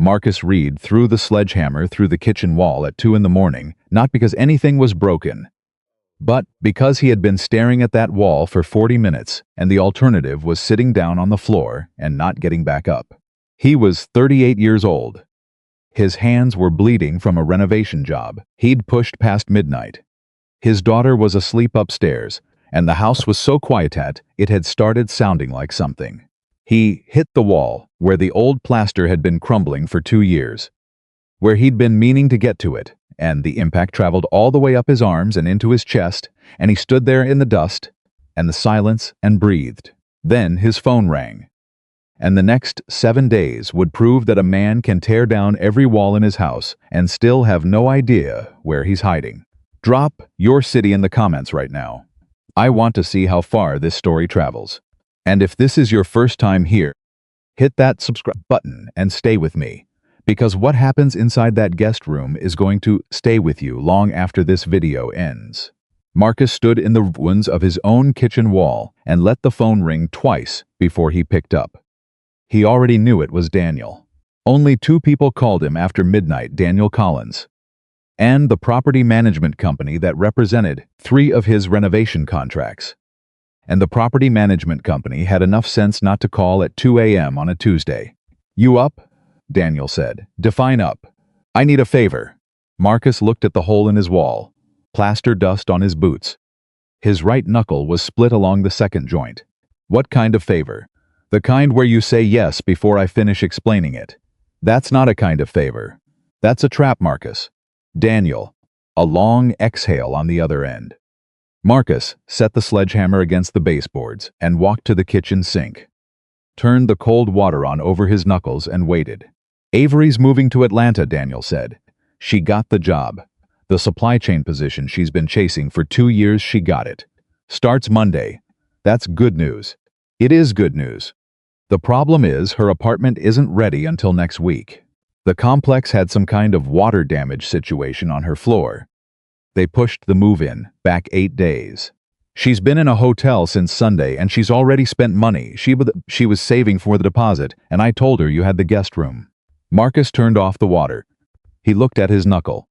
Marcus Reed threw the sledgehammer through the kitchen wall at 2 in the morning, not because anything was broken, but because he had been staring at that wall for 40 minutes, and the alternative was sitting down on the floor and not getting back up. He was 38 years old. His hands were bleeding from a renovation job he'd pushed past midnight. His daughter was asleep upstairs, and the house was so quiet it had started sounding like something. He hit the wall, where the old plaster had been crumbling for 2 years, where he'd been meaning to get to it, and the impact traveled all the way up his arms and into his chest, and he stood there in the dust and the silence and breathed. Then his phone rang. And the next 7 days would prove that a man can tear down every wall in his house and still have no idea where he's hiding. Drop your city in the comments right now. I want to see how far this story travels. And if this is your first time here, hit that subscribe button and stay with me, because what happens inside that guest room is going to stay with you long after this video ends. Marcus stood in the ruins of his own kitchen wall and let the phone ring twice before he picked up. He already knew it was Daniel. Only 2 people called him after midnight: Daniel Collins and the property management company that represented 3 of his renovation contracts. And the property management company had enough sense not to call at 2 a.m. on a Tuesday. "You up?" Daniel said. "Define up." "I need a favor." Marcus looked at the hole in his wall. Plaster dust on his boots. His right knuckle was split along the second joint. "What kind of favor?" "The kind where you say yes before I finish explaining it." "That's not a kind of favor. That's a trap, Marcus." Daniel, a long exhale on the other end. Marcus set the sledgehammer against the baseboards and walked to the kitchen sink, turned the cold water on over his knuckles and waited. "Avery's moving to Atlanta," Daniel said. "She got the job. The supply chain position she's been chasing for 2 years, she got it. Starts Monday." "That's good news." "It is good news. The problem is her apartment isn't ready until next week. The complex had some kind of water damage situation on her floor. They pushed the move-in back 8 days. She's been in a hotel since Sunday, and she's already spent money she was saving for the deposit, and I told her you had the guest room." Marcus turned off the water. He looked at his knuckle.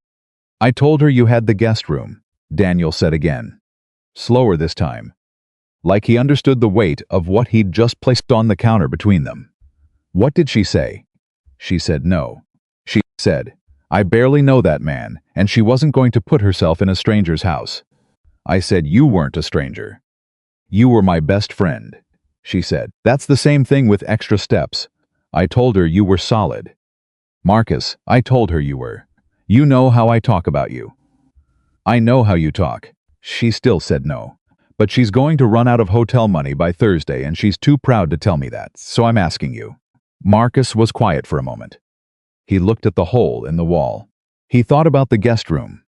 "I told her you had the guest room," Daniel said again. Slower this time, like he understood the weight of what he'd just placed on the counter between them. "What did she say?" "She said no. She said, I barely know that man, and she wasn't going to put herself in a stranger's house." I said, "You weren't a stranger. You were my best friend." She said, "That's the same thing with extra steps." I told her you were solid. "Marcus, I told her you were. You know how I talk about you." "I know how you talk." She still said no. "But she's going to run out of hotel money by Thursday, and she's too proud to tell me that, so I'm asking you." Marcus was quiet for a moment. He looked at the hole in the wall. He thought about the guest room,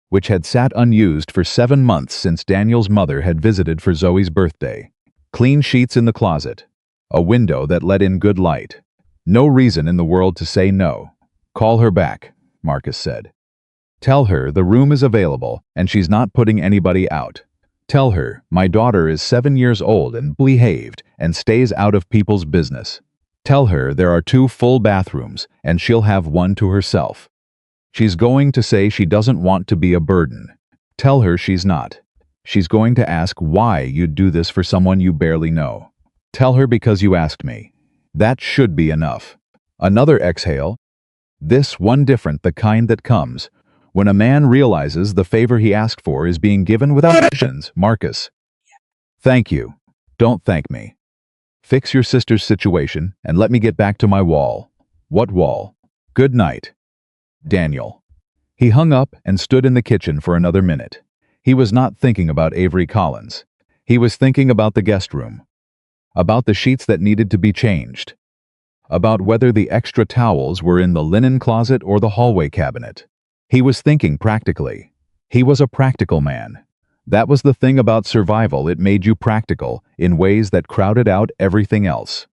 which had sat unused for 7 months since Daniel's mother had visited for Zoe's birthday. Clean sheets in the closet, a window that let in good light. No reason in the world to say no. "Call her back," Marcus said. "Tell her the room is available and she's not putting anybody out. Tell her my daughter is 7 years old and behaved and stays out of people's business. Tell her there are 2 full bathrooms and she'll have one to herself. She's going to say she doesn't want to be a burden. Tell her she's not. She's going to ask why you'd do this for someone you barely know. Tell her because you asked me. That should be enough." Another exhale. This one different, the kind that comes when a man realizes the favor he asked for is being given without conditions. "Marcus, thank you. Don't thank me. Fix your sister's situation and let me get back to my wall." "What wall?" "Good night, Daniel." He hung up and stood in the kitchen for another minute. He was not thinking about Avery Collins. He was thinking about the guest room, about the sheets that needed to be changed, about whether the extra towels were in the linen closet or the hallway cabinet. He was thinking practically. He was a practical man. That was the thing about survival, it made you practical in ways that crowded out everything else.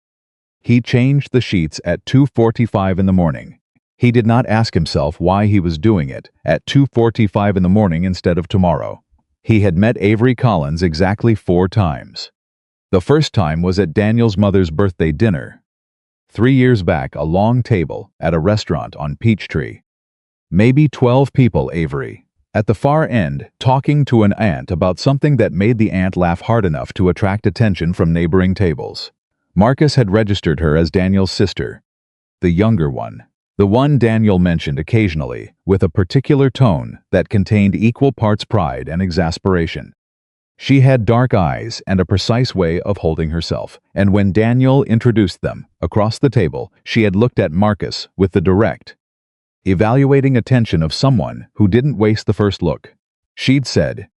He changed the sheets at 2:45 in the morning. He did not ask himself why he was doing it at 2:45 in the morning instead of tomorrow. He had met Avery Collins exactly 4 times. The first time was at Daniel's mother's birthday dinner. 3 years back, a long table at a restaurant on Peachtree. Maybe 12 people, Avery. At the far end, talking to an aunt about something that made the aunt laugh hard enough to attract attention from neighboring tables. Marcus had registered her as Daniel's sister, the younger one. The one Daniel mentioned occasionally, with a particular tone that contained equal parts pride and exasperation. She had dark eyes and a precise way of holding herself, and when Daniel introduced them across the table, she had looked at Marcus with the direct, evaluating attention of someone who didn't waste the first look. She'd said,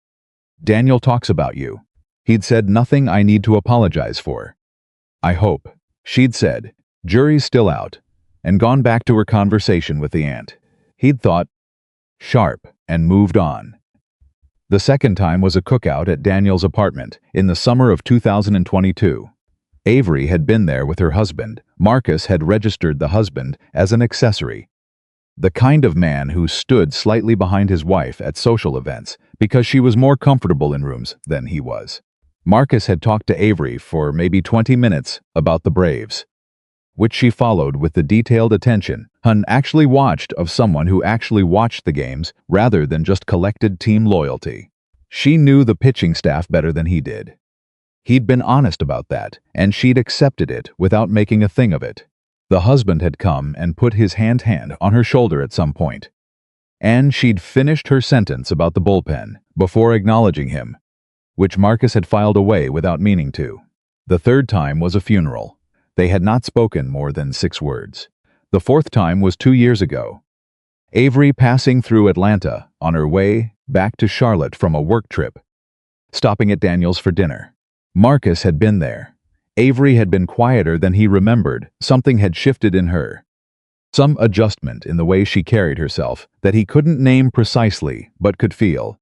"Daniel talks about you. He'd said nothing I need to apologize for. I hope." She'd said, "Jury's still out," and gone back to her conversation with the aunt. He'd thought, sharp, and moved on. The second time was a cookout at Daniel's apartment in the summer of 2022. Avery had been there with her husband. Marcus had registered the husband as an accessory. The kind of man who stood slightly behind his wife at social events because she was more comfortable in rooms than he was. Marcus had talked to Avery for maybe 20 minutes about the Braves, which she followed with the detailed attention Hun actually watched of someone who actually watched the games rather than just collected team loyalty. She knew the pitching staff better than he did. He'd been honest about that, and she'd accepted it without making a thing of it. The husband had come and put his hand on her shoulder at some point, and she'd finished her sentence about the bullpen before acknowledging him, which Marcus had filed away without meaning to. The third time was a funeral. They had not spoken more than 6 words. The fourth time was 2 years ago. Avery passing through Atlanta on her way back to Charlotte from a work trip, stopping at Daniel's for dinner. Marcus had been there. Avery had been quieter than he remembered. Something had shifted in her. Some adjustment in the way she carried herself that he couldn't name precisely but could feel.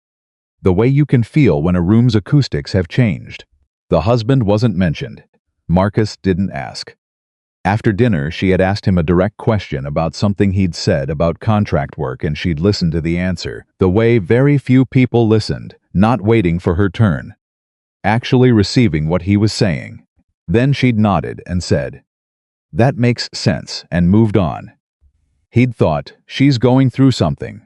The way you can feel when a room's acoustics have changed. The husband wasn't mentioned. Marcus didn't ask. After dinner, she had asked him a direct question about something he'd said about contract work, and she'd listened to the answer, the way very few people listened, not waiting for her turn, actually receiving what he was saying. Then she'd nodded and said, "That makes sense," and moved on. He'd thought, she's going through something,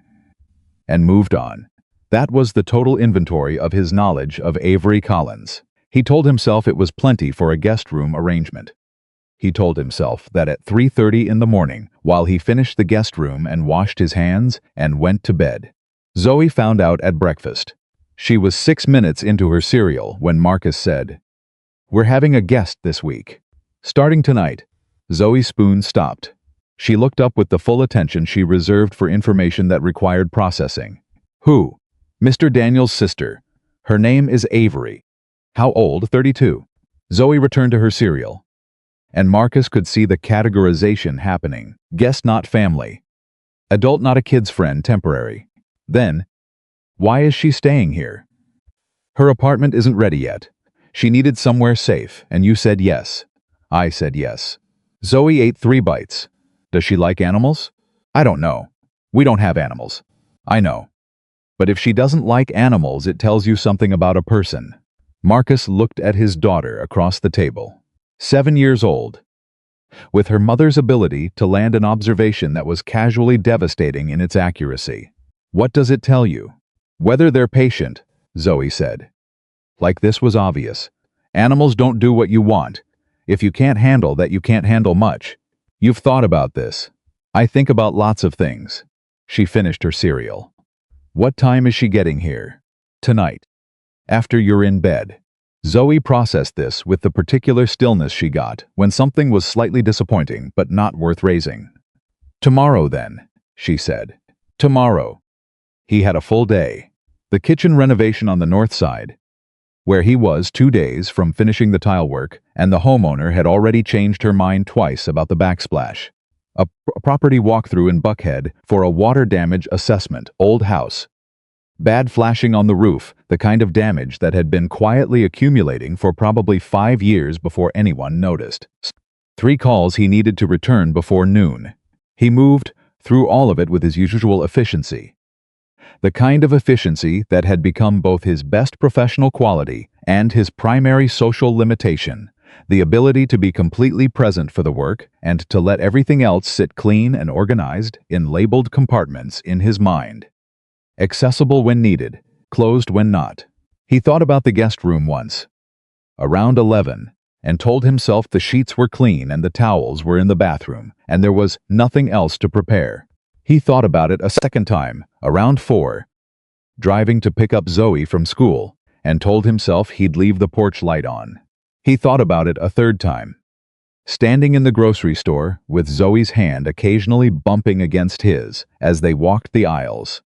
and moved on. That was the total inventory of his knowledge of Avery Collins. He told himself it was plenty for a guest room arrangement. He told himself that at 3:30 in the morning, while he finished the guest room and washed his hands and went to bed. Zoe found out at breakfast. She was 6 minutes into her cereal when Marcus said, "We're having a guest this week. Starting tonight." Zoe's spoon stopped. She looked up with the full attention she reserved for information that required processing. "Who?" "Mr. Daniel's sister. Her name is Avery." "How old?" 32. Zoe returned to her cereal. And Marcus could see the categorization happening. Guest not family. Adult not a kid's friend, temporary. Then, why is she staying here? Her apartment isn't ready yet. She needed somewhere safe, and you said yes. I said yes. Zoe ate 3 bites. Does she like animals? I don't know. We don't have animals. I know. But if she doesn't like animals, it tells you something about a person. Marcus looked at his daughter across the table. 7 years old. With her mother's ability to land an observation that was casually devastating in its accuracy. What does it tell you? Whether they're patient, Zoe said. Like this was obvious. Animals don't do what you want. If you can't handle that, you can't handle much. You've thought about this. I think about lots of things. She finished her cereal. What time is she getting here? Tonight. After you're in bed. Zoe processed this with the particular stillness she got when something was slightly disappointing but not worth raising. Tomorrow then, she said. Tomorrow. He had a full day. The kitchen renovation on the north side, where he was 2 days from finishing the tile work, and the homeowner had already changed her mind twice about the backsplash. A property walkthrough in Buckhead for a water damage assessment, old house. Bad flashing on the roof, the kind of damage that had been quietly accumulating for probably 5 years before anyone noticed. 3 calls he needed to return before noon. He moved through all of it with his usual efficiency. The kind of efficiency that had become both his best professional quality and his primary social limitation. the ability to be completely present for the work and to let everything else sit clean and organized in labeled compartments in his mind. Accessible when needed, closed when not. He thought about the guest room once, around 11, and told himself the sheets were clean and the towels were in the bathroom, and there was nothing else to prepare. He thought about it a second time, around 4, driving to pick up Zoe from school, and told himself he'd leave the porch light on. He thought about it a third time, standing in the grocery store with Zoe's hand occasionally bumping against his as they walked the aisles,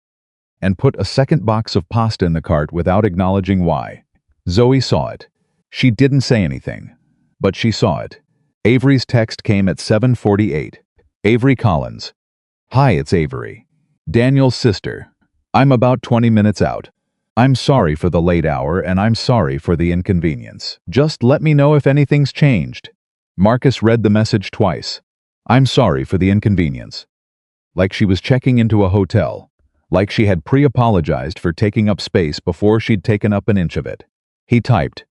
and put a second box of pasta in the cart without acknowledging why. Zoe saw it. She didn't say anything, but she saw it. Avery's text came at 7:48. Avery Collins. Hi, it's Avery, Daniel's sister. I'm about 20 minutes out. I'm sorry for the late hour and I'm sorry for the inconvenience. Just let me know if anything's changed. Marcus read the message twice. I'm sorry for the inconvenience. Like she was checking into a hotel. Like she had pre-apologized for taking up space before she'd taken up an inch of it. He typed,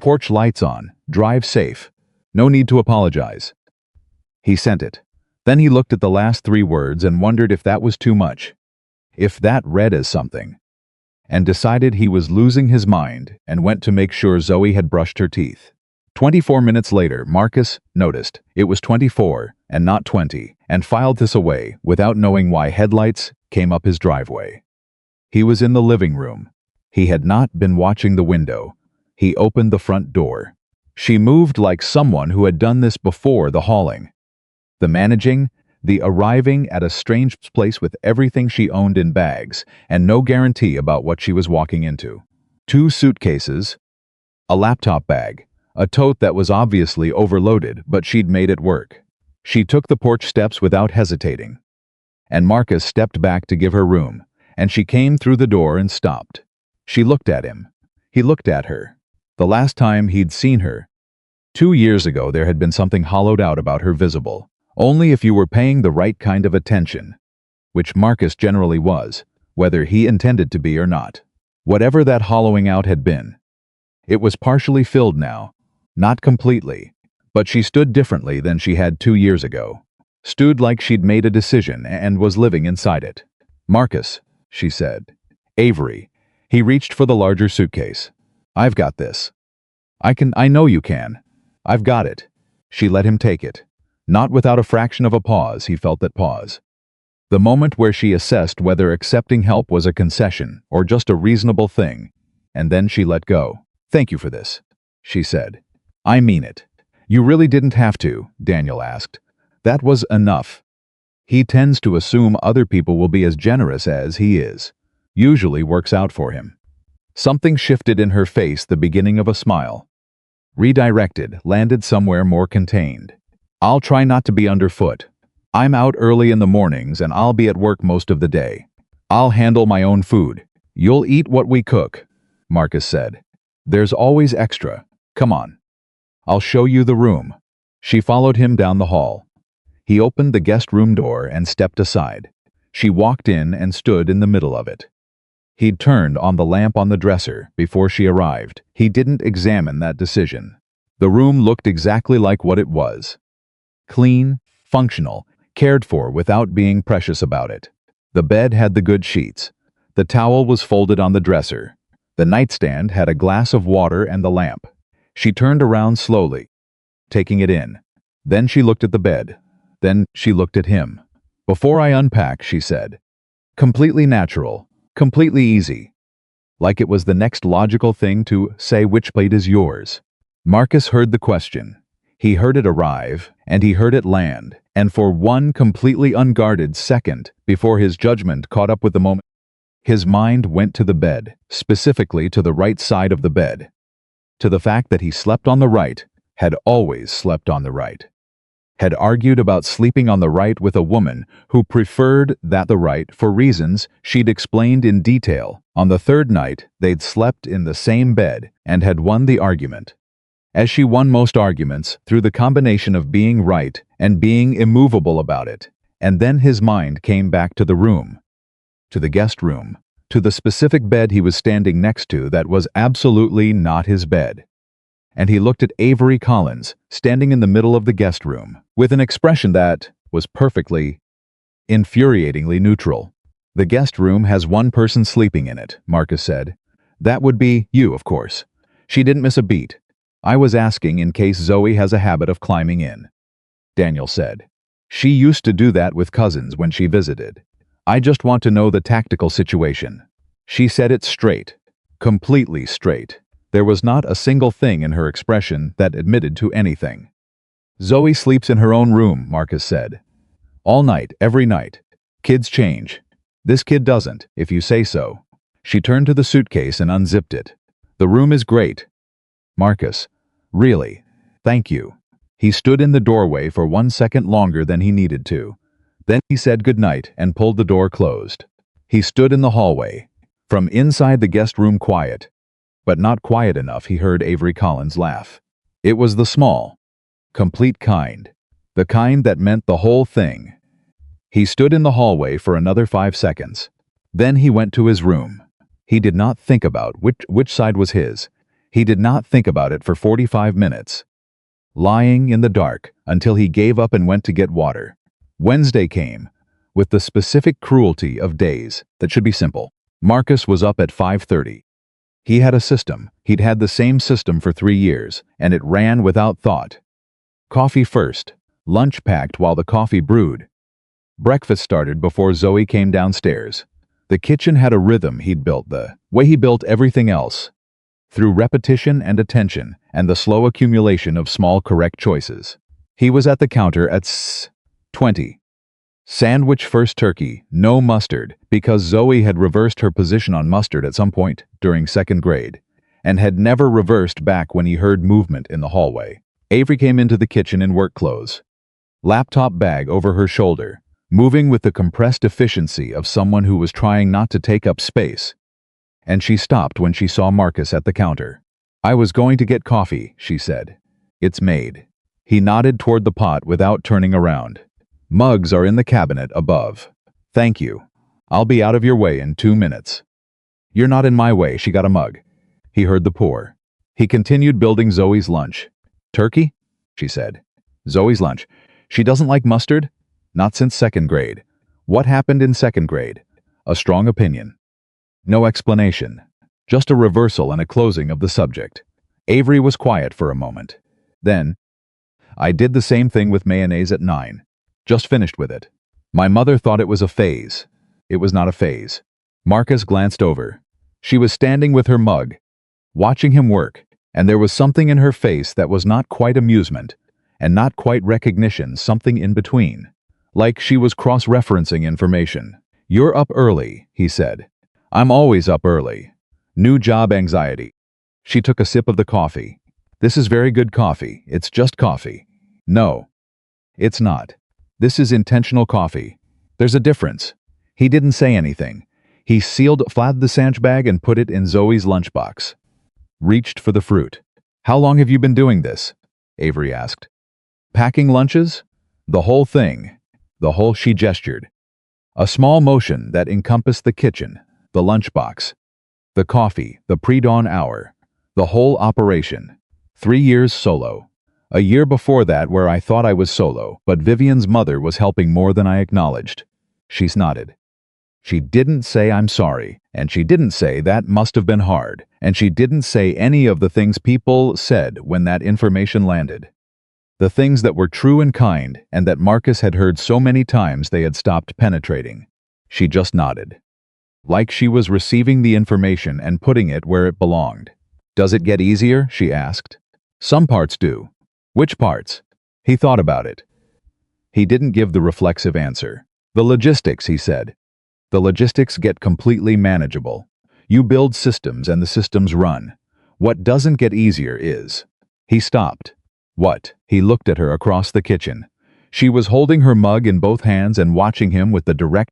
porch lights on, drive safe. No need to apologize. He sent it. Then he looked at the last 3 words and wondered if that was too much. If that read as something. And decided he was losing his mind and went to make sure Zoe had brushed her teeth. 24 minutes later, Marcus noticed it was 24 and not 20 and filed this away without knowing why headlights came up his driveway. He was in the living room. He had not been watching the window. He opened the front door. She moved like someone who had done this before the hauling. The managing, the arriving at a strange place with everything she owned in bags and no guarantee about what she was walking into. 2 suitcases, a laptop bag, a tote that was obviously overloaded, but she'd made it work. She took the porch steps without hesitating. And Marcus stepped back to give her room, and she came through the door and stopped. She looked at him. He looked at her. The last time he'd seen her, 2 years ago, there had been something hollowed out about her visible. Only if you were paying the right kind of attention, which Marcus generally was, whether he intended to be or not. Whatever that hollowing out had been, it was partially filled now, not completely, but she stood differently than she had 2 years ago. Stood like she'd made a decision and was living inside it. Marcus, she said. Avery. He reached for the larger suitcase. I've got this. I know you can. I've got it. She let him take it. Not without a fraction of a pause. He felt that pause. The moment where she assessed whether accepting help was a concession or just a reasonable thing, and then she let go. Thank you for this, she said. I mean it. You really didn't have to, Daniel asked. That was enough. He tends to assume other people will be as generous as he is. Usually works out for him. Something shifted in her face, the beginning of a smile. Redirected, landed somewhere more contained. I'll try not to be underfoot. I'm out early in the mornings and I'll be at work most of the day. I'll handle my own food. You'll eat what we cook, Marcus said. There's always extra. Come on. I'll show you the room. She followed him down the hall. He opened the guest room door and stepped aside. She walked in and stood in the middle of it. He'd turned on the lamp on the dresser before she arrived. He didn't examine that decision. The room looked exactly like what it was. Clean, functional, cared for without being precious about it. The bed had the good sheets. The towel was folded on the dresser. The nightstand had a glass of water and the lamp. She turned around slowly, taking it in. Then she looked at the bed. Then she looked at him. Before I unpack, she said. Completely natural, completely easy. Like it was the next logical thing to say which plate is yours. Marcus heard the question. He heard it arrive, and he heard it land, and for one completely unguarded second, before his judgment caught up with the moment, his mind went to the bed, specifically to the right side of the bed. To the fact that he slept on the right, had always slept on the right. Had argued about sleeping on the right with a woman who preferred the right for reasons she'd explained in detail. On the 3rd night, they'd slept in the same bed and had won the argument. As she won most arguments through the combination of being right and being immovable about it. And then his mind came back to the room, to the guest room, to the specific bed he was standing next to that was absolutely not his bed. and he looked at Avery Collins, standing in the middle of the guest room, with an expression that was perfectly, infuriatingly neutral. "The guest room has one person sleeping in it," Marcus said. "That would be you, of course." She didn't miss a beat. "I was asking in case Zoe has a habit of climbing in," Daniel said. "She used to do that with cousins when she visited. I just want to know the tactical situation." She said it straight, completely straight. There was not a single thing in her expression that admitted to anything. "Zoe sleeps in her own room," Marcus said. "All night, every night. Kids change. This kid doesn't, if you say so." She turned to the suitcase and unzipped it. "The room is great." Marcus, "Really? Thank you." He stood in the doorway for 1 second longer than he needed to. Then he said goodnight and pulled the door closed. He stood in the hallway. From inside the guest room quiet, but not quiet enough, he heard Avery Collins laugh. It was the small, complete kind. The kind that meant the whole thing. He stood in the hallway for another 5 seconds. Then he went to his room. He did not think about which side was his. He did not think about it for 45 minutes. Lying in the dark until he gave up and went to get water. Wednesday came, with the specific cruelty of days that should be simple. Marcus was up at 5:30. He had a system. He'd had the same system for 3 years, and it ran without thought. Coffee first, lunch packed while the coffee brewed. Breakfast started before Zoe came downstairs. The kitchen had a rhythm he'd built the way he built everything else, through repetition and attention and the slow accumulation of small correct choices. He was at the counter at 20. Sandwich first turkey, no mustard, because Zoe had reversed her position on mustard at some point during 2nd grade, and had never reversed back when he heard movement in the hallway. Avery came into the kitchen in work clothes, laptop bag over her shoulder, moving with the compressed efficiency of someone who was trying not to take up space. And she stopped when she saw Marcus at the counter. "I was going to get coffee," she said. "It's made." He nodded toward the pot without turning around. "Mugs are in the cabinet above." "Thank you. I'll be out of your way in 2 minutes." "You're not in my way," she got a mug. He heard the pour. He continued building Zoe's lunch. "Turkey?" she said. "Zoe's lunch. She doesn't like mustard? Not since 2nd grade. What happened in 2nd grade? A strong opinion. No explanation. Just a reversal and a closing of the subject." Avery was quiet for a moment. Then, "I did the same thing with mayonnaise at 9. Just finished with it. My mother thought it was a phase. It was not a phase." Marcus glanced over. She was standing with her mug, watching him work, and there was something in her face that was not quite amusement, and not quite recognition, something in between. Like she was cross-referencing information. "You're up early," he said. "I'm always up early. New job anxiety." She took a sip of the coffee. "This is very good coffee. It's just coffee." "No, it's not. This is intentional coffee. There's a difference." He didn't say anything. He flattened the sandwich bag and put it in Zoe's lunchbox. Reached for the fruit. "How long have you been doing this?" Avery asked. "Packing lunches?" "The whole thing." She gestured. A small motion that encompassed the kitchen, the lunchbox, the coffee, the pre-dawn hour, the whole operation. 3 years solo. A year before that where I thought I was solo, but Vivian's mother was helping more than I acknowledged. She nodded. She didn't say "I'm sorry," and she didn't say "that must have been hard," and she didn't say any of the things people said when that information landed. The things that were true and kind, and that Marcus had heard so many times they had stopped penetrating. She just nodded. Like she was receiving the information and putting it where it belonged. "Does it get easier?" she asked. "Some parts do." "Which parts?" He thought about it. He didn't give the reflexive answer. "The logistics," he said. "The logistics get completely manageable. You build systems and the systems run. What doesn't get easier is..." He stopped. "What?" He looked at her across the kitchen. She was holding her mug in both hands and watching him with the direct,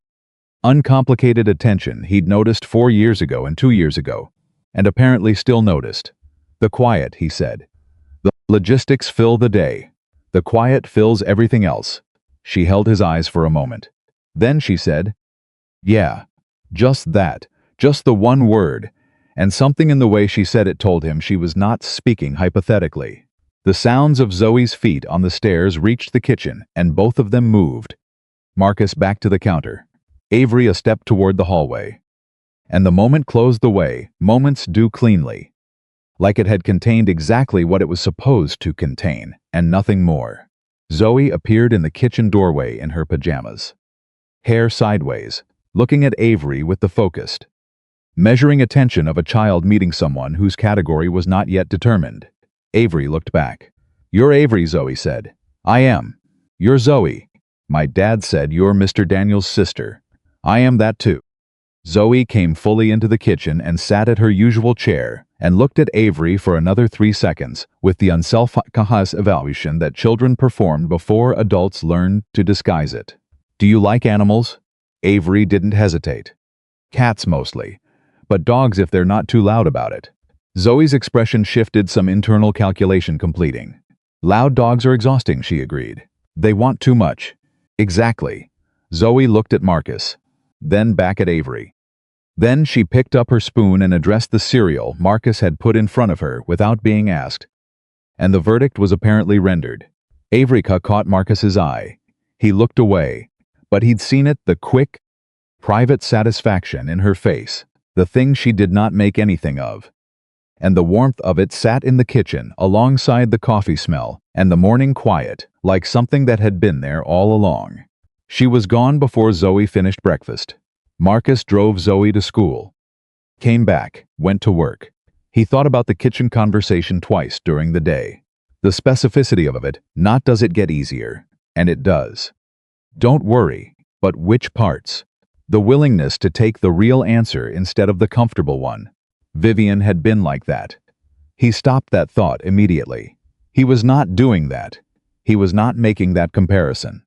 uncomplicated attention he'd noticed 4 years ago and 2 years ago, and apparently still noticed. "The quiet," he said. "The logistics fill the day. The quiet fills everything else." She held his eyes for a moment. Then she said, "Yeah, just that, just the one word, and something in the way she said it told him she was not speaking hypothetically. The sounds of Zoe's feet on the stairs reached the kitchen, and both of them moved. Marcus back to the counter. Avery a step toward the hallway. And the moment closed the way, moments do cleanly. Like it had contained exactly what it was supposed to contain, and nothing more. Zoe appeared in the kitchen doorway in her pajamas. Hair sideways, looking at Avery with the focused, measuring attention of a child meeting someone whose category was not yet determined. Avery looked back. "You're Avery," Zoe said. "I am." "You're Zoe." "My dad said you're Mr. Daniel's sister." "I am that too." Zoe came fully into the kitchen and sat at her usual chair and looked at Avery for another 3 seconds with the unself-conscious evaluation that children perform before adults learn to disguise it. "Do you like animals?" Avery didn't hesitate. "Cats mostly, but dogs if they're not too loud about it." Zoe's expression shifted, some internal calculation completing. "Loud dogs are exhausting," she agreed. "They want too much." "Exactly." Zoe looked at Marcus, then back at Avery. Then she picked up her spoon and addressed the cereal Marcus had put in front of her without being asked. And the verdict was apparently rendered. Avery caught Marcus's eye. He looked away, but he'd seen it, the quick, private satisfaction in her face, the thing she did not make anything of. And the warmth of it sat in the kitchen alongside the coffee smell and the morning quiet, like something that had been there all along. She was gone before Zoe finished breakfast. Marcus drove Zoe to school, came back, went to work. He thought about the kitchen conversation twice during the day. The specificity of it, not does it get easier, and it does. Don't worry, but which parts? The willingness to take the real answer instead of the comfortable one. Vivian had been like that. He stopped that thought immediately. He was not doing that. He was not making that comparison.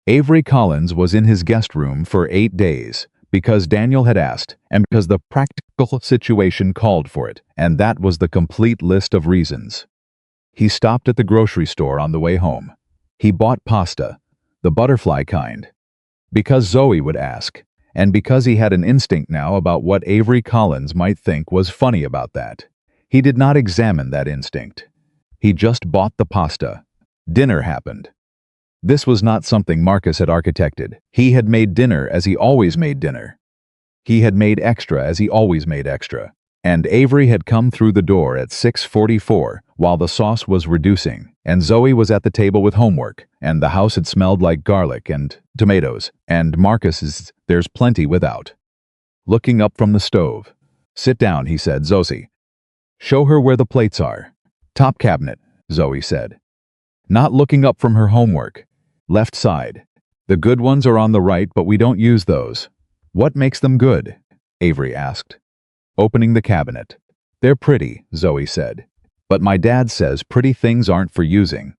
Avery Collins was in his guest room for 8 days, because Daniel had asked, and because the practical situation called for it, and that was the complete list of reasons. He stopped at the grocery store on the way home. He bought pasta, the butterfly kind, because Zoe would ask, and because he had an instinct now about what Avery Collins might think was funny about that. He did not examine that instinct. He just bought the pasta. Dinner happened. This was not something Marcus had architected. He had made dinner as he always made dinner. He had made extra as he always made extra. And Avery had come through the door at 6:44 while the sauce was reducing, and Zoe was at the table with homework, and the house had smelled like garlic and tomatoes, and Marcus's "there's plenty without." Looking up from the stove. "Sit down," he said. "Zoe, show her where the plates are." "Top cabinet," Zoe said. Not looking up from her homework. "Left side. The good ones are on the right, but we don't use those." "What makes them good?" Avery asked. Opening the cabinet. "They're pretty," Zoe said. "But my dad says pretty things aren't for using.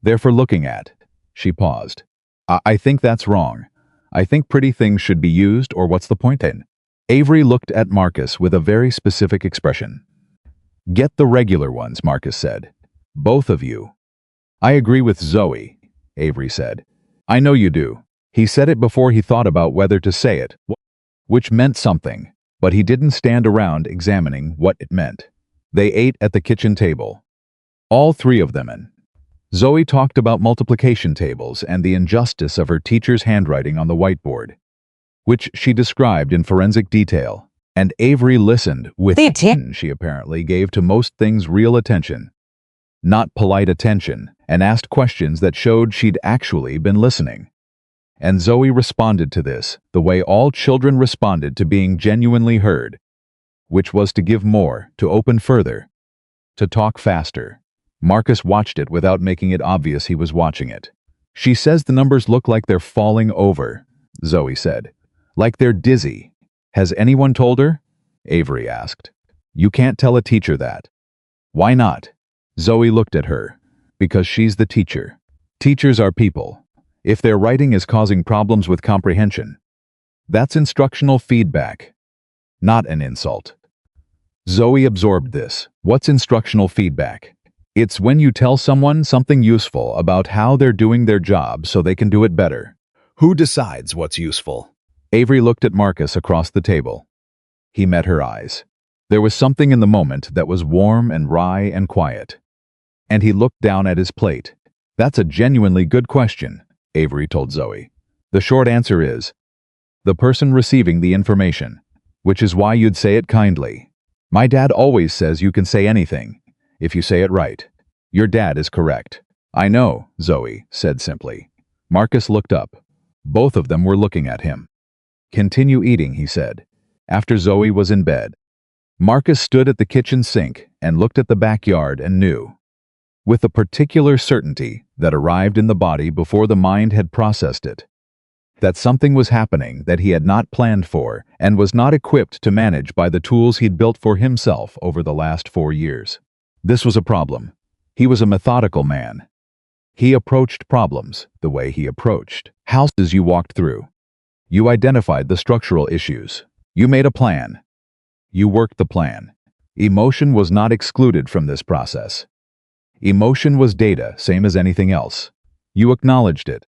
They're for looking at." She paused. I think that's wrong. I think pretty things should be used, or what's the point then?" Avery looked at Marcus with a very specific expression. "Get the regular ones," Marcus said. "Both of you." "I agree with Zoe," Avery said. "I know you do." He said it before he thought about whether to say it, which meant something, but he didn't stand around examining what it meant. They ate at the kitchen table. All 3 of them, and Zoe talked about multiplication tables and the injustice of her teacher's handwriting on the whiteboard, which she described in forensic detail, and Avery listened with the attention she apparently gave to most things, real attention, not polite attention, and asked questions that showed she'd actually been listening. And Zoe responded to this the way all children responded to being genuinely heard, which was to give more, to open further, to talk faster. Marcus watched it without making it obvious he was watching it. "She says the numbers look like they're falling over," Zoe said. "Like they're dizzy. Has anyone told her?" Avery asked. "You can't tell a teacher that." "Why not?" Zoe looked at her. "Because she's the teacher. Teachers are people. If their writing is causing problems with comprehension, that's instructional feedback, not an insult." Zoe absorbed this. What's instructional feedback? It's when you tell someone something useful about how they're doing their job so they can do it better. Who decides what's useful? Avery looked at Marcus across the table. He met her eyes. There was something in the moment that was warm and wry and quiet. And he looked down at his plate. "That's a genuinely good question," Avery told Zoe. "The short answer is, the person receiving the information, which is why you'd say it kindly. My dad always says you can say anything, if you say it right. Your dad is correct." "I know," Zoe said simply. Marcus looked up. Both of them were looking at him. "Continue eating," he said. After Zoe was in bed, Marcus stood at the kitchen sink and looked at the backyard and knew, with a particular certainty that arrived in the body before the mind had processed it, that something was happening that he had not planned for and was not equipped to manage by the tools he'd built for himself over the last 4 years. This was a problem. He was a methodical man. He approached problems the way he approached houses you walked through. You identified the structural issues. You made a plan. You worked the plan. Emotion was not excluded from this process. Emotion was data, same as anything else. You acknowledged it.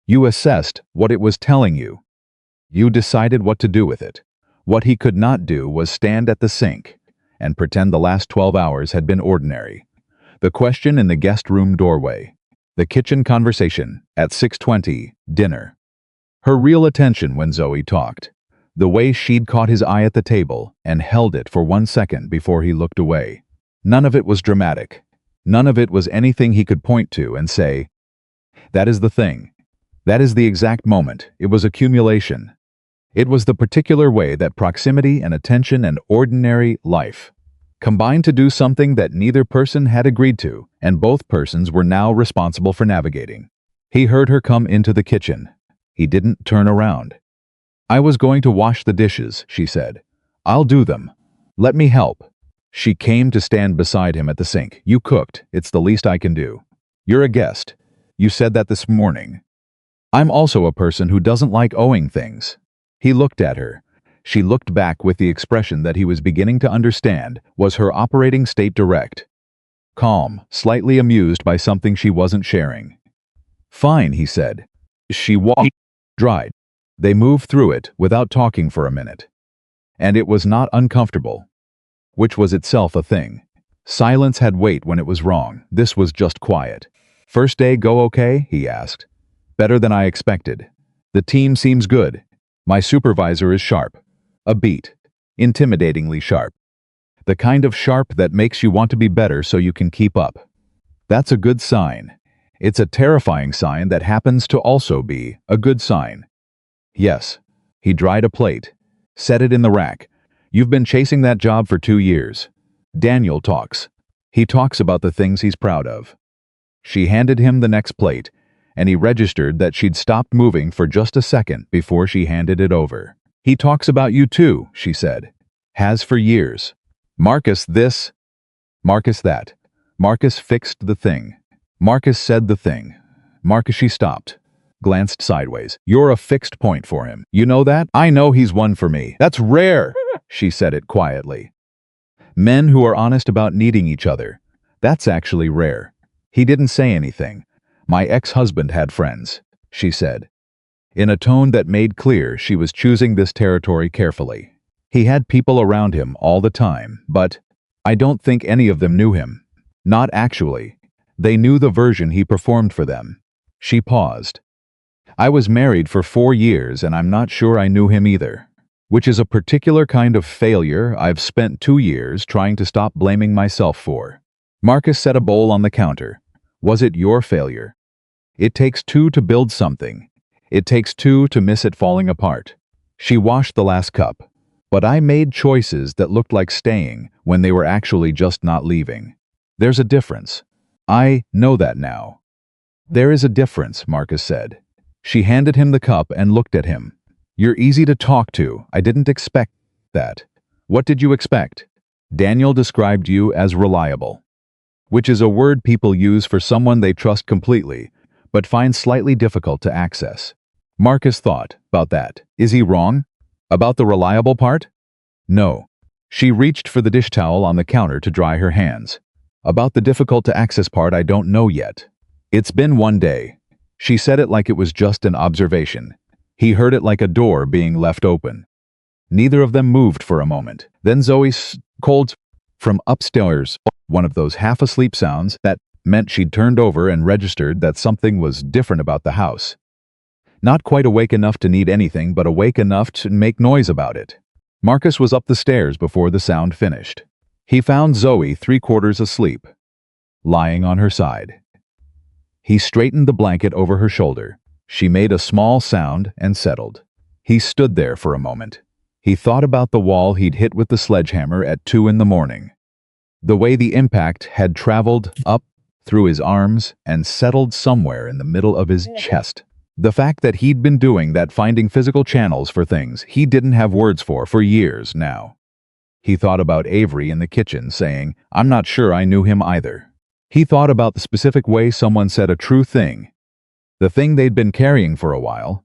You assessed what it was telling you. You decided what to do with it. What he could not do was stand at the sink and pretend the last 12 hours had been ordinary. The question in the guest room doorway. The kitchen conversation at 6:20, dinner. Her real attention when Zoe talked. The way she'd caught his eye at the table and held it for 1 second before he looked away. None of it was dramatic. None of it was anything he could point to and say, "That is the thing. That is the exact moment." It was accumulation. It was the particular way that proximity and attention and ordinary life combined to do something that neither person had agreed to, and both persons were now responsible for navigating. He heard her come into the kitchen. He didn't turn around. "I was going to wash the dishes," she said. "I'll do them. Let me help." She came to stand beside him at the sink. "You cooked. It's the least I can do. You're a guest. You said that this morning. I'm also a person who doesn't like owing things." He looked at her. She looked back with the expression that he was beginning to understand was her operating state direct. Calm, slightly amused by something she wasn't sharing. "Fine," he said. She walked, dried. They moved through it without talking for a minute. And it was not uncomfortable, which was itself a thing. Silence had weight when it was wrong. This was just quiet. "First day go okay?" he asked. "Better than I expected. The team seems good. My supervisor is sharp. A beat. Intimidatingly sharp. The kind of sharp that makes you want to be better so you can keep up. That's a good sign. It's a terrifying sign that happens to also be a good sign." "Yes." He dried a plate. Set it in the rack. "You've been chasing that job for 2 years. Daniel talks. He talks about the things he's proud of." She handed him the next plate, and he registered that she'd stopped moving for just a second before she handed it over. "He talks about you too," she said. "Has for years. Marcus this, Marcus that. Marcus fixed the thing. Marcus said the thing. Marcus." She stopped, glanced sideways. "You're a fixed point for him. You know that? I know he's one for me. That's rare." She said it quietly. "Men who are honest about needing each other. That's actually rare." He didn't say anything. "My ex-husband had friends," she said, in a tone that made clear she was choosing this territory carefully. "He had people around him all the time, but I don't think any of them knew him. Not actually. They knew the version he performed for them." She paused. "I was married for 4 years and I'm not sure I knew him either. Which is a particular kind of failure I've spent 2 years trying to stop blaming myself for." Marcus set a bowl on the counter. "Was it your failure? It takes 2 to build something. It takes 2 to miss it falling apart." She washed the last cup. "But I made choices that looked like staying when they were actually just not leaving. There's a difference. I know that now." "There is a difference," Marcus said. She handed him the cup and looked at him. "You're easy to talk to. I didn't expect that." "What did you expect?" "Daniel described you as reliable, which is a word people use for someone they trust completely, but find slightly difficult to access." Marcus thought about that. Is he wrong? About the reliable part? No. She reached for the dish towel on the counter to dry her hands. About the difficult to access part, I don't know yet. It's been 1 day. She said it like it was just an observation. He heard it like a door being left open. Neither of them moved for a moment. Then Zoe Cold from upstairs, one of those half-asleep sounds that meant she'd turned over and registered that something was different about the house. Not quite awake enough to need anything, but awake enough to make noise about it. Marcus was up the stairs before the sound finished. He found Zoe 3/4 asleep, lying on her side. He straightened the blanket over her shoulder. She made a small sound and settled. He stood there for a moment. He thought about the wall he'd hit with the sledgehammer at 2 in the morning. The way the impact had traveled up through his arms and settled somewhere in the middle of his chest. The fact that he'd been doing that, finding physical channels for things he didn't have words for years now. He thought about Avery in the kitchen saying, "I'm not sure I knew him either." He thought about the specific way someone said a true thing, the thing they'd been carrying for a while,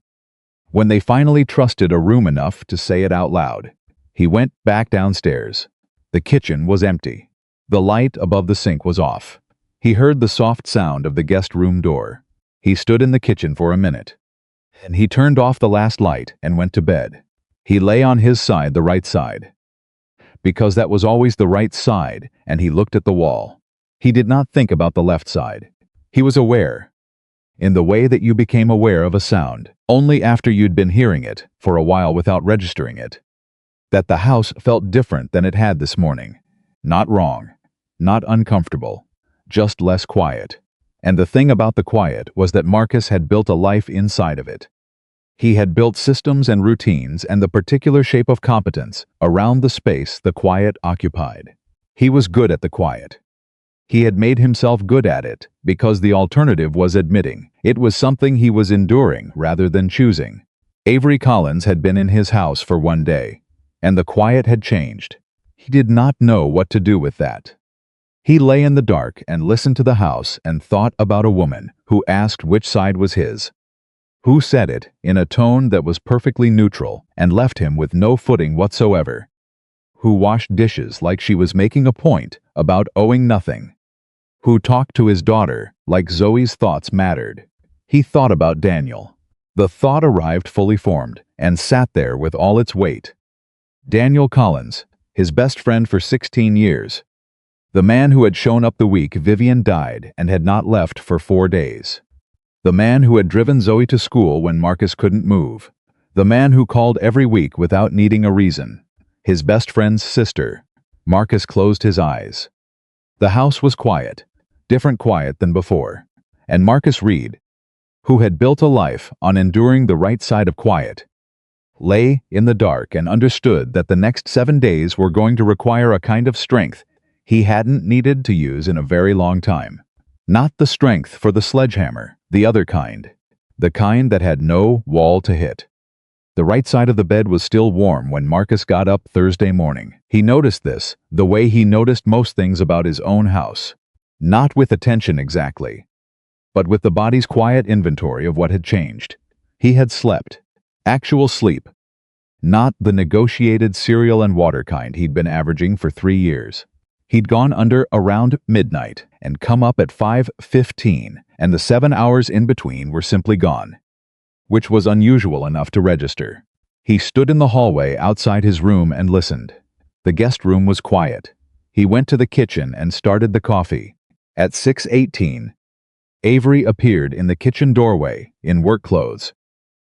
when they finally trusted a room enough to say it out loud. He went back downstairs. The kitchen was empty. The light above the sink was off. He heard the soft sound of the guest room door. He stood in the kitchen for a minute. And he turned off the last light and went to bed. He lay on his side, the right side, because that was always the right side, and he looked at the wall. He did not think about the left side. He was aware, in the way that you became aware of a sound, only after you'd been hearing it for a while without registering it, that the house felt different than it had this morning. Not wrong, not uncomfortable, just less quiet. And the thing about the quiet was that Marcus had built a life inside of it. He had built systems and routines and the particular shape of competence around the space the quiet occupied. He was good at the quiet. He had made himself good at it because the alternative was admitting it was something he was enduring rather than choosing. Avery Collins had been in his house for one day, and the quiet had changed. He did not know what to do with that. He lay in the dark and listened to the house and thought about a woman who asked which side was his, who said it in a tone that was perfectly neutral and left him with no footing whatsoever, who washed dishes like she was making a point about owing nothing, who talked to his daughter like Zoe's thoughts mattered. He thought about Daniel. The thought arrived fully formed and sat there with all its weight. Daniel Collins, his best friend for 16 years. The man who had shown up the week Vivian died and had not left for 4 days. The man who had driven Zoe to school when Marcus couldn't move. The man who called every week without needing a reason. His best friend's sister. Marcus closed his eyes. The house was quiet, different quiet than before. And Marcus Reed, who had built a life on enduring the right side of quiet, lay in the dark and understood that the next 7 days were going to require a kind of strength he hadn't needed to use in a very long time. Not the strength for the sledgehammer, the other kind. The kind that had no wall to hit. The right side of the bed was still warm when Marcus got up Thursday morning. He noticed this, the way he noticed most things about his own house. Not with attention exactly, but with the body's quiet inventory of what had changed. He had slept. Actual sleep. Not the negotiated cereal and water kind he'd been averaging for 3 years. He'd gone under around midnight and come up at 5:15, and the 7 hours in between were simply gone, which was unusual enough to register. He stood in the hallway outside his room and listened. The guest room was quiet. He went to the kitchen and started the coffee. At 6:18, Avery appeared in the kitchen doorway in work clothes,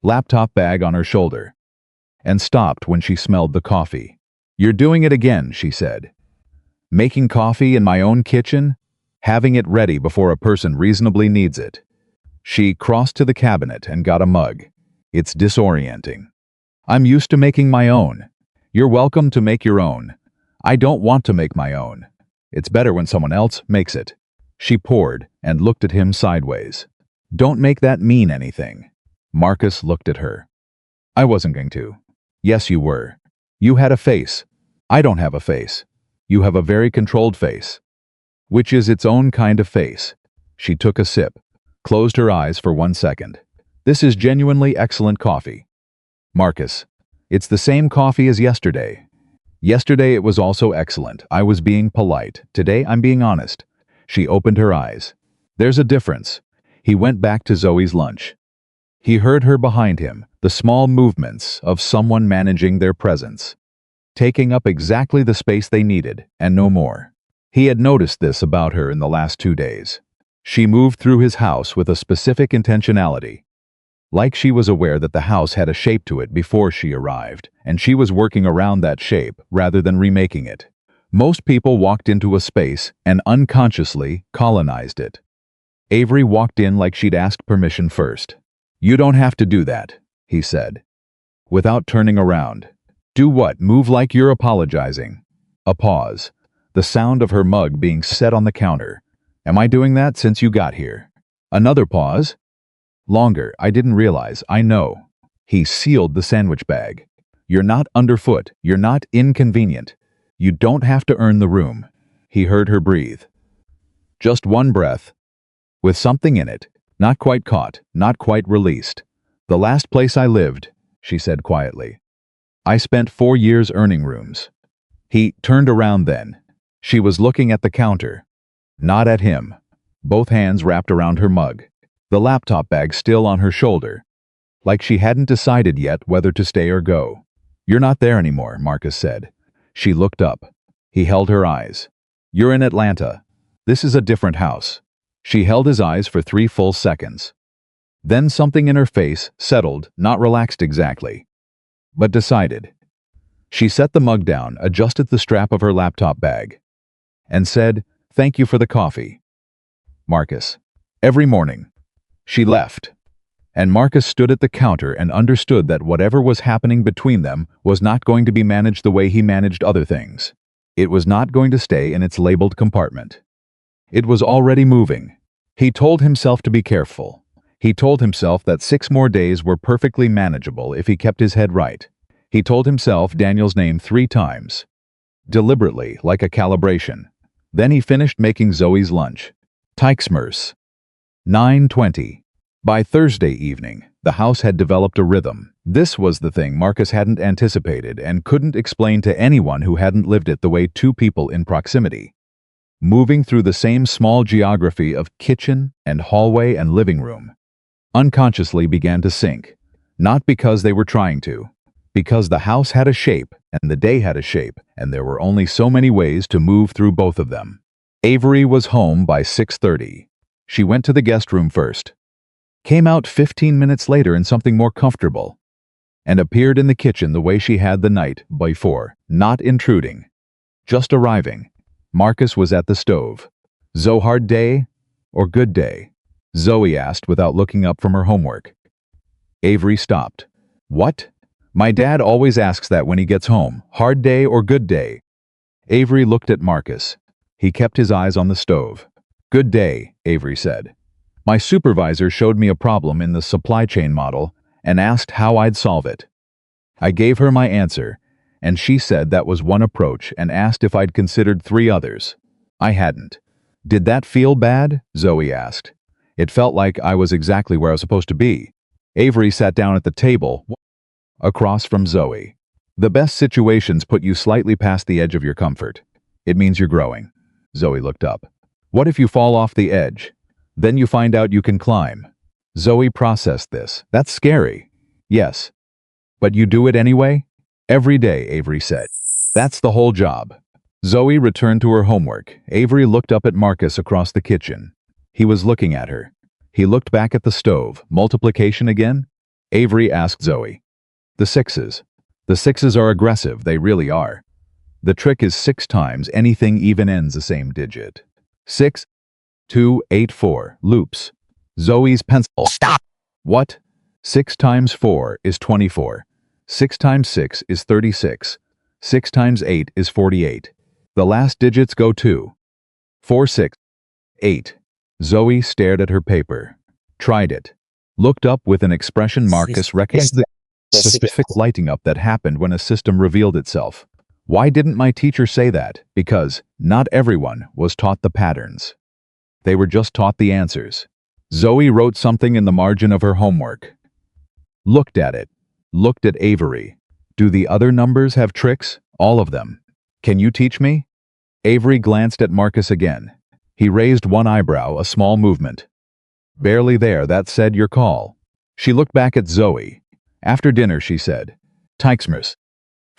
laptop bag on her shoulder, and stopped when she smelled the coffee. "You're doing it again," she said. "Making coffee in my own kitchen? Having it ready before a person reasonably needs it." She crossed to the cabinet and got a mug. "It's disorienting. I'm used to making my own. You're welcome to make your own. I don't want to make my own. It's better when someone else makes it." She poured and looked at him sideways. "Don't make that mean anything." Marcus looked at her. "I wasn't going to." "Yes, you were. You had a face. I don't have a face. You have a very controlled face, which is its own kind of face." She took a sip, closed her eyes for 1 second. "This is genuinely excellent coffee." "Marcus, it's the same coffee as yesterday." "Yesterday it was also excellent. I was being polite. Today I'm being honest." She opened her eyes. "There's a difference." He went back to Zoe's lunch. He heard her behind him, the small movements of someone managing their presence. taking up exactly the space they needed, and no more. He had noticed this about her in the last 2 days. She moved through his house with a specific intentionality, like she was aware that the house had a shape to it before she arrived, and she was working around that shape rather than remaking it. Most people walked into a space and unconsciously colonized it. Avery walked in like she'd asked permission first. "You don't have to do that," he said, without turning around. "Do what? Move like you're apologizing." A pause. The sound of her mug being set on the counter. "Am I doing that since you got here?" Another pause. Longer. "I didn't realize. I know." He sealed the sandwich bag. "You're not underfoot. You're not inconvenient. You don't have to earn the room." He heard her breathe. Just one breath, with something in it, not quite caught, not quite released. "The last place I lived," she said quietly, "I spent 4 years earning rooms." He turned around then. She was looking at the counter, not at him, both hands wrapped around her mug, the laptop bag still on her shoulder, like she hadn't decided yet whether to stay or go. "You're not there anymore," Marcus said. She looked up. He held her eyes. "You're in Atlanta. This is a different house." She held his eyes for 3 full seconds. Then something in her face settled, not relaxed exactly, but decided. She set the mug down, adjusted the strap of her laptop bag, and said, "Thank you for the coffee, Marcus." Every morning. She left, and Marcus stood at the counter and understood that whatever was happening between them was not going to be managed the way he managed other things. It was not going to stay in its labeled compartment. It was already moving. He told himself to be careful. He told himself that 6 more days were perfectly manageable if he kept his head right. He told himself Daniel's name 3 times, deliberately, like a calibration. Then he finished making Zoe's lunch. Teichsmers. 9:20. By Thursday evening, the house had developed a rhythm. This was the thing Marcus hadn't anticipated and couldn't explain to anyone who hadn't lived it the way 2 people in proximity, moving through the same small geography of kitchen and hallway and living room, unconsciously began to sync, not because they were trying to, because the house had a shape and the day had a shape, and there were only so many ways to move through both of them. Avery was home by 6:30. She went to the guest room first, came out 15 minutes later in something more comfortable, and appeared in the kitchen the way she had the night before, not intruding, just arriving. Marcus was at the stove. "Zo, hard day or good day?" Zoe asked without looking up from her homework. Avery stopped. "What?" "My dad always asks that when he gets home. Hard day or good day?" Avery looked at Marcus. He kept his eyes on the stove. "Good day," Avery said. "My supervisor showed me a problem in the supply chain model and asked how I'd solve it. I gave her my answer, and she said that was one approach and asked if I'd considered 3 others. I hadn't." "Did that feel bad?" Zoe asked. "It felt like I was exactly where I was supposed to be." Avery sat down at the table, across from Zoe. "The best situations put you slightly past the edge of your comfort. It means you're growing." Zoe looked up. "What if you fall off the edge? Then you find out you can climb." Zoe processed this. "That's scary." "Yes. But you do it anyway?" "Every day," Avery said. "That's the whole job." Zoe returned to her homework. Avery looked up at Marcus across the kitchen. He was looking at her. He looked back at the stove. "Multiplication again?" Avery asked Zoe. "The 6s. The 6s are aggressive, they really are. The trick is 6 times anything even ends the same digit. 6, 2, 8, 4, loops. Zoe's pencil. "Stop!" "What?" 6 times 4 is 24. 6 times 6 is 36. 6 times 8 is 48. The last digits go 2. 4, 6, 8. Zoe stared at her paper. Tried it. Looked up with an expression Marcus recognized the specific lighting up that happened when a system revealed itself. Why didn't my teacher say that? Because not everyone was taught the patterns. They were just taught the answers. Zoe wrote something in the margin of her homework. Looked at it. Looked at Avery. "Do the other numbers have tricks? All of them. Can you teach me?" Avery glanced at Marcus again. He raised one eyebrow, a small movement. "Barely there, that said your call." She looked back at Zoe. "After dinner," she said. "Teichsmers."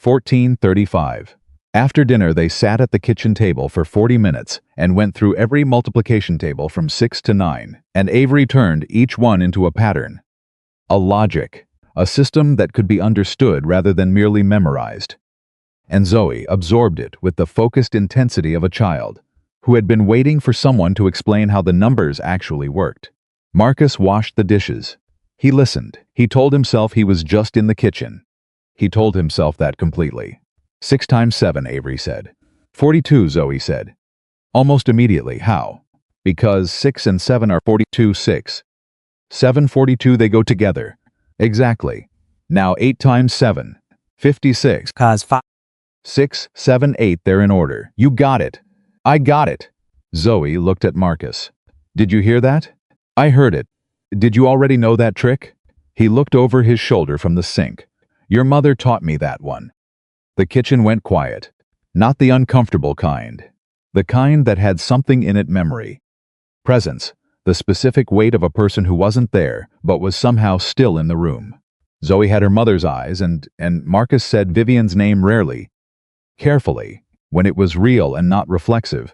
14:35. After dinner, they sat at the kitchen table for 40 minutes and went through every multiplication table from 6 to 9, and Avery turned each one into a pattern, a logic, a system that could be understood rather than merely memorized. And Zoe absorbed it with the focused intensity of a child who had been waiting for someone to explain how the numbers actually worked. Marcus washed the dishes. He listened. He told himself he was just in the kitchen. He told himself that completely. 6 times 7, Avery said. 42, Zoe said. Almost immediately. How? Because 6 and 7 are 42, 6. 7, 42, they go together. Exactly. Now 8 times 7. 56. 'Cause 5. 6, 7, 8, they're in order. You got it. I got it. Zoe looked at Marcus. Did you hear that? I heard it. Did you already know that trick? He looked over his shoulder from the sink. Your mother taught me that one. The kitchen went quiet. Not the uncomfortable kind. The kind that had something in it: memory. Presence. The specific weight of a person who wasn't there, but was somehow still in the room. Zoe had her mother's eyes, and Marcus said Vivian's name rarely, carefully, when it was real and not reflexive.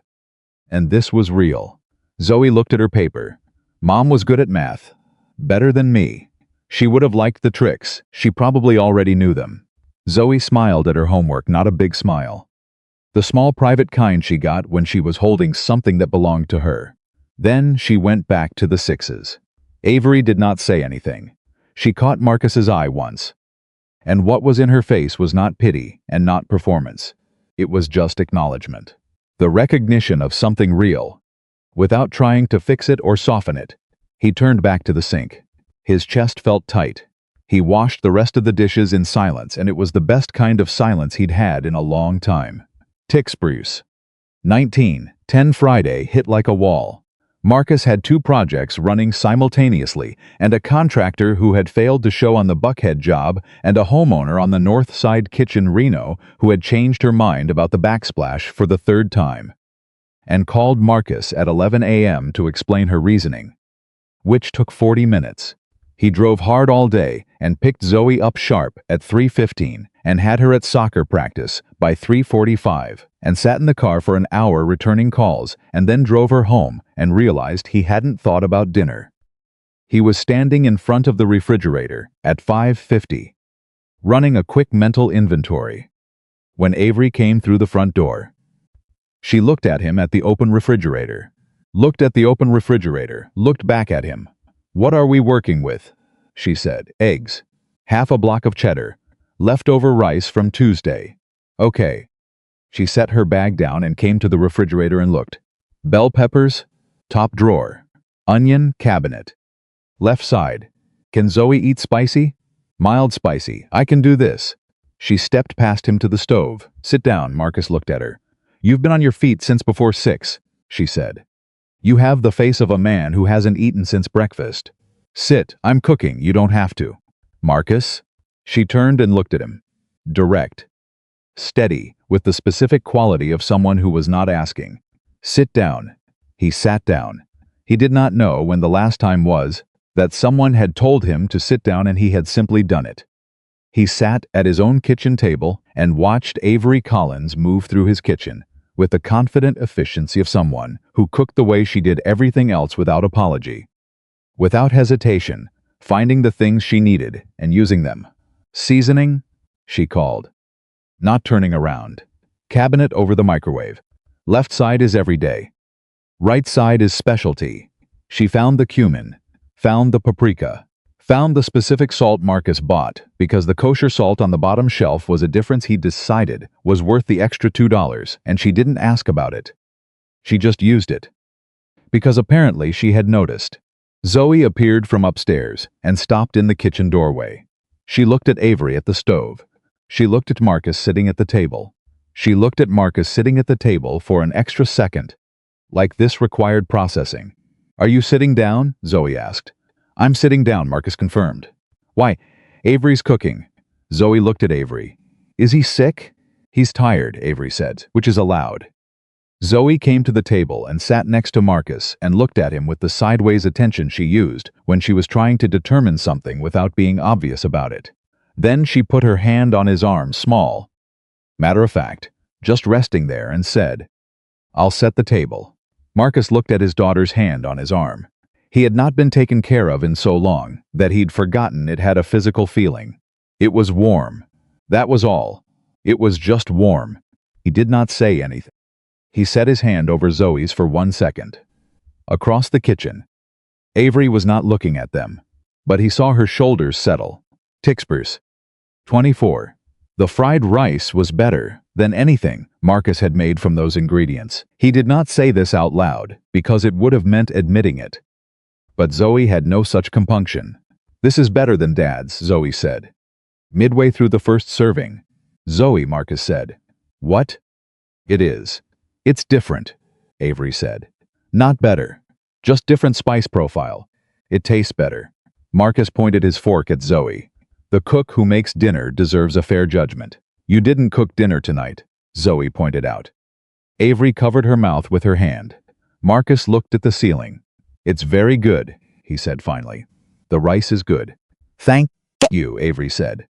And this was real. Zoe looked at her paper. Mom was good at math. Better than me. She would have liked the tricks. She probably already knew them. Zoe smiled at her homework, not a big smile. The small private kind she got when she was holding something that belonged to her. Then she went back to the 6s. Avery did not say anything. She caught Marcus's eye once. And what was in her face was not pity and not performance. It was just acknowledgement. The recognition of something real. Without trying to fix it or soften it, he turned back to the sink. His chest felt tight. He washed the rest of the dishes in silence, and it was the best kind of silence he'd had in a long time. Tick spruce. 19:10 Friday hit like a wall. Marcus had 2 projects running simultaneously, and a contractor who had failed to show on the Buckhead job, and a homeowner on the North Side Kitchen, Reno, who had changed her mind about the backsplash for the 3rd time, and called Marcus at 11 a.m. to explain her reasoning, which took 40 minutes. He drove hard all day and picked Zoe up sharp at 3:15 and had her at soccer practice by 3:45 and sat in the car for an hour returning calls and then drove her home and realized he hadn't thought about dinner. He was standing in front of the refrigerator at 5:50, running a quick mental inventory, when Avery came through the front door. She looked at him at the open refrigerator, looked at the open refrigerator, looked back at him. What are we working with? She said. Eggs. Half a block of cheddar. Leftover rice from Tuesday. Okay. She set her bag down and came to the refrigerator and looked. Bell peppers. Top drawer. Onion cabinet. Left side. Can Zoe eat spicy? Mild spicy. I can do this. She stepped past him to the stove. Sit down, Marcus looked at her. You've been on your feet since before 6, she said. You have the face of a man who hasn't eaten since breakfast. Sit, I'm cooking, you don't have to. Marcus? She turned and looked at him. Direct. Steady, with the specific quality of someone who was not asking. Sit down. He sat down. He did not know when the last time was that someone had told him to sit down and he had simply done it. He sat at his own kitchen table and watched Avery Collins move through his kitchen, with the confident efficiency of someone who cooked the way she did everything else without apology. Without hesitation, finding the things she needed and using them. Seasoning, she called. Not turning around. Cabinet over the microwave. Left side is everyday. Right side is specialty. She found the cumin, found the paprika, found the specific salt Marcus bought because the kosher salt on the bottom shelf was a difference he decided was worth the extra $2, and she didn't ask about it. She just used it. Because apparently she had noticed. Zoe appeared from upstairs and stopped in the kitchen doorway. She looked at Avery at the stove. She looked at Marcus sitting at the table. She looked at Marcus sitting at the table for an extra second. Like this required processing. Are you sitting down? Zoe asked. I'm sitting down, Marcus confirmed. Why? Avery's cooking. Zoe looked at Avery. Is he sick? He's tired, Avery said, which is allowed. Zoe came to the table and sat next to Marcus and looked at him with the sideways attention she used when she was trying to determine something without being obvious about it. Then she put her hand on his arm, small, Matter of fact, just resting there, and said, "I'll set the table." Marcus looked at his daughter's hand on his arm. He had not been taken care of in so long that he'd forgotten it had a physical feeling. It was warm. That was all. It was just warm. He did not say anything. He set his hand over Zoe's for 1 second. Across the kitchen, Avery was not looking at them, but he saw her shoulders settle. Tixpers. 24. The fried rice was better than anything Marcus had made from those ingredients. He did not say this out loud because it would have meant admitting it. But Zoe had no such compunction. "This is better than Dad's," Zoe said. Midway through the first serving, "Zoe," Marcus said. "What?" "It is. It's different," Avery said. "Not better. Just different spice profile. It tastes better." Marcus pointed his fork at Zoe. "The cook who makes dinner deserves a fair judgment." "You didn't cook dinner tonight," Zoe pointed out. Avery covered her mouth with her hand. Marcus looked at the ceiling. "It's very good," he said finally. "The rice is good." "Thank you," Avery said.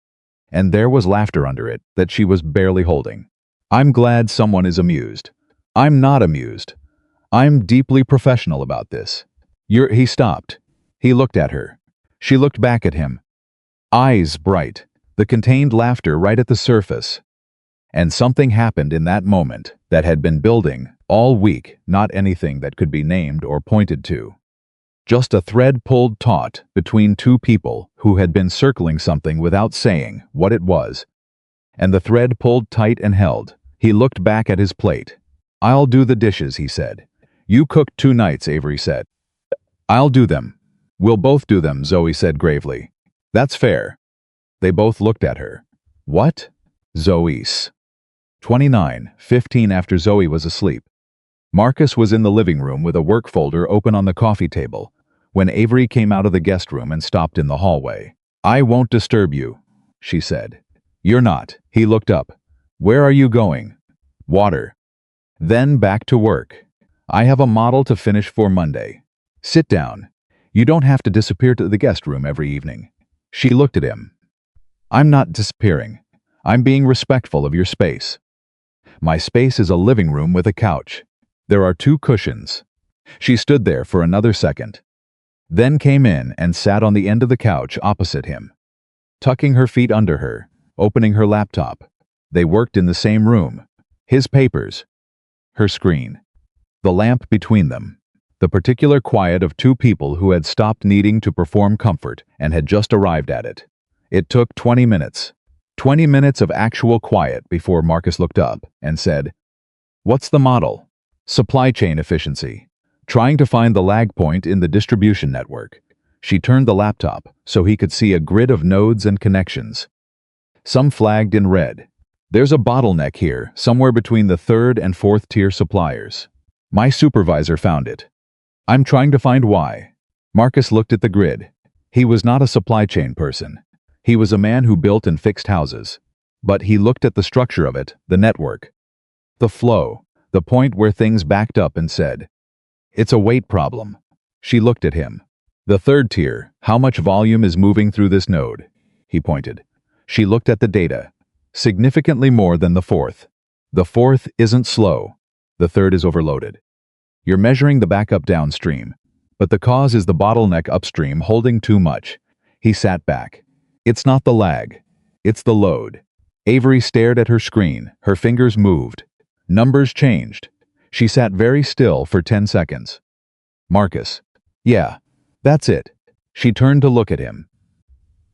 And there was laughter under it that she was barely holding. "I'm glad someone is amused." "I'm not amused. I'm deeply professional about this." He stopped. He looked at her. She looked back at him. Eyes bright, the contained laughter right at the surface. And something happened in that moment that had been building all week, not anything that could be named or pointed to. Just a thread pulled taut between two people who had been circling something without saying what it was. And the thread pulled tight and held. He looked back at his plate. "I'll do the dishes," he said. "You cooked 2 nights," Avery said. "I'll do them." "We'll both do them," Zoe said gravely. "That's fair." They both looked at her. "What?" Zoe's. 29:15 after Zoe was asleep. Marcus was in the living room with a work folder open on the coffee table when Avery came out of the guest room and stopped in the hallway. "I won't disturb you," she said. "You're not." He looked up. "Where are you going?" "Water." "Then back to work. I have a model to finish for Monday. Sit down. You don't have to disappear to the guest room every evening." She looked at him. "I'm not disappearing. I'm being respectful of your space. My space is a living room with a couch. There are 2 cushions." She stood there for another second, then came in and sat on the end of the couch opposite him, tucking her feet under her, opening her laptop. They worked in the same room. His papers, her screen, the lamp between them, the particular quiet of 2 people who had stopped needing to perform comfort and had just arrived at it. It took 20 minutes. 20 minutes of actual quiet before Marcus looked up and said, "What's the model?" "Supply chain efficiency. Trying to find the lag point in the distribution network." She turned the laptop so he could see a grid of nodes and connections. Some flagged in red. "There's a bottleneck here, somewhere between the 3rd and 4th tier suppliers. My supervisor found it. I'm trying to find why." Marcus looked at the grid. He was not a supply chain person. He was a man who built and fixed houses. But he looked at the structure of it, the network, the flow, the point where things backed up, and said, "It's a weight problem." She looked at him. "The 3rd tier, how much volume is moving through this node?" He pointed. She looked at the data. "Significantly more than the 4th. The 4th isn't slow. The 3rd is overloaded. You're measuring the backup downstream, but the cause is the bottleneck upstream holding too much." He sat back. "It's not the lag. It's the load." Avery stared at her screen. Her fingers moved. Numbers changed. She sat very still for 10 seconds. "Marcus." "Yeah, that's it." She turned to look at him.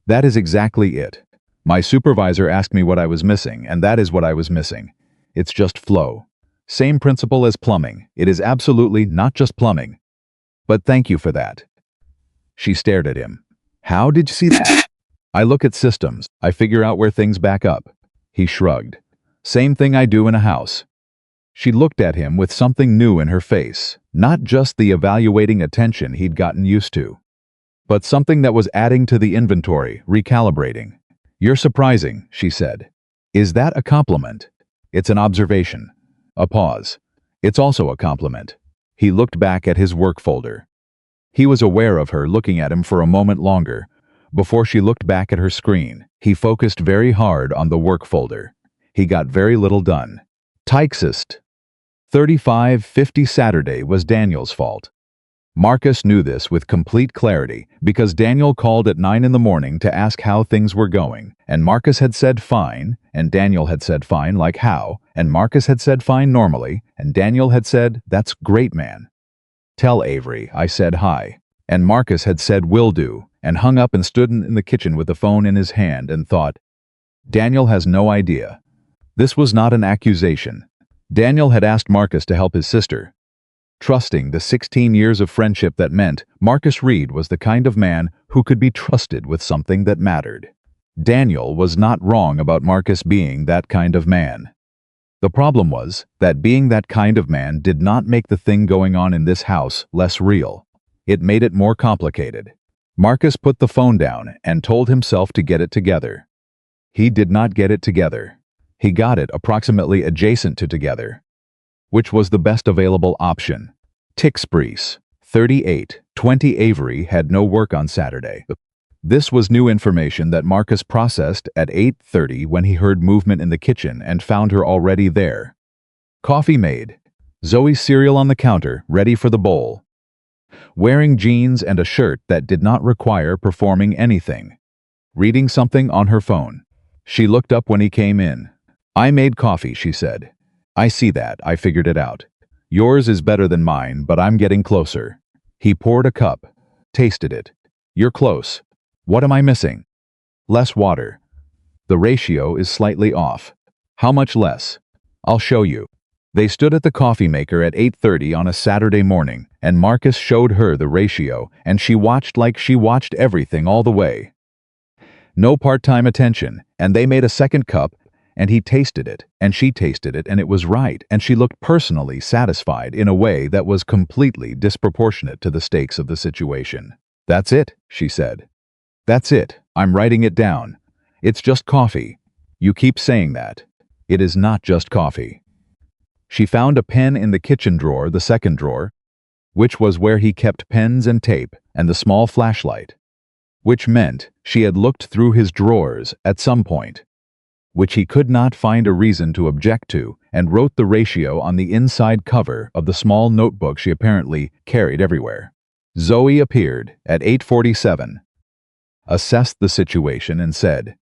"That is exactly it. My supervisor asked me what I was missing, and that is what I was missing. It's just flow. Same principle as plumbing. It is absolutely not just plumbing. But thank you for that." She stared at him. "How did you see that?" "I look at systems. I figure out where things back up." He shrugged. "Same thing I do in a house." She looked at him with something new in her face, not just the evaluating attention he'd gotten used to, but something that was adding to the inventory, recalibrating. "You're surprising," she said. "Is that a compliment?" "It's an observation." A pause. "It's also a compliment." He looked back at his work folder. He was aware of her looking at him for a moment longer. Before she looked back at her screen, he focused very hard on the work folder. he got very little done. Teixist. 35:50 Saturday was Daniel's fault. Marcus knew this with complete clarity because Daniel called at 9 in the morning to ask how things were going, and Marcus had said fine, and Daniel had said fine like how, and Marcus had said fine normally, and Daniel had said, "That's great, man." "Tell Avery I said hi." And Marcus had said will do, and hung up and stood in the kitchen with the phone in his hand and thought, Daniel has no idea. This was not an accusation. Daniel had asked Marcus to help his sister. Trusting the 16 years of friendship that meant Marcus Reed was the kind of man who could be trusted with something that mattered. Daniel was not wrong about Marcus being that kind of man. The problem was that being that kind of man did not make the thing going on in this house less real. It made it more complicated. Marcus put the phone down and told himself to get it together. He did not get it together. He got it approximately adjacent to together, which was the best available option. Tixbreeze, 38:20 Avery had no work on Saturday. This was new information that Marcus processed at 8:30 when he heard movement in the kitchen and found her already there. Coffee made. Zoe's cereal on the counter, ready for the bowl. Wearing jeans and a shirt that did not require performing anything. Reading something on her phone. She looked up when he came in. "I made coffee," she said. "I see that, I figured it out. Yours is better than mine, but I'm getting closer." He poured a cup. Tasted it. "You're close. What am I missing?" "Less water. The ratio is slightly off." "How much less?" "I'll show you." They stood at the coffee maker at 8:30 on a Saturday morning, and Marcus showed her the ratio, and she watched like she watched everything all the way. No part-time attention, and they made a second cup, and he tasted it, and she tasted it, and it was right, and she looked personally satisfied in a way that was completely disproportionate to the stakes of the situation. "That's it," she said. "That's it. I'm writing it down. It's just coffee. You keep saying that. It is not just coffee." She found a pen in the kitchen drawer, the second drawer, which was where he kept pens and tape, and the small flashlight, which meant she had looked through his drawers at some point, which he could not find a reason to object to, and wrote the ratio on the inside cover of the small notebook she apparently carried everywhere. Zoe appeared at 8:47, assessed the situation, and said,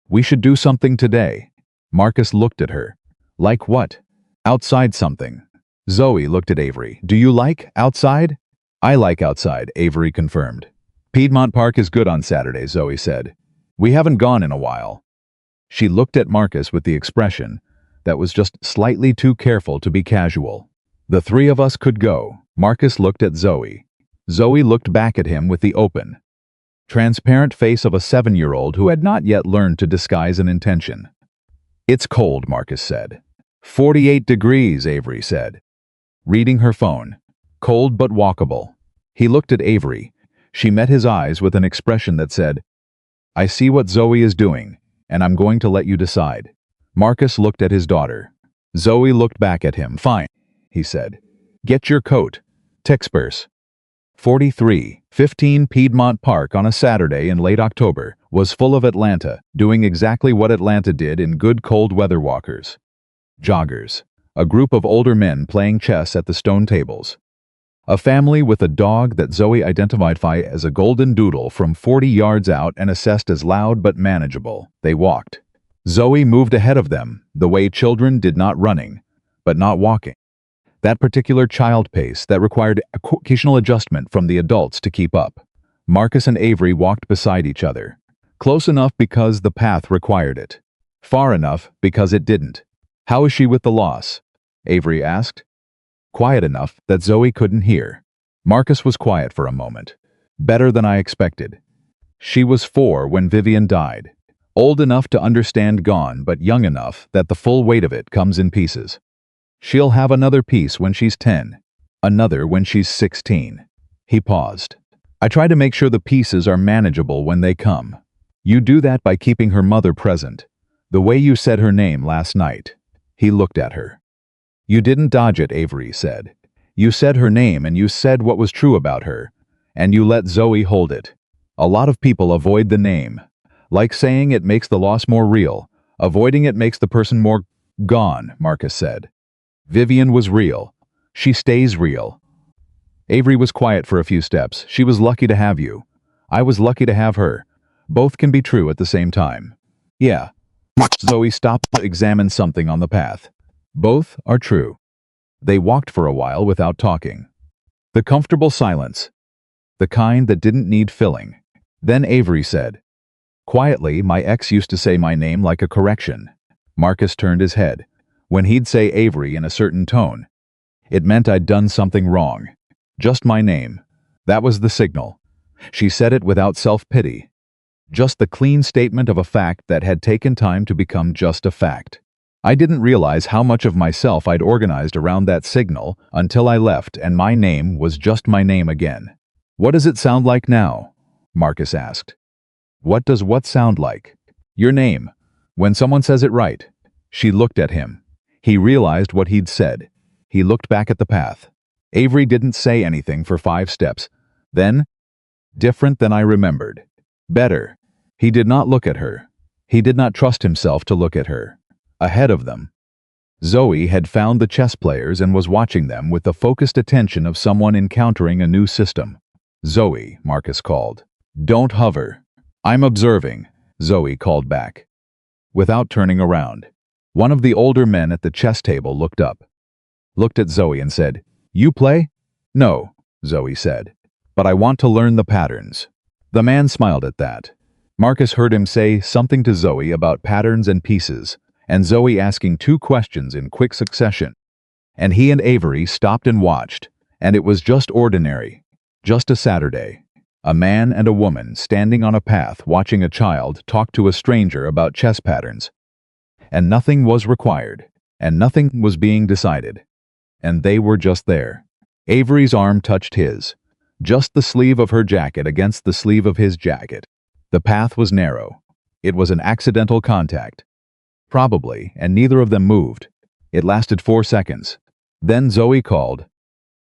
"We should do something today." Marcus looked at her. "Like what?" "Outside something." Zoe looked at Avery. "Do you like outside?" "I like outside," Avery confirmed. "Piedmont Park is good on Saturday," Zoe said. "We haven't gone in a while." She looked at Marcus with the expression that was just slightly too careful to be casual. "The three of us could go." Marcus looked at Zoe. Zoe looked back at him with the open, transparent face of a 7-year-old who had not yet learned to disguise an intention. "It's cold," Marcus said. 48 degrees, Avery said, reading her phone. "Cold but walkable." He looked at Avery. She met his eyes with an expression that said, "I see what Zoe is doing, and I'm going to let you decide." Marcus looked at his daughter. Zoe looked back at him. "Fine," he said. "Get your coat." Texpers. 43:15 Piedmont Park on a Saturday in late October was full of Atlanta, doing exactly what Atlanta did in good cold weather: walkers. Joggers. A group of older men playing chess at the stone tables. A family with a dog that Zoe identified as a golden doodle from 40 yards out and assessed as loud but manageable. They walked. Zoe moved ahead of them, the way children did, not running, but not walking. That particular child pace that required occasional adjustment from the adults to keep up. Marcus and Avery walked beside each other. Close enough because the path required it. Far enough because it didn't. "How is she with the loss?" Avery asked. Quiet enough that Zoe couldn't hear. Marcus was quiet for a moment. "Better than I expected. She was 4 when Vivian died. Old enough to understand gone, but young enough that the full weight of it comes in pieces. She'll have another piece when she's 10, another when she's 16. He paused. "I try to make sure the pieces are manageable when they come. You do that by keeping her mother present, the way you said her name last night." He looked at her. "You didn't dodge it," Avery said. "You said her name and you said what was true about her, and you let Zoe hold it. A lot of people avoid the name, like saying it makes the loss more real, Avoiding it makes the person more gone, Marcus said. Vivian was real. She stays real. Avery was quiet for a few steps. She was lucky to have you. I was lucky to have her. Both can be true at the same time. Yeah. Zoe stopped to examine something on the path. Both are true. They walked for a while without talking. The comfortable silence. The kind that didn't need filling. Then Avery said, quietly, my ex used to say my name like a correction. Marcus turned his head. When he'd say Avery in a certain tone, it meant I'd done something wrong. Just my name. That was the signal. She said it without self-pity. Just the clean statement of a fact that had taken time to become just a fact. I didn't realize how much of myself I'd organized around that signal until I left and my name was just my name again. What does it sound like now? Marcus asked. What does what sound like? Your name. When someone says it right. She looked at him. He realized what he'd said. He looked back at the path. Avery didn't say anything for 5 steps. Then, different than I remembered. Better. He did not look at her. He did not trust himself to look at her. Ahead of them, Zoe had found the chess players and was watching them with the focused attention of someone encountering a new system. Zoe, Marcus called. Don't hover. I'm observing, Zoe called back. Without turning around, one of the older men at the chess table looked up, looked at Zoe and said, You play? No, Zoe said. But I want to learn the patterns. The man smiled at that. Marcus heard him say something to Zoe about patterns and pieces, and Zoe asking 2 questions in quick succession. And he and Avery stopped and watched, and it was just ordinary, just a Saturday. A man and a woman standing on a path watching a child talk to a stranger about chess patterns. And nothing was required, and nothing was being decided. And they were just there. Avery's arm touched his, just the sleeve of her jacket against the sleeve of his jacket. The path was narrow. It was an accidental contact. Probably, and neither of them moved. It lasted 4 seconds. Then Zoe called.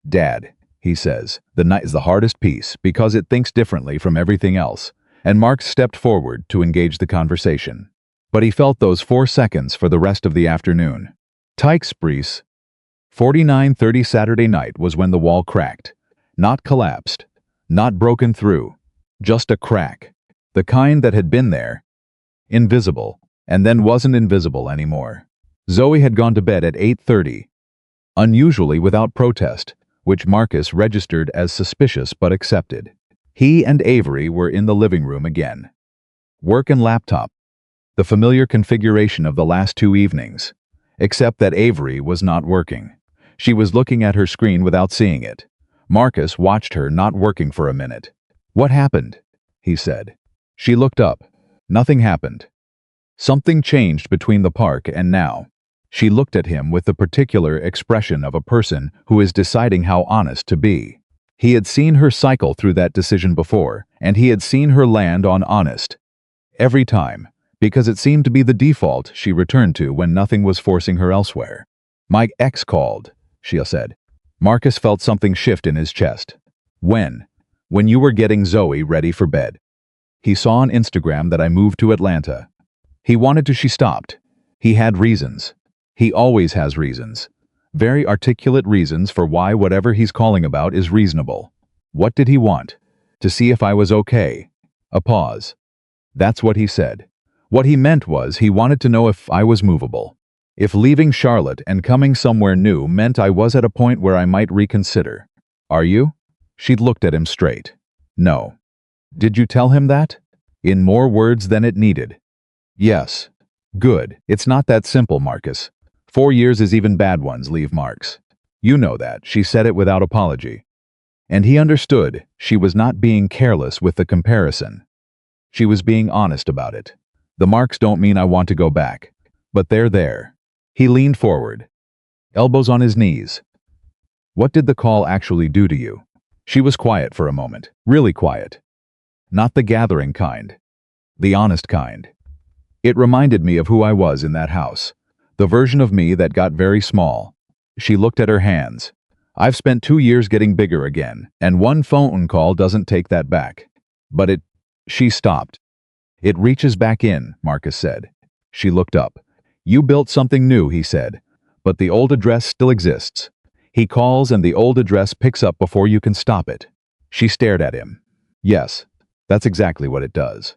Dad, he says, the knight is the hardest piece because it thinks differently from everything else, and Mark stepped forward to engage the conversation. But he felt those 4 seconds for the rest of the afternoon. Teichsprees. 49:30 Saturday night was when the wall cracked. Not collapsed. Not broken through. Just a crack. The kind that had been there. Invisible. And then wasn't invisible anymore. Zoe had gone to bed at 8:30. Unusually without protest, which Marcus registered as suspicious but accepted. He and Avery were in the living room again. Work and laptop. The familiar configuration of the last 2 evenings. Except that Avery was not working. She was looking at her screen without seeing it. Marcus watched her not working for a minute. What happened? He said. She looked up. Nothing happened. Something changed between the park and now. She looked at him with the particular expression of a person who is deciding how honest to be. He had seen her cycle through that decision before, and he had seen her land on honest. Every time, because it seemed to be the default she returned to when nothing was forcing her elsewhere. My ex called, she said. Marcus felt something shift in his chest. When you were getting Zoe ready for bed. He saw on Instagram that I moved to Atlanta. He wanted to, she stopped. He had reasons. He always has reasons. Very articulate reasons for why whatever he's calling about is reasonable. What did he want? To see if I was okay. A pause. That's what he said. What he meant was he wanted to know if I was movable. If leaving Charlotte and coming somewhere new meant I was at a point where I might reconsider. Are you? She looked at him straight. No. Did you tell him that? In more words than it needed. Yes. Good. It's not that simple, Marcus. 4 years is even bad ones leave marks. You know that. She said it without apology. And he understood she was not being careless with the comparison. She was being honest about it. The marks don't mean I want to go back. But they're there. He leaned forward. Elbows on his knees. What did the call actually do to you? She was quiet for a moment. Really quiet. Not the gathering kind. The honest kind. It reminded me of who I was in that house. The version of me that got very small. She looked at her hands. I've spent 2 years getting bigger again, and one phone call doesn't take that back. But she stopped. It reaches back in, Marcus said. She looked up. "You built something new," he said. "But the old address still exists. He calls and the old address picks up before you can stop it." She stared at him. "Yes, that's exactly what it does.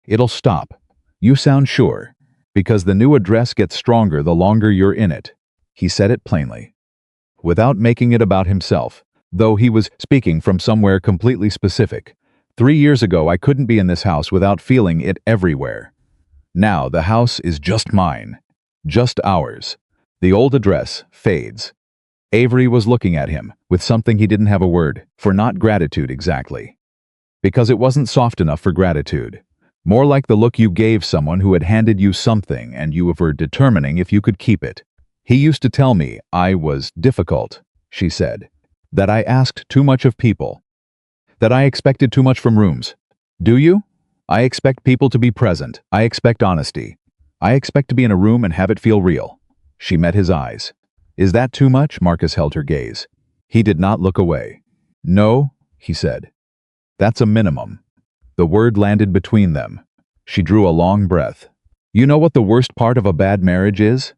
It'll stop. You sound sure. Because the new address gets stronger the longer you're in it." He said it plainly, without making it about himself, though he was speaking from somewhere completely specific. 3 years ago, I couldn't be in this house without feeling it everywhere. Now, the house is just mine. Just ours. The old address fades. Avery was looking at him, with something he didn't have a word for, not gratitude exactly. Because it wasn't soft enough for gratitude. More like the look you gave someone who had handed you something and you were determining if you could keep it. "He used to tell me I was difficult," she said. "That I asked too much of people. That I expected too much from rooms. Do you? I expect people to be present. I expect honesty. I expect to be in a room and have it feel real." She met his eyes. "Is that too much?" Marcus held her gaze. He did not look away. "No," he said. "That's a minimum." The word landed between them. She drew a long breath. "You know what the worst part of a bad marriage is?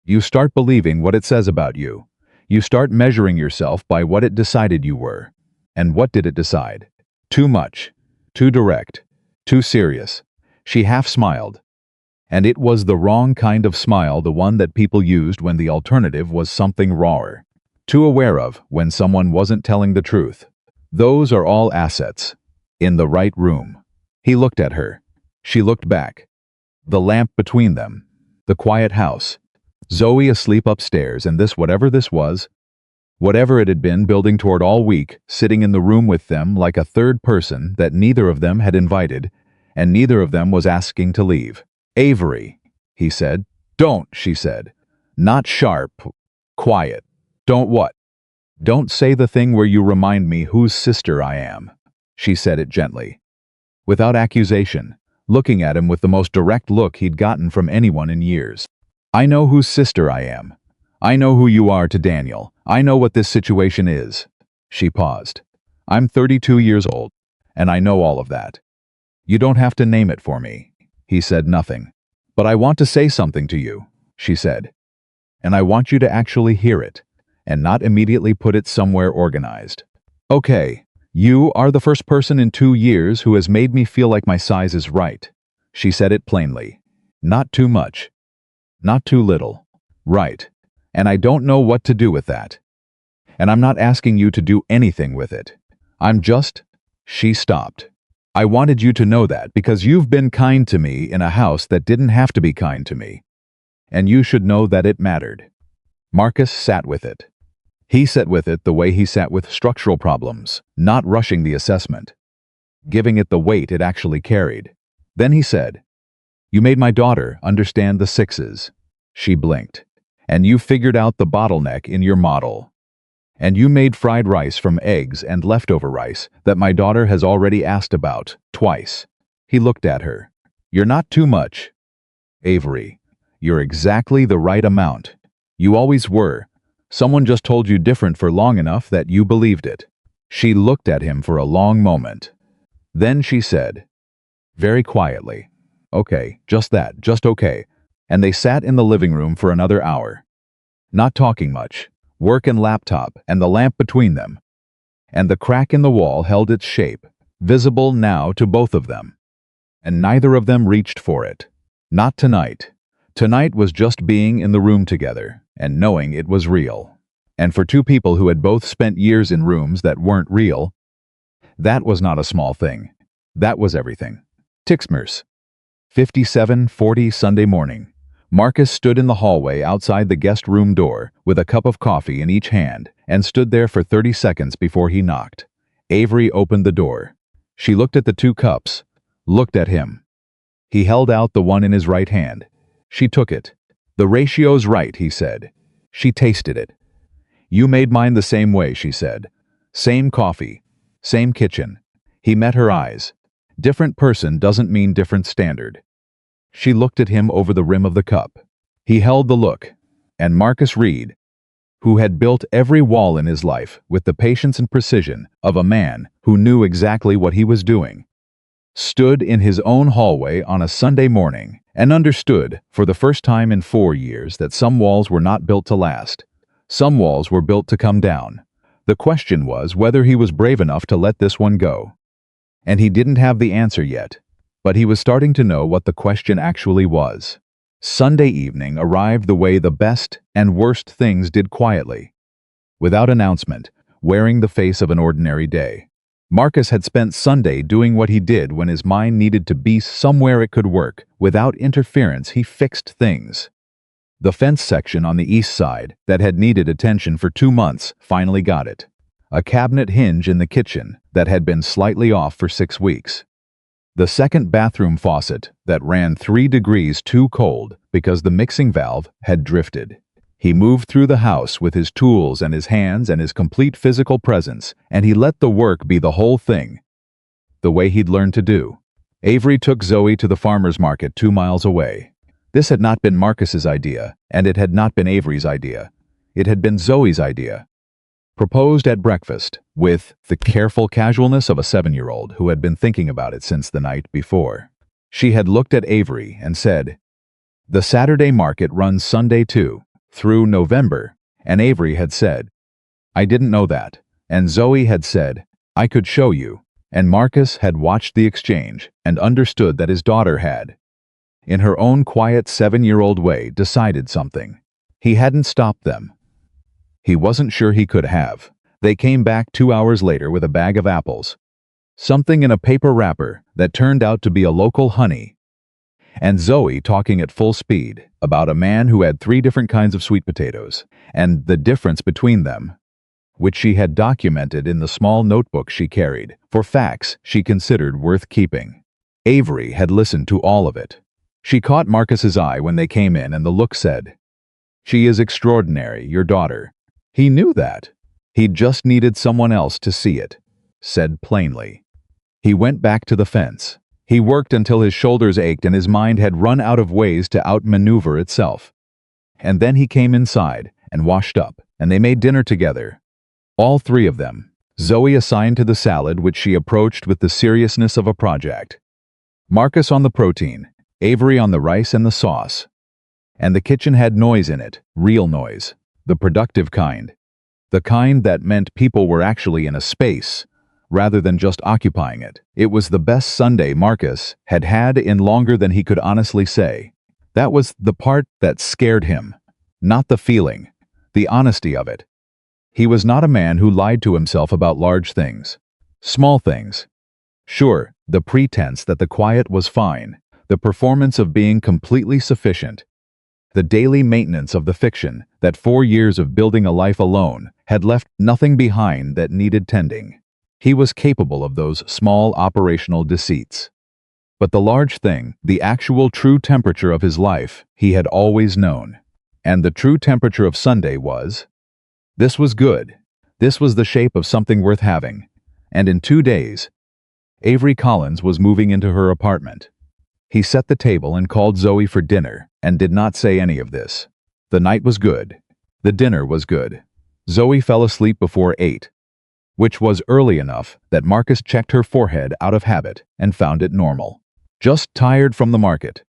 You start believing what it says about you. You start measuring yourself by what it decided you were. And what did it decide? Too much. Too direct. Too serious." She half smiled. And it was the wrong kind of smile, the one that people used when the alternative was something rawer. Too aware of when someone wasn't telling the truth. Those are all assets. In the right room. He looked at her. She looked back. The lamp between them. The quiet house. Zoe asleep upstairs, and this, whatever this was, whatever it had been building toward all week, sitting in the room with them like a third person that neither of them had invited, and neither of them was asking to leave. "Avery," he said. "Don't," she said. "Not sharp. Quiet. Don't what?" "Don't say the thing where you remind me whose sister I am." She said it gently, without accusation, looking at him with the most direct look he'd gotten from anyone in years. "I know whose sister I am. I know who you are to Daniel. I know what this situation is." She paused. "I'm 32 years old, and I know all of that. You don't have to name it for me." He said nothing. "But I want to say something to you," she said. "And I want you to actually hear it, and not immediately put it somewhere organized. Okay. You are the first person in 2 years who has made me feel like my size is right." She said it plainly. "Not too much. Not too little. Right. And I don't know what to do with that. And I'm not asking you to do anything with it. I'm just—" She stopped. "I wanted you to know that because you've been kind to me in a house that didn't have to be kind to me. And you should know that it mattered." Marcus sat with it. He sat with it the way he sat with structural problems, not rushing the assessment, giving it the weight it actually carried. Then he said, "You made my daughter understand the sixes." She blinked. "And you figured out the bottleneck in your model. And you made fried rice from eggs and leftover rice that my daughter has already asked about, twice." He looked at her. "You're not too much, Avery. You're exactly the right amount. You always were. Someone just told you different for long enough that you believed it." She looked at him for a long moment. Then she said, very quietly, "Okay, just that, just okay." And they sat in the living room for another hour. Not talking much. Work and laptop, and the lamp between them. And the crack in the wall held its shape, visible now to both of them. And neither of them reached for it. Not tonight. Tonight was just being in the room together, and knowing it was real. And for two people who had both spent years in rooms that weren't real, that was not a small thing. That was everything. Tixmers. 5740 Sunday morning. Marcus stood in the hallway outside the guest room door with a cup of coffee in each hand and stood there for 30 seconds before he knocked. Avery opened the door. She looked at the 2 cups, looked at him. He held out the one in his right hand. She took it. "The ratio's right," he said. She tasted it. "You made mine the same way," she said. "Same coffee. Same kitchen." He met her eyes. Different person doesn't mean different standard. She looked at him over the rim of the cup. He held the look. And Marcus Reed, who had built every wall in his life with the patience and precision of a man who knew exactly what he was doing, stood in his own hallway on a Sunday morning and understood, for the first time in 4 years, that some walls were not built to last. Some walls were built to come down. The question was whether he was brave enough to let this one go. And he didn't have the answer yet, but he was starting to know what the question actually was. Sunday evening arrived the way the best and worst things did, quietly, without announcement, wearing the face of an ordinary day. Marcus had spent Sunday doing what he did when his mind needed to be somewhere it could work. Without interference, he fixed things. The fence section on the east side, that had needed attention for 2 months, finally got it. A cabinet hinge in the kitchen that had been slightly off for 6 weeks. The second bathroom faucet that ran 3 degrees too cold because the mixing valve had drifted. He moved through the house with his tools and his hands and his complete physical presence, and he let the work be the whole thing, the way he'd learned to do. Avery took Zoe to the farmer's market 2 miles away. This had not been Marcus's idea, and it had not been Avery's idea. It had been Zoe's idea. Proposed at breakfast, with the careful casualness of a 7-year-old who had been thinking about it since the night before. She had looked at Avery and said, "The Saturday market runs Sunday too, through November," and Avery had said, "I didn't know that," and Zoe had said, "I could show you," and Marcus had watched the exchange and understood that his daughter had, in her own quiet 7-year-old way, decided something. He hadn't stopped them. He wasn't sure he could have. They came back 2 hours later with a bag of apples, something in a paper wrapper that turned out to be a local honey, and Zoe talking at full speed about a man who had 3 different kinds of sweet potatoes, and the difference between them, which she had documented in the small notebook she carried, for facts she considered worth keeping. Avery had listened to all of it. She caught Marcus's eye when they came in, and the look said, "She is extraordinary, your daughter." He knew that. He just needed someone else to see it, said plainly. He went back to the fence. He worked until his shoulders ached and his mind had run out of ways to outmaneuver itself. And then he came inside and washed up, and they made dinner together. All 3 of them. Zoe assigned to the salad, which she approached with the seriousness of a project. Marcus on the protein, Avery on the rice and the sauce. And the kitchen had noise in it, real noise, the productive kind. The kind that meant people were actually in a space, rather than just occupying it. It was the best Sunday Marcus had had in longer than he could honestly say. That was the part that scared him, not the feeling, the honesty of it. He was not a man who lied to himself about large things. Small things. Sure, the pretense that the quiet was fine, the performance of being completely sufficient, the daily maintenance of the fiction that 4 years of building a life alone had left nothing behind that needed tending. He was capable of those small operational deceits. But the large thing, the actual true temperature of his life, he had always known. And the true temperature of Sunday was, this was good. This was the shape of something worth having. And in 2 days, Avery Collins was moving into her apartment. He set the table and called Zoe for dinner, and did not say any of this. The night was good. The dinner was good. Zoe fell asleep before 8, which was early enough that Marcus checked her forehead out of habit and found it normal. Just tired from the market.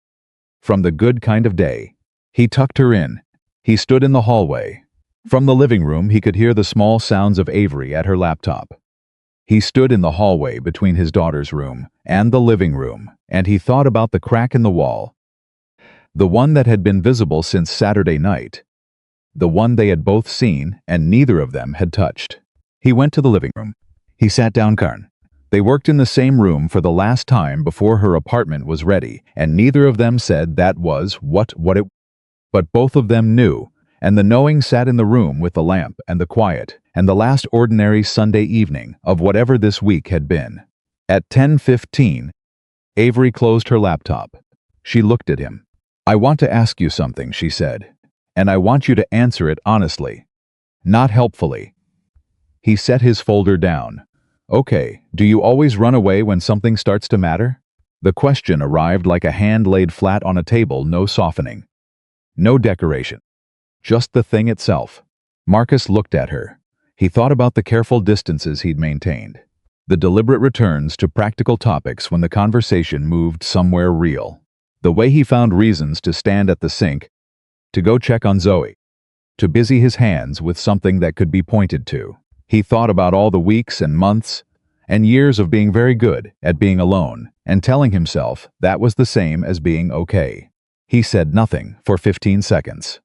From the good kind of day. He tucked her in. He stood in the hallway. From the living room he could hear the small sounds of Avery at her laptop. He stood in the hallway between his daughter's room and the living room, and he thought about the crack in the wall. The one that had been visible since Saturday night. The one they had both seen and neither of them had touched. He went to the living room. He sat down. Karn. They worked in the same room for the last time before her apartment was ready, and neither of them said that was what it. But both of them knew, and the knowing sat in the room with the lamp and the quiet, and the last ordinary Sunday evening of whatever this week had been. At 10:15, Avery closed her laptop. She looked at him. "I want to ask you something," she said, "and I want you to answer it honestly, not helpfully." He set his folder down. "Okay, do you always run away when something starts to matter?" The question arrived like a hand laid flat on a table, no softening. No decoration. Just the thing itself. Marcus looked at her. He thought about the careful distances he'd maintained, the deliberate returns to practical topics when the conversation moved somewhere real, The way he found reasons to stand at the sink, to go check on Zoe, to busy his hands with something that could be pointed to. He thought about all the weeks and months and years of being very good at being alone and telling himself that was the same as being okay. He said nothing for 15 seconds.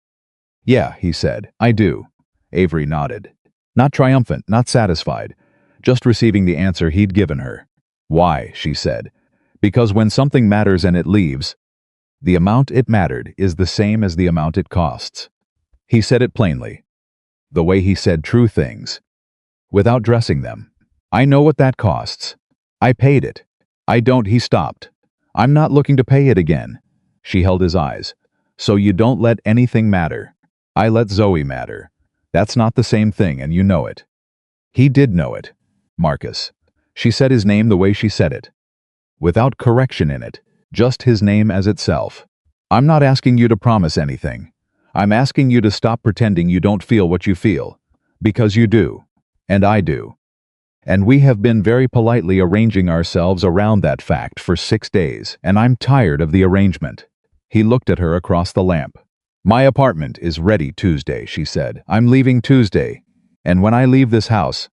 "Yeah," he said, "I do." Avery nodded. Not triumphant, not satisfied, just receiving the answer he'd given her. "Why?" she said. "Because when something matters and it leaves, the amount it mattered is the same as the amount it costs." He said it plainly, the way he said true things, without dressing them. "I know what that costs. I paid it. I don't," he stopped. "I'm not looking to pay it again." She held his eyes. "So you don't let anything matter. I let Zoe matter. That's not the same thing, and you know it." He did know it. Marcus. She said his name the way she said it, without correction in it, just his name as itself. "I'm not asking you to promise anything. I'm asking you to stop pretending you don't feel what you feel, because you do, and I do. And we have been very politely arranging ourselves around that fact for 6 days, and I'm tired of the arrangement." He looked at her across the lamp. "My apartment is ready Tuesday," she said. "I'm leaving Tuesday. And when I leave this house,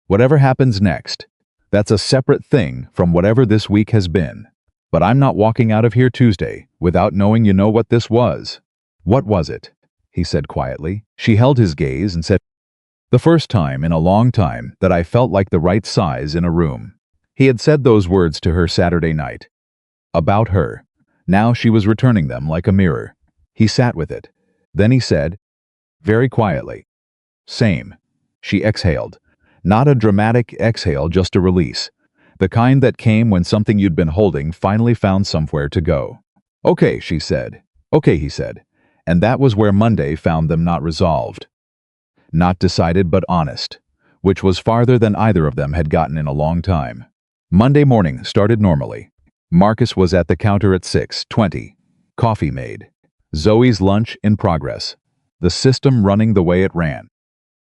whatever happens next, that's a separate thing from whatever this week has been. But I'm not walking out of here Tuesday without knowing you know what this was." "What was it?" he said quietly. She held his gaze and said, "The first time in a long time that I felt like the right size in a room." He had said those words to her Saturday night. About her. Now she was returning them like a mirror. He sat with it. Then he said, very quietly, "Same." She exhaled. Not a dramatic exhale, just a release. The kind that came when something you'd been holding finally found somewhere to go. "Okay," she said. "Okay," he said. And that was where Monday found them, not resolved, not decided, but honest, which was farther than either of them had gotten in a long time. Monday morning started normally. Marcus was at the counter at 6:20. Coffee made. Zoe's lunch in progress. The system running the way it ran.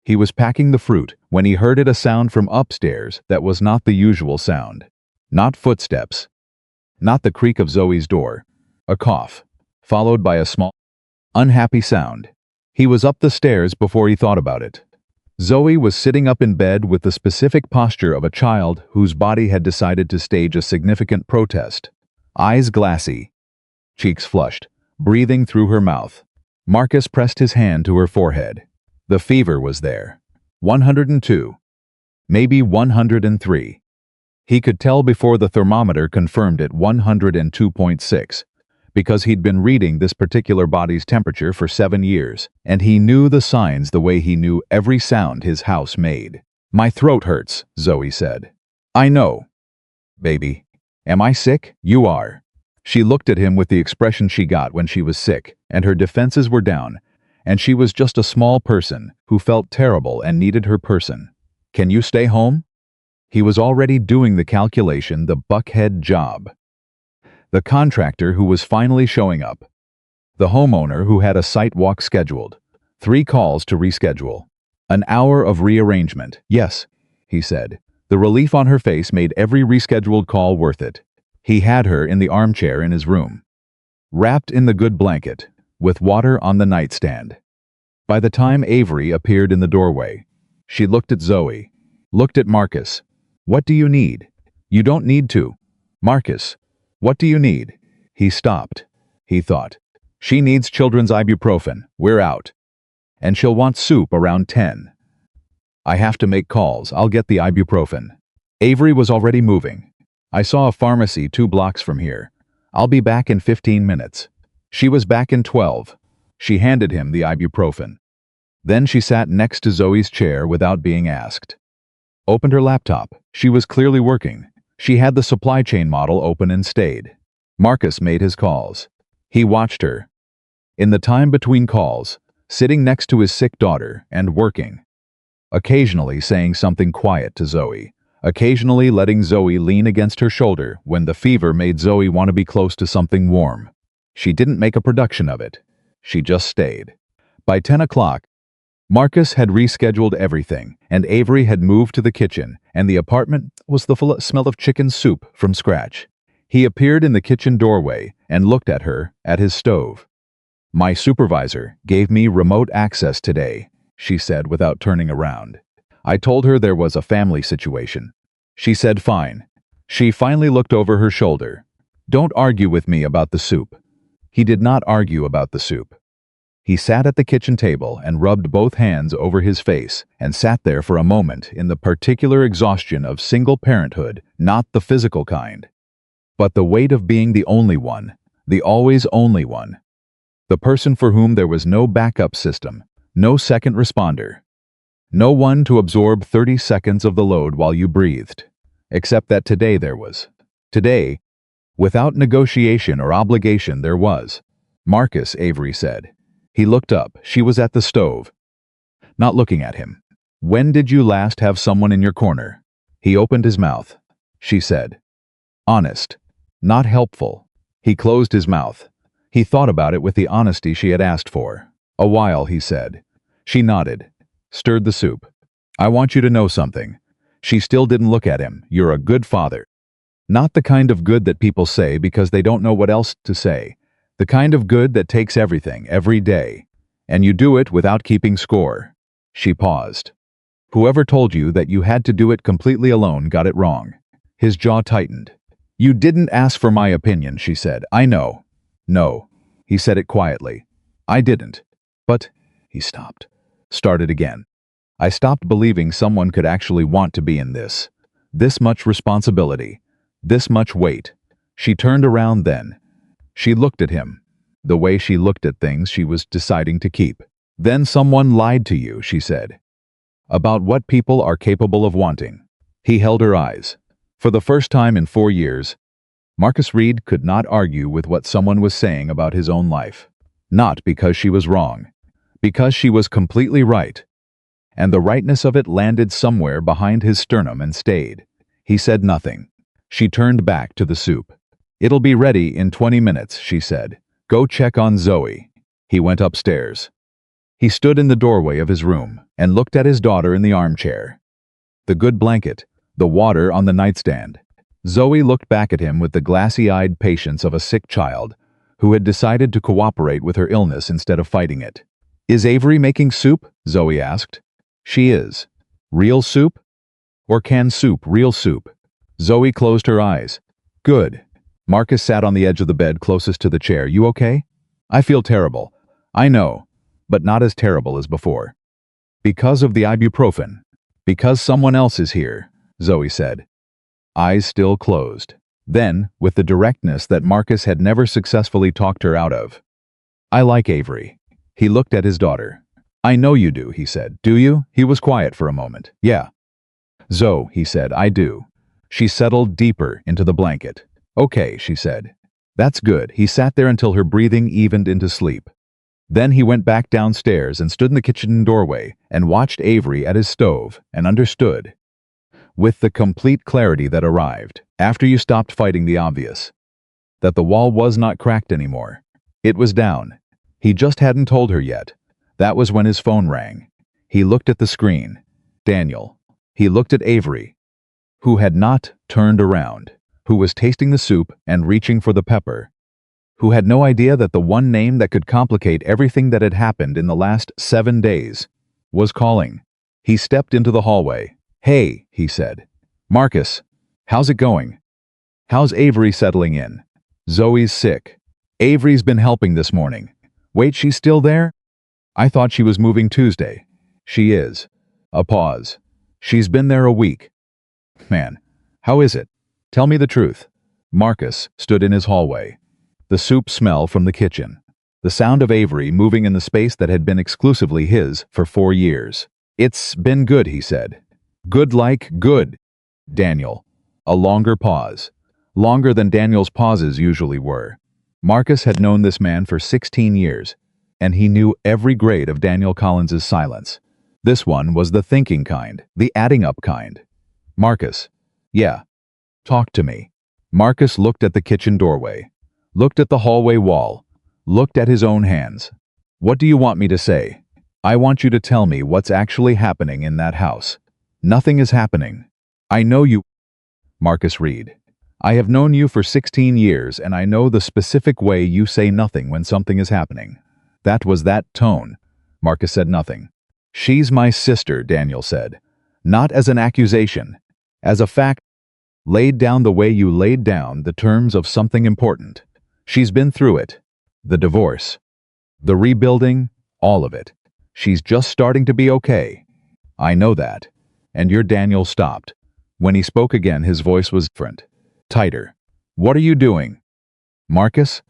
He was packing the fruit when he heard a sound from upstairs that was not the usual sound. Not footsteps. Not the creak of Zoe's door. A cough, followed by a small, unhappy sound. He was up the stairs before he thought about it. Zoe was sitting up in bed with the specific posture of a child whose body had decided to stage a significant protest. Eyes glassy, cheeks flushed, breathing through her mouth. Marcus pressed his hand to her forehead. The fever was there. 102. Maybe 103. He could tell before the thermometer confirmed it 102.6. Because he'd been reading this particular body's temperature for 7 years, and he knew the signs the way he knew every sound his house made. "My throat hurts," Zoe said. "I know. Baby. Am I sick?" "You are." She looked at him with the expression she got when she was sick, and her defenses were down, and she was just a small person who felt terrible and needed her person. "Can you stay home?" He was already doing the calculation, the Buckhead job. The contractor who was finally showing up. The homeowner who had a site walk scheduled. 3 calls to reschedule. An hour of rearrangement. "Yes," he said. The relief on her face made every rescheduled call worth it. He had her in the armchair in his room, wrapped in the good blanket, with water on the nightstand. By the time Avery appeared in the doorway, she looked at Zoe, looked at Marcus. "What do you need?" "You don't need to." "Marcus, what do you need?" He stopped. He thought, "She needs children's ibuprofen. We're out. And she'll want soup around 10. I have to make calls. I'll get the ibuprofen." Avery was already moving. "I saw a pharmacy 2 blocks from here. I'll be back in 15 minutes. She was back in 12. She handed him the ibuprofen. Then she sat next to Zoe's chair without being asked. Opened her laptop. She was clearly working. She had the supply chain model open and stayed. Marcus made his calls. He watched her. In the time between calls, sitting next to his sick daughter and working. Occasionally saying something quiet to Zoe. Occasionally letting Zoe lean against her shoulder when the fever made Zoe want to be close to something warm. She didn't make a production of it. She just stayed. By 10 o'clock, Marcus had rescheduled everything, and Avery had moved to the kitchen, and the apartment was the full smell of chicken soup from scratch. He appeared in the kitchen doorway and looked at her at his stove. "My supervisor gave me remote access today," she said without turning around. "I told her there was a family situation." She said fine. She finally looked over her shoulder. "Don't argue with me about the soup." He did not argue about the soup. He sat at the kitchen table and rubbed both hands over his face and sat there for a moment in the particular exhaustion of single parenthood, not the physical kind, but the weight of being the only one, the always only one. The person for whom there was no backup system, no second responder. No one to absorb 30 seconds of the load while you breathed. Except that today there was. Today, without negotiation or obligation there was. "Marcus," Avery said. He looked up. She was at the stove, not looking at him. "When did you last have someone in your corner?" He opened his mouth. She said. "Honest. Not helpful." He closed his mouth. He thought about it with the honesty she had asked for. "A while," he said. She nodded. Stirred the soup. "I want you to know something." She still didn't look at him. "You're a good father. Not the kind of good that people say because they don't know what else to say. The kind of good that takes everything, every day. And you do it without keeping score." She paused. "Whoever told you that you had to do it completely alone got it wrong." His jaw tightened. "You didn't ask for my opinion," she said. "I know." "No." He said it quietly. "I didn't. But—" He stopped. Started again. "I stopped believing someone could actually want to be in this. This much responsibility. This much weight." She turned around then. She looked at him. The way she looked at things she was deciding to keep. "Then someone lied to you," she said. "About what people are capable of wanting." He held her eyes. For the first time in 4 years, Marcus Reed could not argue with what someone was saying about his own life. Not because she was wrong. Because she was completely right. And the rightness of it landed somewhere behind his sternum and stayed. He said nothing. She turned back to the soup. "It'll be ready in 20 minutes, she said. "Go check on Zoe." He went upstairs. He stood in the doorway of his room and looked at his daughter in the armchair. The good blanket, the water on the nightstand. Zoe looked back at him with the glassy-eyed patience of a sick child who had decided to cooperate with her illness instead of fighting it. "Is Avery making soup?" Zoe asked. "She is." "Real soup? Or canned soup, real soup?" Zoe closed her eyes. "Good." Marcus sat on the edge of the bed closest to the chair. "You okay?" "I feel terrible." "I know, but not as terrible as before." "Because of the ibuprofen." "Because someone else is here," Zoe said. Eyes still closed. Then, with the directness that Marcus had never successfully talked her out of. "I like Avery." He looked at his daughter. "I know you do," he said. "Do you?" He was quiet for a moment. "Yeah." "Zoe," he said, "I do." She settled deeper into the blanket. "Okay," she said. "That's good." He sat there until her breathing evened into sleep. Then he went back downstairs and stood in the kitchen doorway and watched Avery at his stove and understood. With the complete clarity that arrived after you stopped fighting the obvious. That the wall was not cracked anymore. It was down. He just hadn't told her yet. That was when his phone rang. He looked at the screen. Daniel. He looked at Avery, who had not turned around, who was tasting the soup and reaching for the pepper, who had no idea that the one name that could complicate everything that had happened in the last 7 days was calling. He stepped into the hallway. "Hey," he said. "Marcus, how's it going? How's Avery settling in?" "Zoe's sick. Avery's been helping this morning." "Wait, she's still there? I thought she was moving Tuesday." "She is." A pause. "She's been there a week." "Man, how is it? Tell me the truth." Marcus stood in his hallway. The soup smell from the kitchen. The sound of Avery moving in the space that had been exclusively his for 4 years. "It's been good," he said. "Good like good." Daniel. A longer pause. Longer than Daniel's pauses usually were. Marcus had known this man for 16 years, and he knew every grade of Daniel Collins's silence. This one was the thinking kind, the adding up kind. "Marcus." "Yeah." "Talk to me." Marcus looked at the kitchen doorway, looked at the hallway wall, looked at his own hands. "What do you want me to say?" "I want you to tell me what's actually happening in that house." "Nothing is happening." "I know you—" Marcus Reed. I have known you for 16 years, and I know the specific way you say nothing when something is happening. That was that tone. Marcus said nothing. She's my sister, Daniel said. Not as an accusation. As a fact, laid down the way you laid down the terms of something important. She's been through it. The divorce. The rebuilding. All of it. She's just starting to be okay. I know that. And your Daniel stopped. When he spoke again, his voice was different. Tighter. What are you doing? Marcus?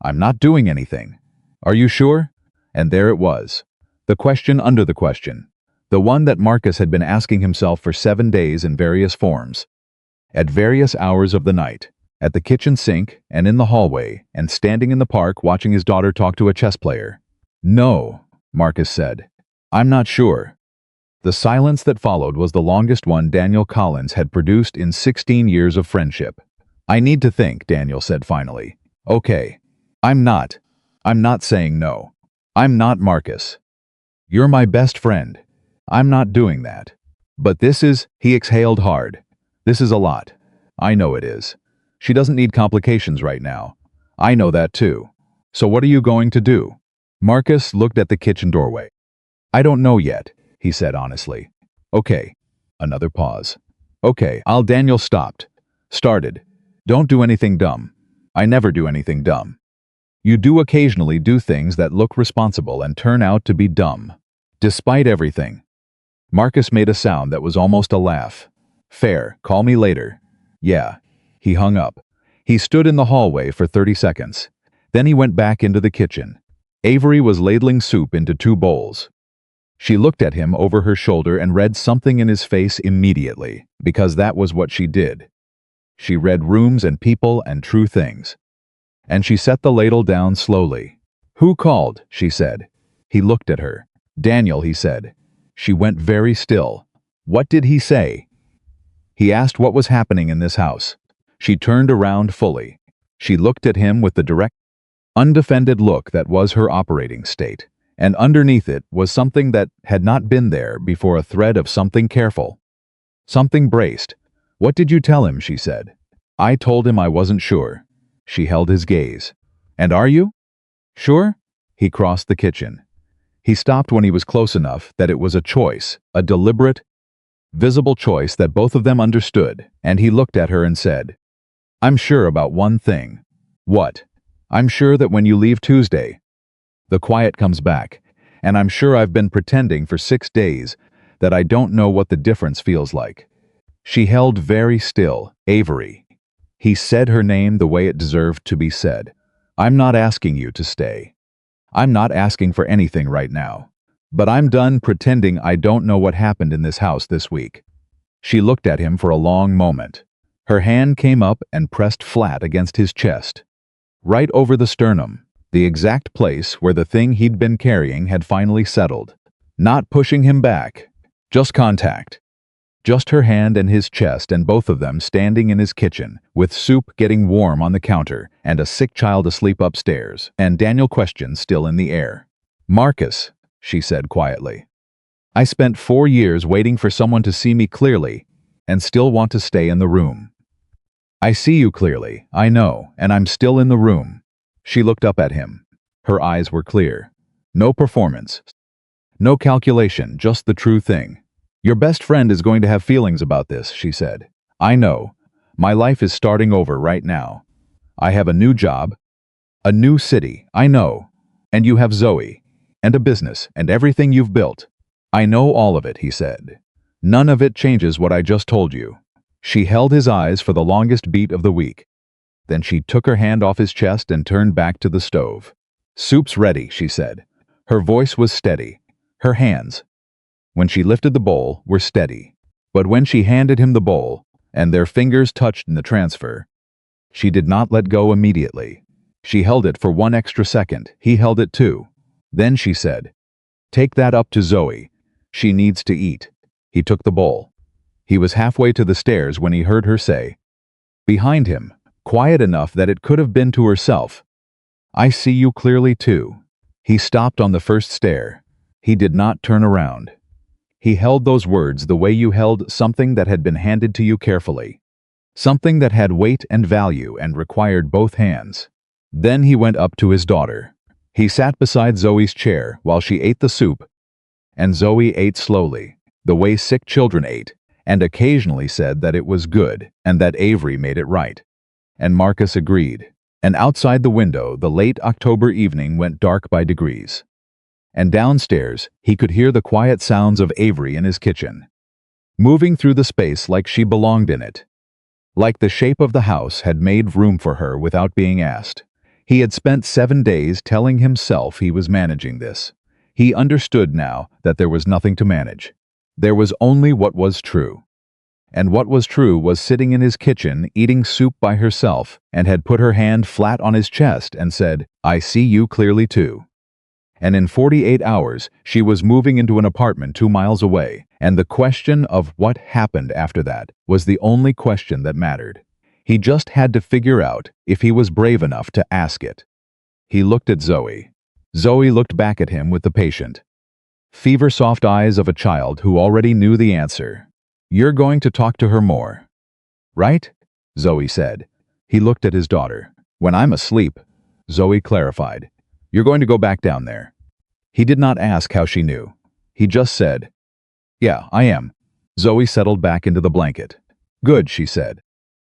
I'm not doing anything. Are you sure? And there it was. The question under the question. The one that Marcus had been asking himself for 7 days in various forms. At various hours of the night. At the kitchen sink, and in the hallway, and standing in the park watching his daughter talk to a chess player. No, Marcus said. I'm not sure. The silence that followed was the longest one Daniel Collins had produced in 16 years of friendship. I need to think, Daniel said finally. Okay. I'm not saying no. I'm not Marcus. You're my best friend. I'm not doing that. But this is, he exhaled hard. This is a lot. I know it is. She doesn't need complications right now. I know that too. So what are you going to do? Marcus looked at the kitchen doorway. I don't know yet, he said honestly. Okay. Another pause. Okay, Daniel started. Don't do anything dumb. I never do anything dumb. You do occasionally do things that look responsible and turn out to be dumb. Despite everything. Marcus made a sound that was almost a laugh. Fair, call me later. Yeah. He hung up. He stood in the hallway for 30 seconds. Then he went back into the kitchen. Avery was ladling soup into 2 bowls. She looked at him over her shoulder and read something in his face immediately, because that was what she did. She read rooms and people and true things. And she set the ladle down slowly. Who called? She said. He looked at her. Daniel, he said. She went very still. What did he say? He asked what was happening in this house. She turned around fully. She looked at him with the direct, undefended look that was her operating state, and underneath it was something that had not been there before, a thread of something careful. Something braced. What did you tell him? She said. I told him I wasn't sure. She held his gaze. And are you? Sure? He crossed the kitchen. He stopped when he was close enough that it was a choice, a deliberate, visible choice that both of them understood, and he looked at her and said, I'm sure about one thing. What? I'm sure that when you leave Tuesday, the quiet comes back, and I'm sure I've been pretending for 6 days that I don't know what the difference feels like. She held very still. Avery. He said her name the way it deserved to be said. I'm not asking you to stay. I'm not asking for anything right now. But I'm done pretending I don't know what happened in this house this week. She looked at him for a long moment. Her hand came up and pressed flat against his chest. Right over the sternum, the exact place where the thing he'd been carrying had finally settled. Not pushing him back. Just contact. Just her hand and his chest, and both of them standing in his kitchen, with soup getting warm on the counter, and a sick child asleep upstairs, and Daniel questions still in the air. Marcus, she said quietly. I spent 4 years waiting for someone to see me clearly, and still want to stay in the room. I see you clearly, I know, and I'm still in the room. She looked up at him. Her eyes were clear. No performance. No calculation, just the true thing. Your best friend is going to have feelings about this, she said. I know. My life is starting over right now. I have a new job, a new city, I know. And you have Zoe, and a business, and everything you've built. I know all of it, he said. None of it changes what I just told you. She held his eyes for the longest beat of the week. Then she took her hand off his chest and turned back to the stove. Soup's ready, she said. Her voice was steady. Her hands, when she lifted the bowl, were steady. But when she handed him the bowl, and their fingers touched in the transfer, she did not let go immediately. She held it for 1 extra second. He held it too. Then she said, Take that up to Zoe. She needs to eat. He took the bowl. He was halfway to the stairs when he heard her say, behind him, quiet enough that it could have been to herself, I see you clearly too. He stopped on the first stair. He did not turn around. He held those words the way you held something that had been handed to you carefully. something that had weight and value and required both hands. Then he went up to his daughter. He sat beside Zoe's chair while she ate the soup, and Zoe ate slowly, the way sick children ate, and occasionally said that it was good and that Avery made it right. And Marcus agreed. And outside the window, the late October evening went dark by degrees. And downstairs, he could hear the quiet sounds of Avery in his kitchen, moving through the space like she belonged in it, like the shape of the house had made room for her without being asked. He had spent 7 days telling himself he was managing this. He understood now that there was nothing to manage. There was only what was true. And what was true was sitting in his kitchen eating soup by herself and had put her hand flat on his chest and said, "I see you clearly too." And in 48 hours, she was moving into an apartment 2 miles away, and the question of what happened after that was the only question that mattered. He just had to figure out if he was brave enough to ask it. He looked at Zoe. Zoe looked back at him with the patient, fever-soft eyes of a child who already knew the answer. "You're going to talk to her more, right?" Zoe said. He looked at his daughter. "When I'm asleep," Zoe clarified. "You're going to go back down there." He did not ask how she knew. He just said, "Yeah, I am." Zoe settled back into the blanket. "Good," she said,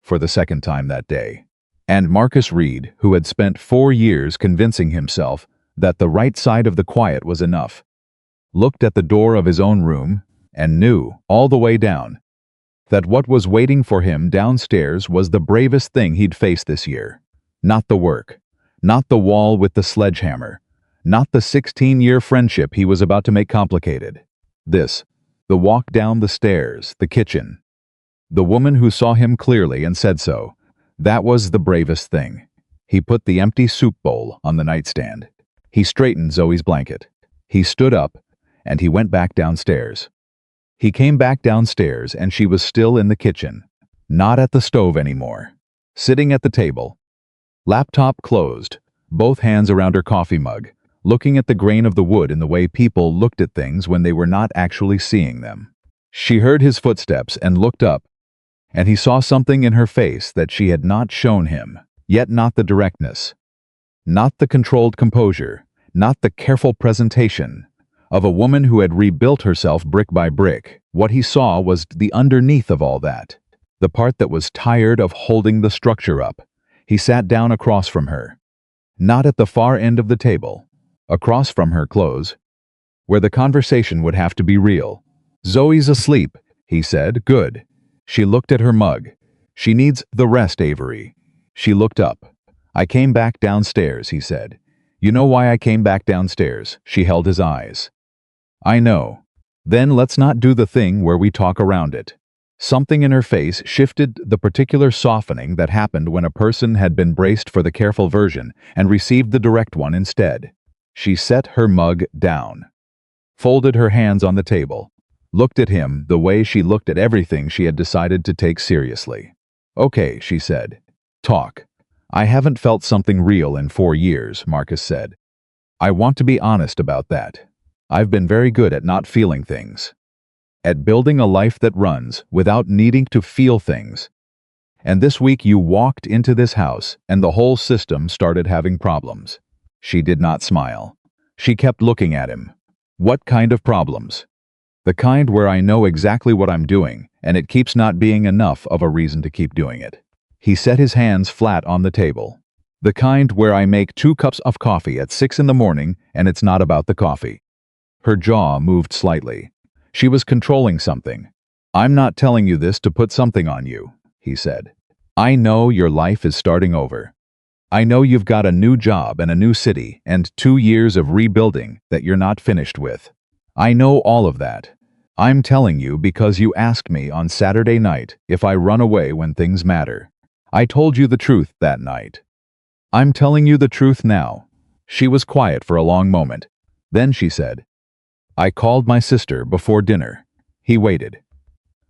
for the second time that day. And Marcus Reed, who had spent 4 years convincing himself that the right side of the quiet was enough, looked at the door of his own room and knew, all the way down, that what was waiting for him downstairs was the bravest thing he'd faced this year. Not the work, not the wall with the sledgehammer, not the 16-year friendship he was about to make complicated. This, the walk down the stairs, the kitchen. The woman who saw him clearly and said so, that was the bravest thing. He put the empty soup bowl on the nightstand. He straightened Zoe's blanket. He stood up, and he went back downstairs. He came back downstairs and she was still in the kitchen, not at the stove anymore, sitting at the table, laptop closed, both hands around her coffee mug, looking at the grain of the wood in the way people looked at things when they were not actually seeing them. She heard his footsteps and looked up, and he saw something in her face that she had not shown him, yet not the directness, not the controlled composure, not the careful presentation, of a woman who had rebuilt herself brick by brick. What he saw was the underneath of all that, the part that was tired of holding the structure up. He sat down across from her, not at the far end of the table, across from her close, where the conversation would have to be real. "Zoe's asleep," he said. "Good." She looked at her mug. "She needs the rest, Avery." She looked up. "I came back downstairs," he said. "You know why I came back downstairs?" She held his eyes. "I know." "Then let's not do the thing where we talk around it." Something in her face shifted the particular softening that happened when a person had been braced for the careful version and received the direct one instead. She set her mug down, folded her hands on the table, looked at him the way she looked at everything she had decided to take seriously. "Okay," she said. "Talk." "I haven't felt something real in 4 years," Marcus said. "I want to be honest about that. I've been very good at not feeling things, at building a life that runs without needing to feel things. And this week you walked into this house and the whole system started having problems." She did not smile. She kept looking at him. "What kind of problems?" "The kind where I know exactly what I'm doing, and it keeps not being enough of a reason to keep doing it." He set his hands flat on the table. "The kind where I make 2 cups of coffee at 6 in the morning and it's not about the coffee." Her jaw moved slightly. She was controlling something. "I'm not telling you this to put something on you," he said. "I know your life is starting over. I know you've got a new job and a new city and 2 years of rebuilding that you're not finished with. I know all of that. I'm telling you because you asked me on Saturday night if I run away when things matter. I told you the truth that night. I'm telling you the truth now." She was quiet for a long moment. Then she said, "I called my sister before dinner." He waited.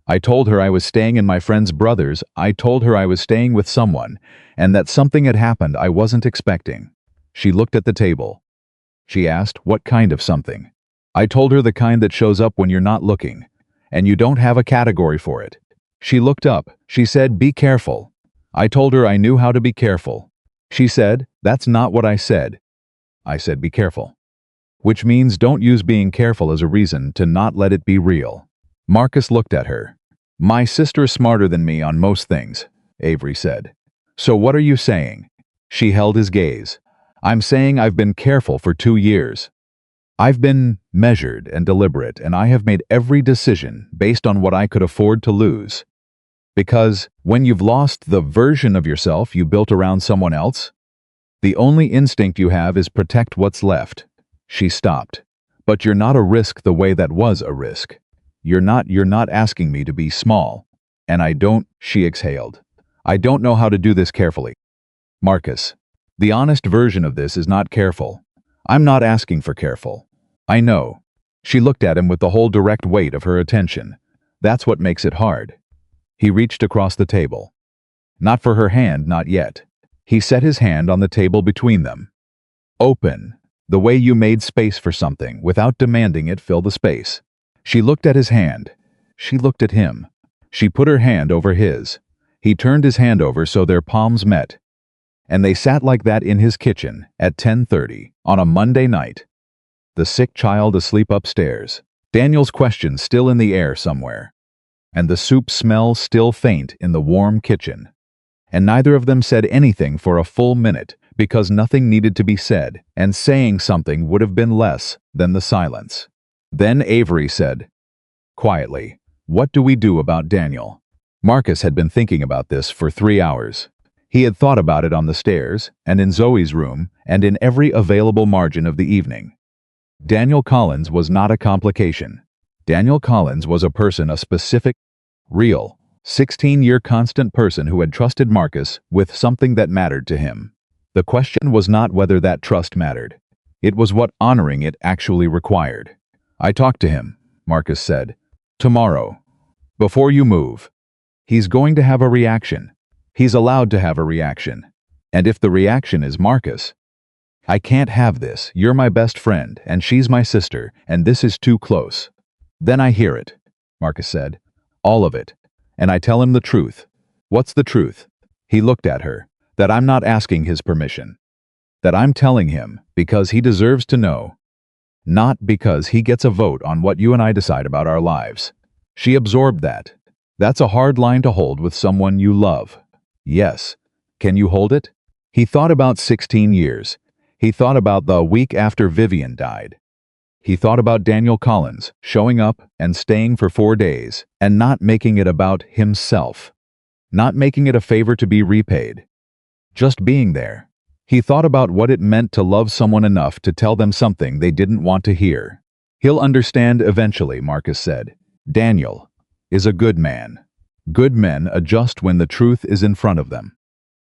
"I told her I was staying in my friend's brother's. I told her I was staying with someone, and that something had happened I wasn't expecting." She looked at the table. She asked, "What kind of something?" I told her the kind that shows up when you're not looking, and you don't have a category for it. She looked up. She said, "Be careful." I told her I knew how to be careful. She said, "That's not what I said." I said, "Be careful." Which means don't use being careful as a reason to not let it be real. Marcus looked at her. "My sister's smarter than me on most things," Avery said. "So what are you saying?" She held his gaze. "I'm saying I've been careful for 2 years. I've been measured and deliberate, and I have made every decision based on what I could afford to lose. Because when you've lost the version of yourself you built around someone else, the only instinct you have is protect what's left." She stopped. "But you're not a risk the way that was a risk. You're not asking me to be small. And I don't," she exhaled. "I don't know how to do this carefully. Marcus, the honest version of this is not careful. I'm not asking for careful. I know." She looked at him with the whole direct weight of her attention. "That's what makes it hard." He reached across the table. Not for her hand, not yet. He set his hand on the table between them. "Open. The way you made space for something without demanding it fill the space." She looked at his hand. She looked at him. She put her hand over his. He turned his hand over so their palms met. And they sat like that in his kitchen at 10:30 on a Monday night. The sick child asleep upstairs. Daniel's question still in the air somewhere. And the soup smell still faint in the warm kitchen. And neither of them said anything for a full minute because nothing needed to be said, and saying something would have been less than the silence. Then Avery said, quietly, "What do we do about Daniel?" Marcus had been thinking about this for 3 hours. He had thought about it on the stairs, and in Zoe's room, and in every available margin of the evening. Daniel Collins was not a complication. Daniel Collins was a person, a specific, real, 16-year constant person who had trusted Marcus with something that mattered to him. The question was not whether that trust mattered. It was what honoring it actually required. "I talked to him," Marcus said. "Tomorrow. Before you move. He's going to have a reaction. He's allowed to have a reaction. And if the reaction is Marcus, I can't have this. You're my best friend, and she's my sister, and this is too close." "Then I hear it," Marcus said. "All of it. And I tell him the truth." "What's the truth?" He looked at her. "That I'm not asking his permission. That I'm telling him because he deserves to know. Not because he gets a vote on what you and I decide about our lives." She absorbed that. That's a hard line to hold with someone you love. Yes. Can you hold it? He thought about 16 years. He thought about the week after Vivian died. He thought about Daniel Collins showing up and staying for 4 days and not making it about himself. Not making it a favor to be repaid. Just being there. He thought about what it meant to love someone enough to tell them something they didn't want to hear. "He'll understand eventually," Marcus said. "Daniel is a good man. Good men adjust when the truth is in front of them.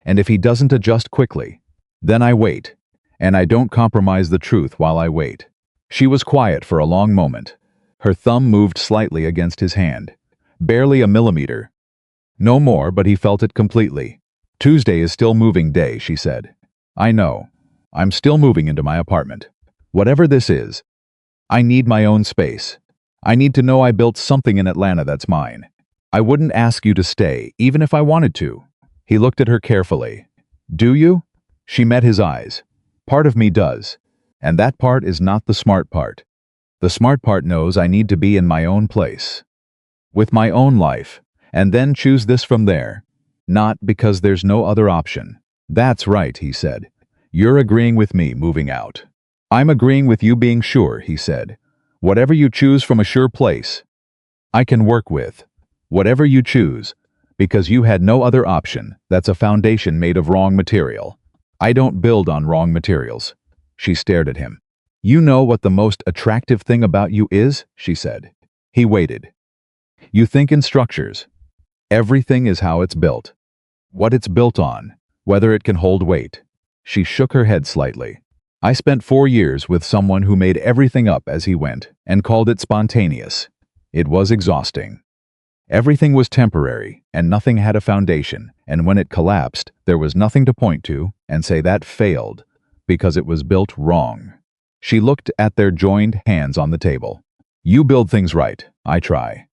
And if he doesn't adjust quickly, then I wait. And I don't compromise the truth while I wait." She was quiet for a long moment. Her thumb moved slightly against his hand. Barely a millimeter. No more, but he felt it completely. "Tuesday is still moving day," she said. "I know. I'm still moving into my apartment. Whatever this is, I need my own space. I need to know I built something in Atlanta that's mine. I wouldn't ask you to stay, even if I wanted to." He looked at her carefully. "Do you?" She met his eyes. "Part of me does. And that part is not the smart part. The smart part knows I need to be in my own place. With my own life. And then choose this from there. Not because there's no other option." "That's right," he said. "You're agreeing with me moving out." "I'm agreeing with you being sure," he said. "Whatever you choose from a sure place, I can work with. Whatever you choose, because you had no other option. That's a foundation made of wrong material. I don't build on wrong materials." She stared at him. "You know what the most attractive thing about you is?" she said. He waited. "You think in structures. Everything is how it's built. What it's built on, whether it can hold weight." She shook her head slightly. "I spent 4 years with someone who made everything up as he went and called it spontaneous. It was exhausting. Everything was temporary and nothing had a foundation, and when it collapsed, there was nothing to point to and say that failed because it was built wrong." She looked at their joined hands on the table. "You build things right. I try.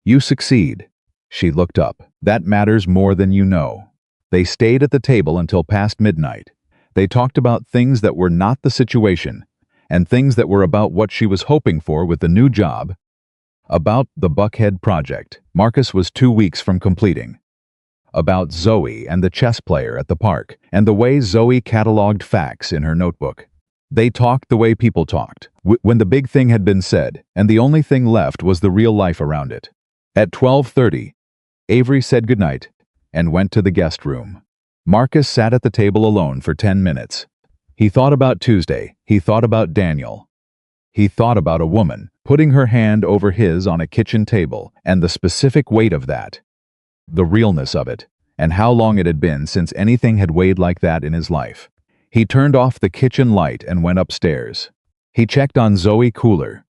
You succeed. She looked up. That matters more than you know. They stayed at the table until past midnight. They talked about things that were not the situation, and things that were about what she was hoping for with the new job. About the Buckhead project Marcus was 2 weeks from completing. About Zoe and the chess player at the park, and the way Zoe cataloged facts in her notebook. They talked the way people talked, when the big thing had been said, and the only thing left was the real life around it. At 12:30, Avery said goodnight and went to the guest room. Marcus sat at the table alone for 10 minutes. He thought about Tuesday. He thought about Daniel. He thought about a woman putting her hand over his on a kitchen table, and the specific weight of that, the realness of it, and how long it had been since anything had weighed like that in his life. He turned off the kitchen light and went upstairs. He checked on Zoe cooler.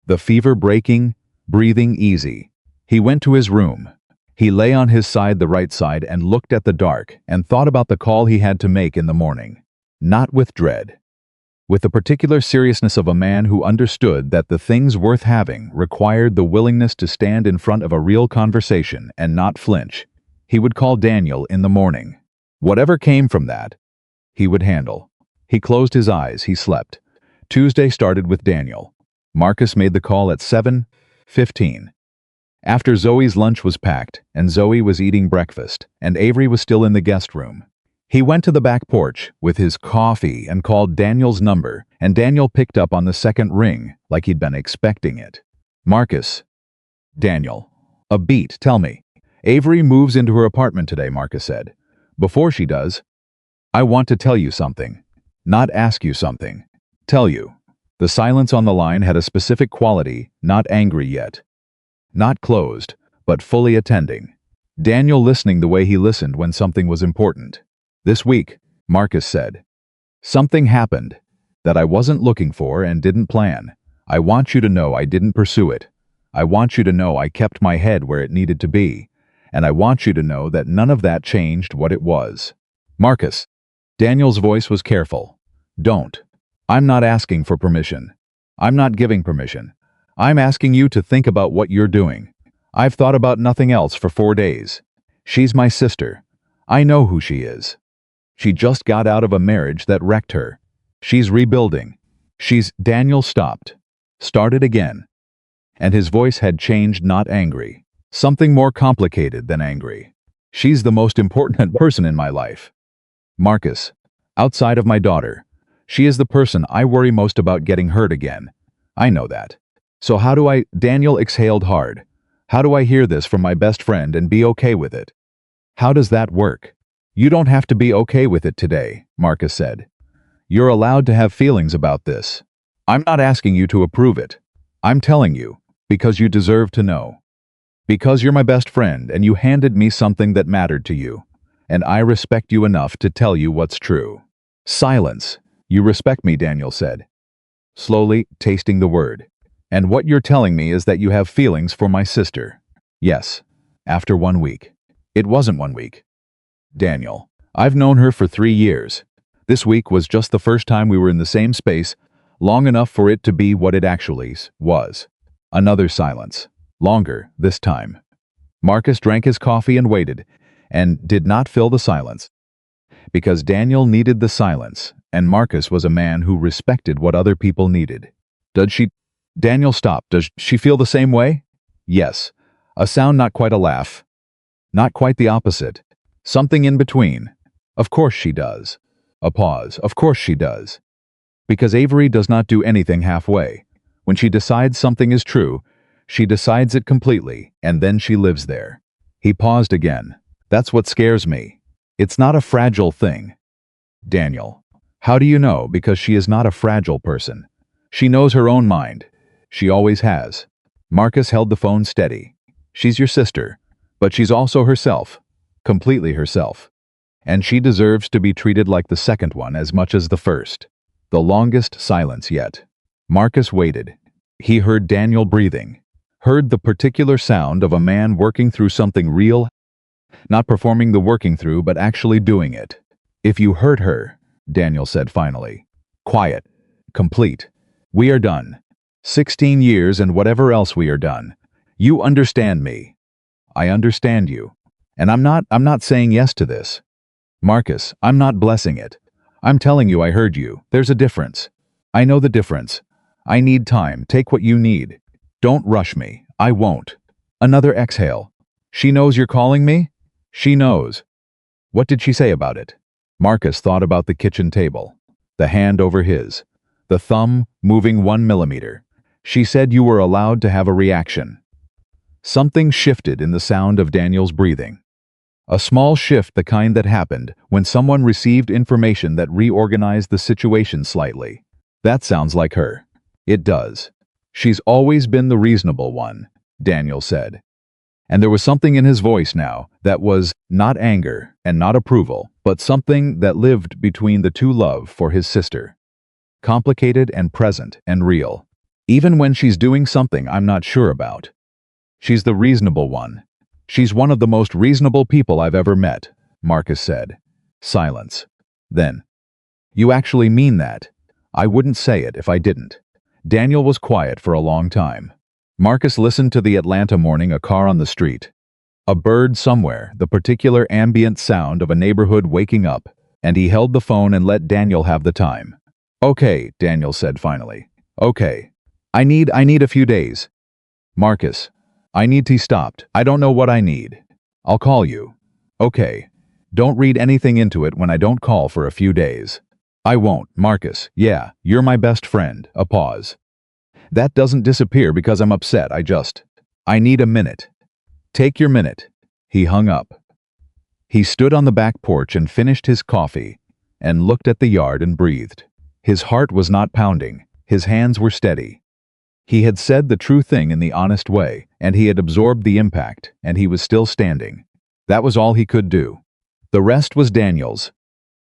The fever breaking, breathing easy. He went to his room. He lay on his side, the right side, and looked at the dark and thought about the call he had to make in the morning. Not with dread. With the particular seriousness of a man who understood that the things worth having required the willingness to stand in front of a real conversation and not flinch. He would call Daniel in the morning. Whatever came from that, he would handle. He closed his eyes. He slept. Tuesday started with Daniel. Marcus made the call at 7:15. After Zoe's lunch was packed, and Zoe was eating breakfast, and Avery was still in the guest room, he went to the back porch with his coffee and called Daniel's number, and Daniel picked up on the second ring like he'd been expecting it. Marcus. Daniel. A beat, tell me. Avery moves into her apartment today, Marcus said. Before she does, I want to tell you something. Not ask you something. Tell you. The silence on the line had a specific quality, not angry yet. Not closed, but fully attending. Daniel listening the way he listened when something was important. This week, Marcus said, something happened that I wasn't looking for and didn't plan. I want you to know I didn't pursue it. I want you to know I kept my head where it needed to be. And I want you to know that none of that changed what it was. Marcus. Daniel's voice was careful. Don't. I'm not asking for permission. I'm not giving permission. I'm asking you to think about what you're doing. I've thought about nothing else for 4 days. She's my sister. I know who she is. She just got out of a marriage that wrecked her. She's rebuilding. Daniel stopped. Started again. And his voice had changed, not angry. Something more complicated than angry. She's the most important person in my life. Marcus. Outside of my daughter. She is the person I worry most about getting hurt again. I know that. So how do I— Daniel exhaled hard. How do I hear this from my best friend and be okay with it? How does that work? You don't have to be okay with it today, Marcus said. You're allowed to have feelings about this. I'm not asking you to approve it. I'm telling you, because you deserve to know. Because you're my best friend and you handed me something that mattered to you. And I respect you enough to tell you what's true. Silence. You respect me, Daniel said, slowly tasting the word. And what you're telling me is that you have feelings for my sister. Yes. After 1 week. It wasn't 1 week. Daniel. I've known her for 3 years. This week was just the first time we were in the same space, long enough for it to be what it actually was. Another silence. Longer, this time. Marcus drank his coffee and waited, and did not fill the silence. Because Daniel needed the silence, and Marcus was a man who respected what other people needed. Daniel stopped. Does she feel the same way? Yes. A sound, not quite a laugh. Not quite the opposite. Something in between. Of course she does. A pause. Of course she does. Because Avery does not do anything halfway. When she decides something is true, she decides it completely, and then she lives there. He paused again. That's what scares me. It's not a fragile thing. Daniel. How do you know? Because she is not a fragile person. She knows her own mind. She always has. Marcus held the phone steady. She's your sister, but she's also herself. Completely herself. And she deserves to be treated like the second one as much as the first. The longest silence yet. Marcus waited. He heard Daniel breathing. Heard the particular sound of a man working through something real. Not performing the working through, but actually doing it. If you hurt her, Daniel said finally. Quiet. Complete. We are done. 16 years and whatever else we are done. You understand me. I understand you. And I'm not saying yes to this. Marcus, I'm not blessing it. I'm telling you I heard you. There's a difference. I know the difference. I need time. Take what you need. Don't rush me. I won't. Another exhale. She knows you're calling me? She knows. What did she say about it? Marcus thought about the kitchen table. The hand over his. The thumb moving 1 millimeter. She said you were allowed to have a reaction. Something shifted in the sound of Daniel's breathing. A small shift, the kind that happened when someone received information that reorganized the situation slightly. That sounds like her. It does. She's always been the reasonable one, Daniel said. And there was something in his voice now that was not anger and not approval, but something that lived between the two: love for his sister. Complicated and present and real. Even when she's doing something I'm not sure about. She's the reasonable one. She's one of the most reasonable people I've ever met, Marcus said. Silence. Then, you actually mean that? I wouldn't say it if I didn't. Daniel was quiet for a long time. Marcus listened to the Atlanta morning, a car on the street. A bird somewhere, the particular ambient sound of a neighborhood waking up, and he held the phone and let Daniel have the time. Okay, Daniel said finally. Okay. I need a few days. Marcus. He stopped. I don't know what I need. I'll call you. Okay. Don't read anything into it when I don't call for a few days. I won't, Marcus. Yeah, you're my best friend. A pause. That doesn't disappear because I'm upset. I need a minute. Take your minute. He hung up. He stood on the back porch and finished his coffee and looked at the yard and breathed. His heart was not pounding. His hands were steady. He had said the true thing in the honest way, and he had absorbed the impact, and he was still standing. That was all he could do. The rest was Daniel's.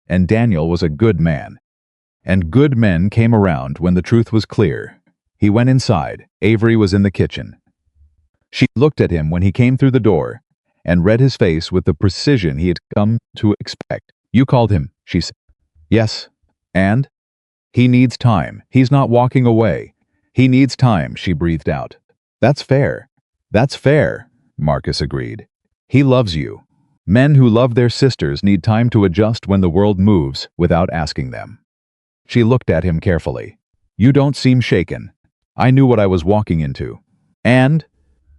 And Daniel was a good man. And good men came around when the truth was clear. He went inside. Avery was in the kitchen. She looked at him when he came through the door, and read his face with the precision he had come to expect. You called him, she said. Yes. And? He needs time. He's not walking away. He needs time, she breathed out. That's fair. That's fair, Marcus agreed. He loves you. Men who love their sisters need time to adjust when the world moves without asking them. She looked at him carefully. You don't seem shaken. I knew what I was walking into. And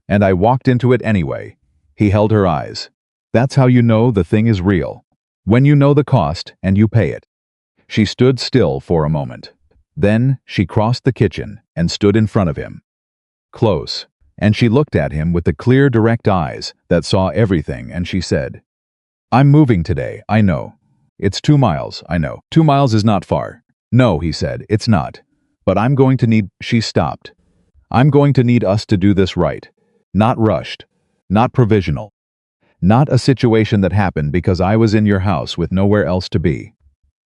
I walked into it anyway. He held her eyes. That's how you know the thing is real. When you know the cost and you pay it. She stood still for a moment. Then she crossed the kitchen and stood in front of him. Close. And she looked at him with the clear, direct eyes that saw everything, and she said, I'm moving today, I know. It's 2 miles, I know. 2 miles is not far. No, he said, it's not. But I'm going to need— She stopped. I'm going to need us to do this right. Not rushed. Not provisional. Not a situation that happened because I was in your house with nowhere else to be.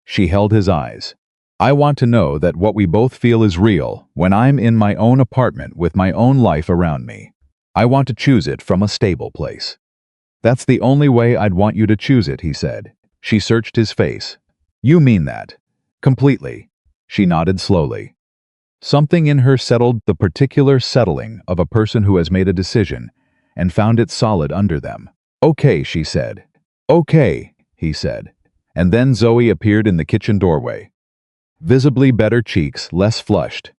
She held his eyes. I want to know that what we both feel is real when I'm in my own apartment with my own life around me. I want to choose it from a stable place. That's the only way I'd want you to choose it, he said. She searched his face. You mean that? Completely. She nodded slowly. Something in her settled, the particular settling of a person who has made a decision and found it solid under them. Okay, she said. Okay, he said. And then Zoe appeared in the kitchen doorway. Visibly better cheeks, less flushed,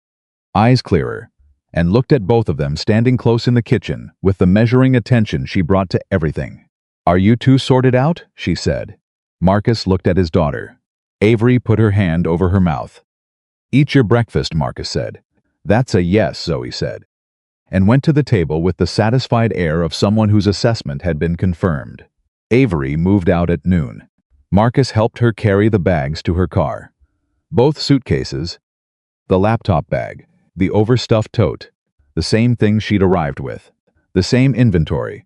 eyes clearer, and looked at both of them standing close in the kitchen with the measuring attention she brought to everything. Are you two sorted out? She said. Marcus looked at his daughter. Avery put her hand over her mouth. Eat your breakfast, Marcus said. That's a yes, Zoe said, and went to the table with the satisfied air of someone whose assessment had been confirmed. Avery moved out at noon. Marcus helped her carry the bags to her car. Both suitcases, the laptop bag, the overstuffed tote, the same thing she'd arrived with, the same inventory,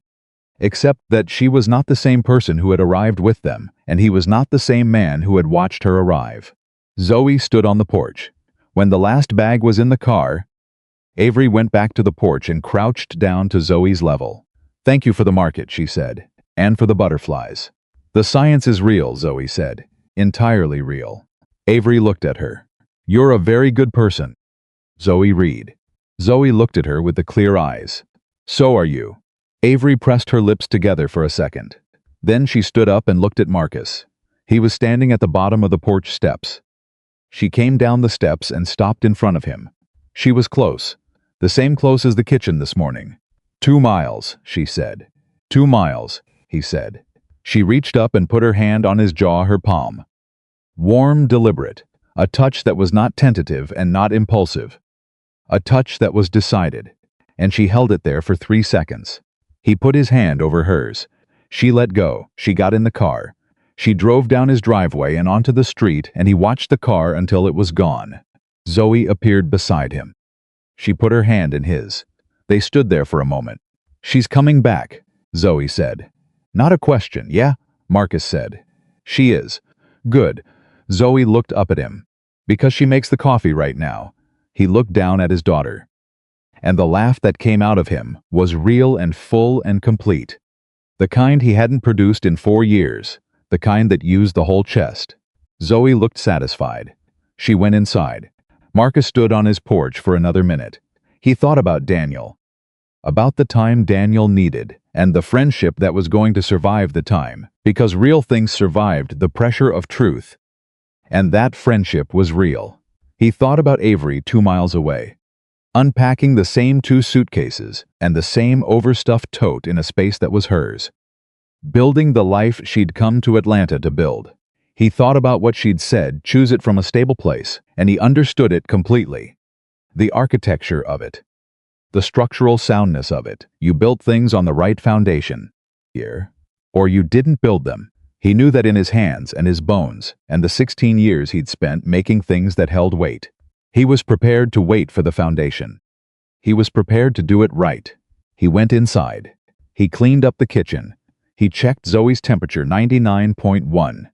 except that she was not the same person who had arrived with them, and he was not the same man who had watched her arrive. Zoe stood on the porch. When the last bag was in the car, Avery went back to the porch and crouched down to Zoe's level. Thank you for the market, she said, and for the butterflies. The science is real, Zoe said. Entirely real. Avery looked at her. You're a very good person. Zoe read. Zoe looked at her with the clear eyes. So are you. Avery pressed her lips together for a second. Then she stood up and looked at Marcus. He was standing at the bottom of the porch steps. She came down the steps and stopped in front of him. She was close, the same close as the kitchen this morning. 2 miles, she said. 2 miles, he said. She reached up and put her hand on his jaw, her palm. Warm, deliberate, a touch that was not tentative and not impulsive. A touch that was decided, and she held it there for 3 seconds. He put his hand over hers. She let go. She got in the car. She drove down his driveway and onto the street, and he watched the car until it was gone. Zoe appeared beside him. She put her hand in his. They stood there for a moment. "She's coming back," Zoe said. "Not a question, yeah?" Marcus said. "She is." "Good." Zoe looked up at him. "Because she makes the coffee right now." He looked down at his daughter. And the laugh that came out of him was real and full and complete. The kind he hadn't produced in 4 years. The kind that used the whole chest. Zoe looked satisfied. She went inside. Marcus stood on his porch for another minute. He thought about Daniel. About the time Daniel needed, and the friendship that was going to survive the time, because real things survived the pressure of truth. And that friendship was real. He thought about Avery 2 miles away, unpacking the same 2 suitcases and the same overstuffed tote in a space that was hers. Building the life she'd come to Atlanta to build. He thought about what she'd said, choose it from a stable place, and he understood it completely. The architecture of it. The structural soundness of it. You built things on the right foundation. Here. Or you didn't build them. He knew that in his hands and his bones, and the 16 years he'd spent making things that held weight. He was prepared to wait for the foundation. He was prepared to do it right. He went inside. He cleaned up the kitchen. He checked Zoe's temperature, 99.1.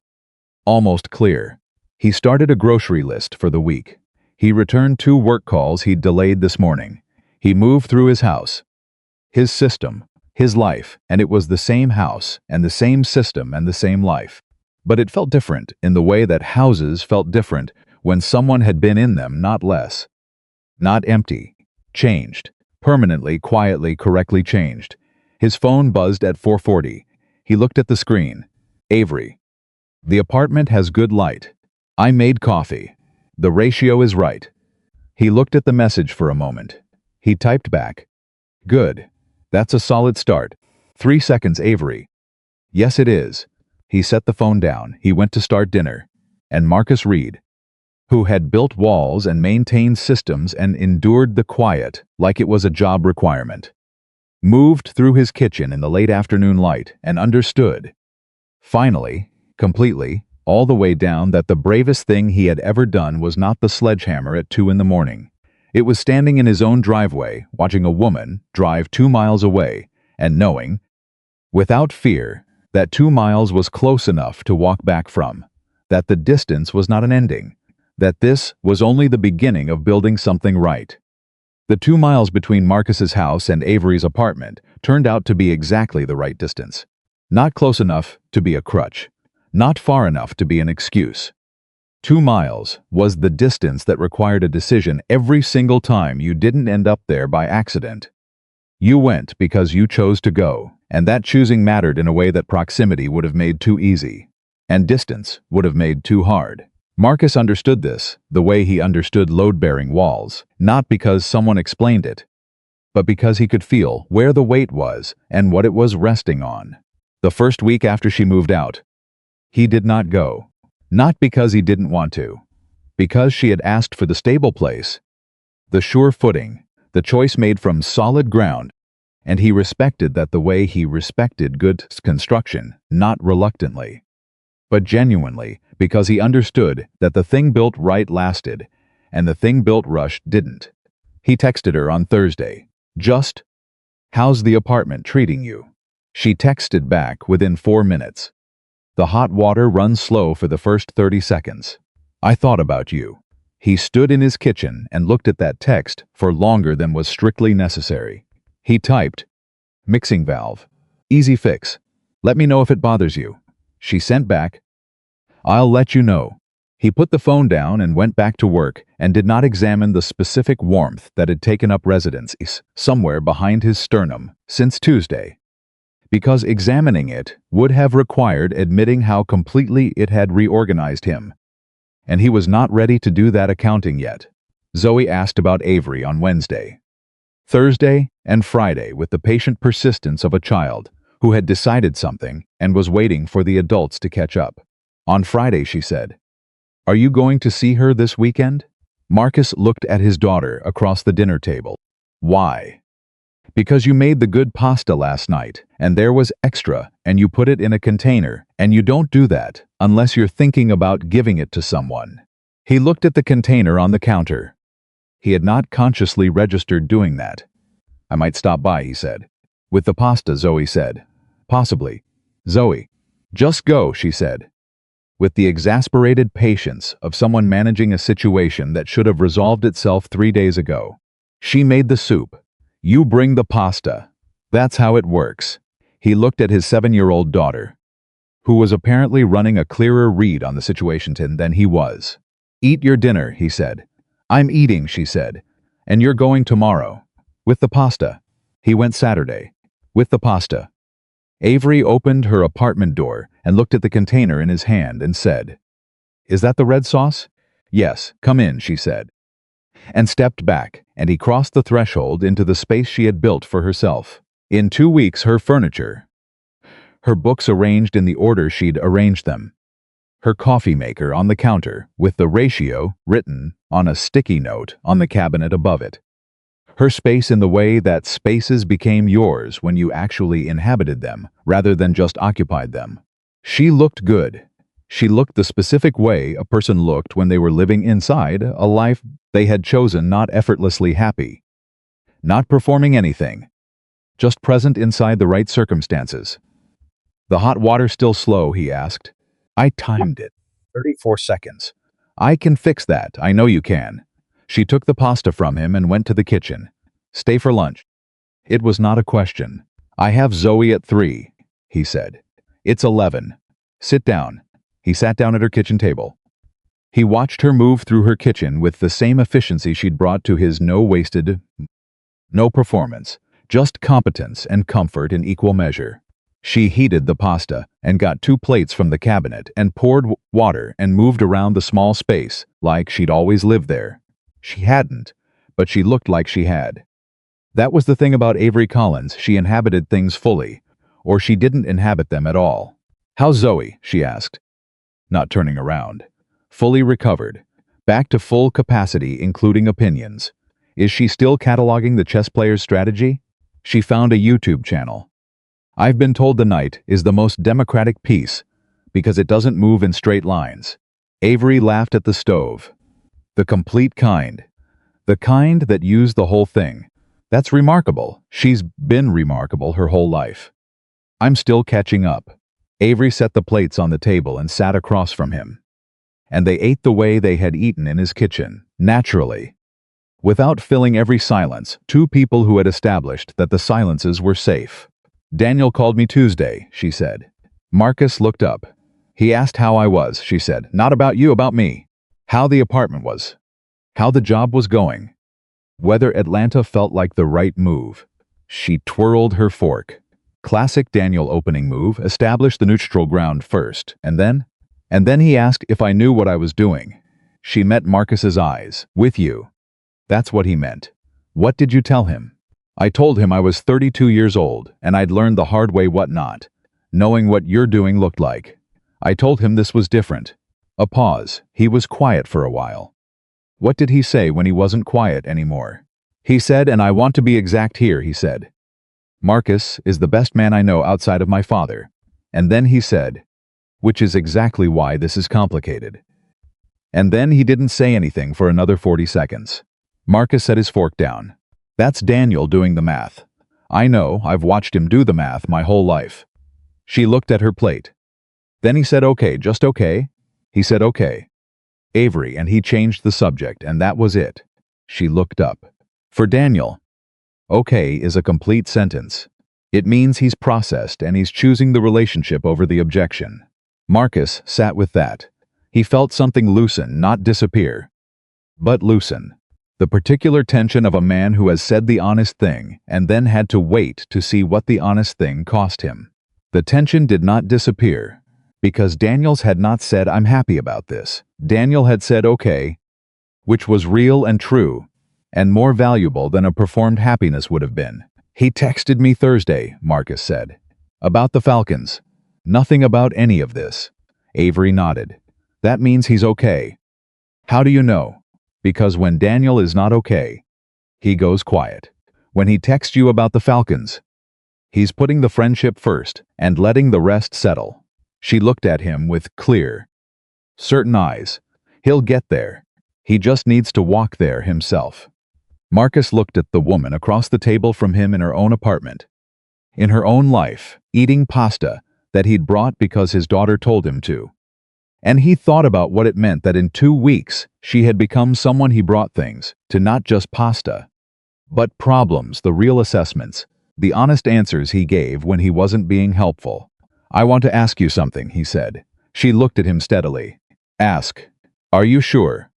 Almost clear. He started a grocery list for the week. He returned 2 work calls he'd delayed this morning. He moved through his house. His system, his life, and it was the same house, and the same system, and the same life. But it felt different in the way that houses felt different when someone had been in them, not less. Not empty. Changed. Permanently, quietly, correctly changed. His phone buzzed at 4:40. He looked at the screen. Avery. "The apartment has good light. I made coffee. The ratio is right." He looked at the message for a moment. He typed back. "Good. That's a solid start. 3 seconds, Avery." "Yes, it is." He set the phone down. He went to start dinner. And Marcus Reed, who had built walls and maintained systems and endured the quiet like it was a job requirement, moved through his kitchen in the late afternoon light and understood, finally, completely, all the way down, that the bravest thing he had ever done was not the sledgehammer at 2 in the morning. It was standing in his own driveway, watching a woman drive 2 miles away, and knowing, without fear, that 2 miles was close enough to walk back from, that the distance was not an ending, that this was only the beginning of building something right. The 2 miles between Marcus's house and Avery's apartment turned out to be exactly the right distance. Not close enough to be a crutch. Not far enough to be an excuse. 2 miles was the distance that required a decision every single time you didn't end up there by accident. You went because you chose to go, and that choosing mattered in a way that proximity would have made too easy, and distance would have made too hard. Marcus understood this, the way he understood load-bearing walls, not because someone explained it, but because he could feel where the weight was and what it was resting on. The first week after she moved out, he did not go. Not because he didn't want to, because she had asked for the stable place, the sure footing, the choice made from solid ground, and he respected that the way he respected good construction, not reluctantly, but genuinely, because he understood that the thing built right lasted, and the thing built rushed didn't. He texted her on Thursday, "Just, how's the apartment treating you?" She texted back within 4 minutes. "The hot water runs slow for the first 30 seconds. I thought about you." He stood in his kitchen and looked at that text for longer than was strictly necessary. He typed, "Mixing valve. Easy fix. Let me know if it bothers you." She sent back, "I'll let you know." He put the phone down and went back to work and did not examine the specific warmth that had taken up residence somewhere behind his sternum since Tuesday, because examining it would have required admitting how completely it had reorganized him, and he was not ready to do that accounting yet. Zoe asked about Avery on Wednesday, Thursday, and Friday with the patient persistence of a child who had decided something and was waiting for the adults to catch up. On Friday, she said, "Are you going to see her this weekend?" Marcus looked at his daughter across the dinner table. "Why?" "Because you made the good pasta last night, and there was extra, and you put it in a container, and you don't do that unless you're thinking about giving it to someone." He looked at the container on the counter. He had not consciously registered doing that. "I might stop by," he said. "With the pasta," Zoe said. "Possibly." "Zoe." "Just go," she said, with the exasperated patience of someone managing a situation that should have resolved itself 3 days ago. "She made the soup. You bring the pasta. That's how it works." He looked at his 7-year-old daughter, who was apparently running a clearer read on the situation than he was. "Eat your dinner," he said. "I'm eating," she said. "And you're going tomorrow." "With the pasta." He went Saturday. "With the pasta." Avery opened her apartment door and looked at the container in his hand and said, "Is that the red sauce?" "Yes, come in," she said, and stepped back, and he crossed the threshold into the space she had built for herself. In 2 weeks, her furniture, her books arranged in the order she'd arranged them, her coffee maker on the counter with the ratio written on a sticky note on the cabinet above it, her space in the way that spaces became yours when you actually inhabited them rather than just occupied them. She looked good. She looked the specific way a person looked when they were living inside a life they had chosen, not effortlessly happy, not performing anything, just present inside the right circumstances. "The hot water still slow?" he asked. "I timed it. 34 seconds. "I can fix that, I know you can." She took the pasta from him and went to the kitchen. "Stay for lunch." It was not a question. "I have Zoe at 3, he said. "It's 11. Sit down." He sat down at her kitchen table. He watched her move through her kitchen with the same efficiency she'd brought to his no performance, just competence and comfort in equal measure. She heated the pasta and got 2 plates from the cabinet and poured water and moved around the small space like she'd always lived there. She hadn't, but she looked like she had. That was the thing about Avery Collins, she inhabited things fully, or she didn't inhabit them at all. "How's Zoe?" she asked, not turning around. "Fully recovered. Back to full capacity, including opinions. Is she still cataloging the chess player's strategy?" She found a YouTube channel. "I've been told the knight is the most democratic piece because it doesn't move in straight lines." Avery laughed at the stove. "The complete kind. The kind that used the whole thing. That's remarkable. She's been remarkable her whole life." "I'm still catching up." Avery set the plates on the table and sat across from him. And they ate the way they had eaten in his kitchen, naturally, without filling every silence, 2 people who had established that the silences were safe. "Daniel called me Tuesday," she said. Marcus looked up. "He asked how I was," she said. "Not about you, about me. How the apartment was. How the job was going. Whether Atlanta felt like the right move." She twirled her fork. Classic Daniel opening move, establish the neutral ground first, and then he asked if I knew what I was doing. She met Marcus's eyes. "With you." That's what he meant. "What did you tell him?" "I told him I was 32 years old, and I'd learned the hard way what not, knowing what you're doing looked like. I told him this was different." A pause. He was quiet for a while. What did he say when he wasn't quiet anymore? He said, "And I want to be exact here," he said. "Marcus is the best man I know outside of my father." And then he said, "Which is exactly why this is complicated." And then he didn't say anything for another 40 seconds. Marcus set his fork down. "That's Daniel doing the math. I know, I've watched him do the math my whole life." She looked at her plate. Then he said, "Okay, just okay?" He said, "Okay." Avery, and he changed the subject, and that was it. She looked up. For Daniel, okay is a complete sentence. It means he's processed and he's choosing the relationship over the objection. Marcus sat with that. He felt something loosen, not disappear, but loosen. The particular tension of a man who has said the honest thing and then had to wait to see what the honest thing cost him. The tension did not disappear because Daniels had not said, "I'm happy about this." Daniel had said, "Okay," which was real and true, and more valuable than a performed happiness would have been. "He texted me Thursday," Marcus said. "About the Falcons. Nothing about any of this." Avery nodded. "That means he's okay." "How do you know?" "Because when Daniel is not okay, he goes quiet. When he texts you about the Falcons, he's putting the friendship first and letting the rest settle." She looked at him with clear, certain eyes. "He'll get there. He just needs to walk there himself." Marcus looked at the woman across the table from him in her own apartment, in her own life, eating pasta that he'd brought because his daughter told him to. And he thought about what it meant that in 2 weeks she had become someone he brought things to, not just pasta, but problems, the real assessments, the honest answers he gave when he wasn't being helpful. "I want to ask you something," he said. She looked at him steadily. "Ask. Are you sure?"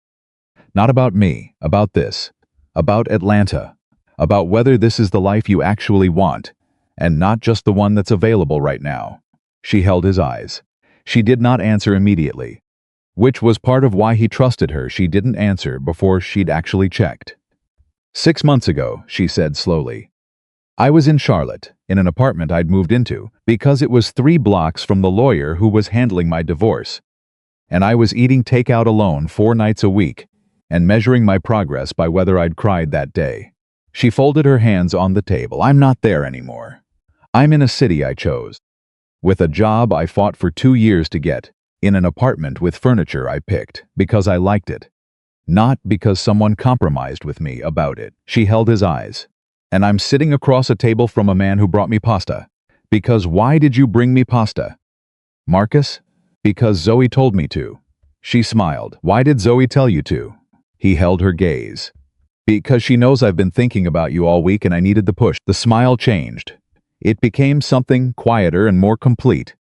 "Not about me, about this. About Atlanta. About whether this is the life you actually want, and not just the one that's available right now." She held his eyes. She did not answer immediately, which was part of why he trusted her. She didn't answer before she'd actually checked. "6 months ago," she said slowly, "I was in Charlotte, in an apartment I'd moved into, because it was 3 blocks from the lawyer who was handling my divorce. And I was eating takeout alone 4 nights a week, and measuring my progress by whether I'd cried that day." She folded her hands on the table. "I'm not there anymore. I'm in a city I chose, with a job I fought for 2 years to get, in an apartment with furniture I picked because I liked it, not because someone compromised with me about it." She held his eyes. "And I'm sitting across a table from a man who brought me pasta. Because why did you bring me pasta?" "Marcus? Because Zoe told me to." She smiled. "Why did Zoe tell you to?" He held her gaze. "Because she knows I've been thinking about you all week and I needed the push." The smile changed. It became something quieter and more complete,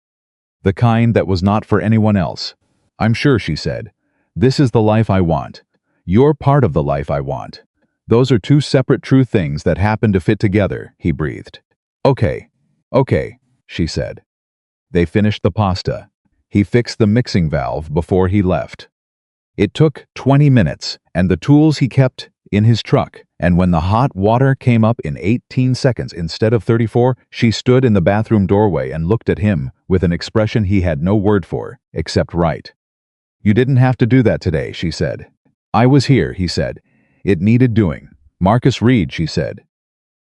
the kind that was not for anyone else. "I'm sure," she said. "This is the life I want. You're part of the life I want. Those are 2 separate true things that happen to fit together," he breathed. Okay, she said. They finished the pasta. He fixed the mixing valve before he left. It took 20 minutes, and the tools he kept in his truck, and when the hot water came up in 18 seconds instead of 34, she stood in the bathroom doorway and looked at him with an expression he had no word for, except right. "You didn't have to do that today," she said. "I was here," he said. "It needed doing." "Marcus Reed," she said,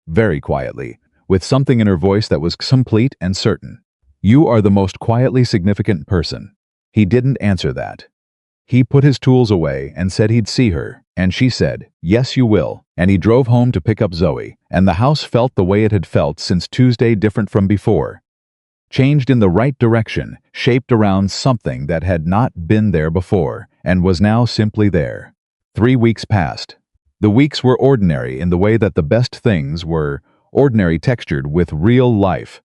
very quietly, with something in her voice that was complete and certain. "You are the most quietly significant person." He didn't answer that. He put his tools away and said he'd see her, and she said, "Yes, you will," and he drove home to pick up Zoe, and the house felt the way it had felt since Tuesday, different from before. Changed in the right direction, shaped around something that had not been there before, and was now simply there. 3 weeks passed. The weeks were ordinary in the way that the best things were ordinary, textured with real life,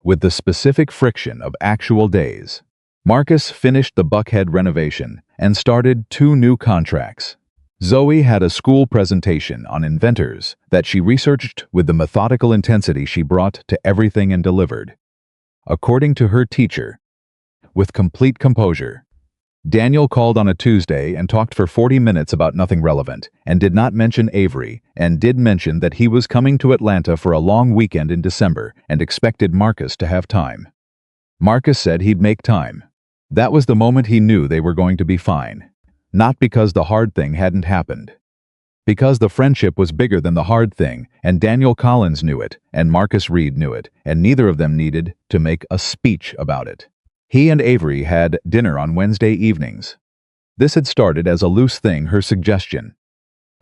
with the specific friction of actual days. Marcus finished the Buckhead renovation and started 2 new contracts. Zoe had a school presentation on inventors that she researched with the methodical intensity she brought to everything and delivered, according to her teacher, with complete composure. Daniel called on a Tuesday and talked for 40 minutes about nothing relevant, and did not mention Avery, and did mention that he was coming to Atlanta for a long weekend in December and expected Marcus to have time. Marcus said he'd make time. That was the moment he knew they were going to be fine. Not because the hard thing hadn't happened. Because the friendship was bigger than the hard thing, and Daniel Collins knew it, and Marcus Reed knew it, and neither of them needed to make a speech about it. He and Avery had dinner on Wednesday evenings. This had started as a loose thing, her suggestion,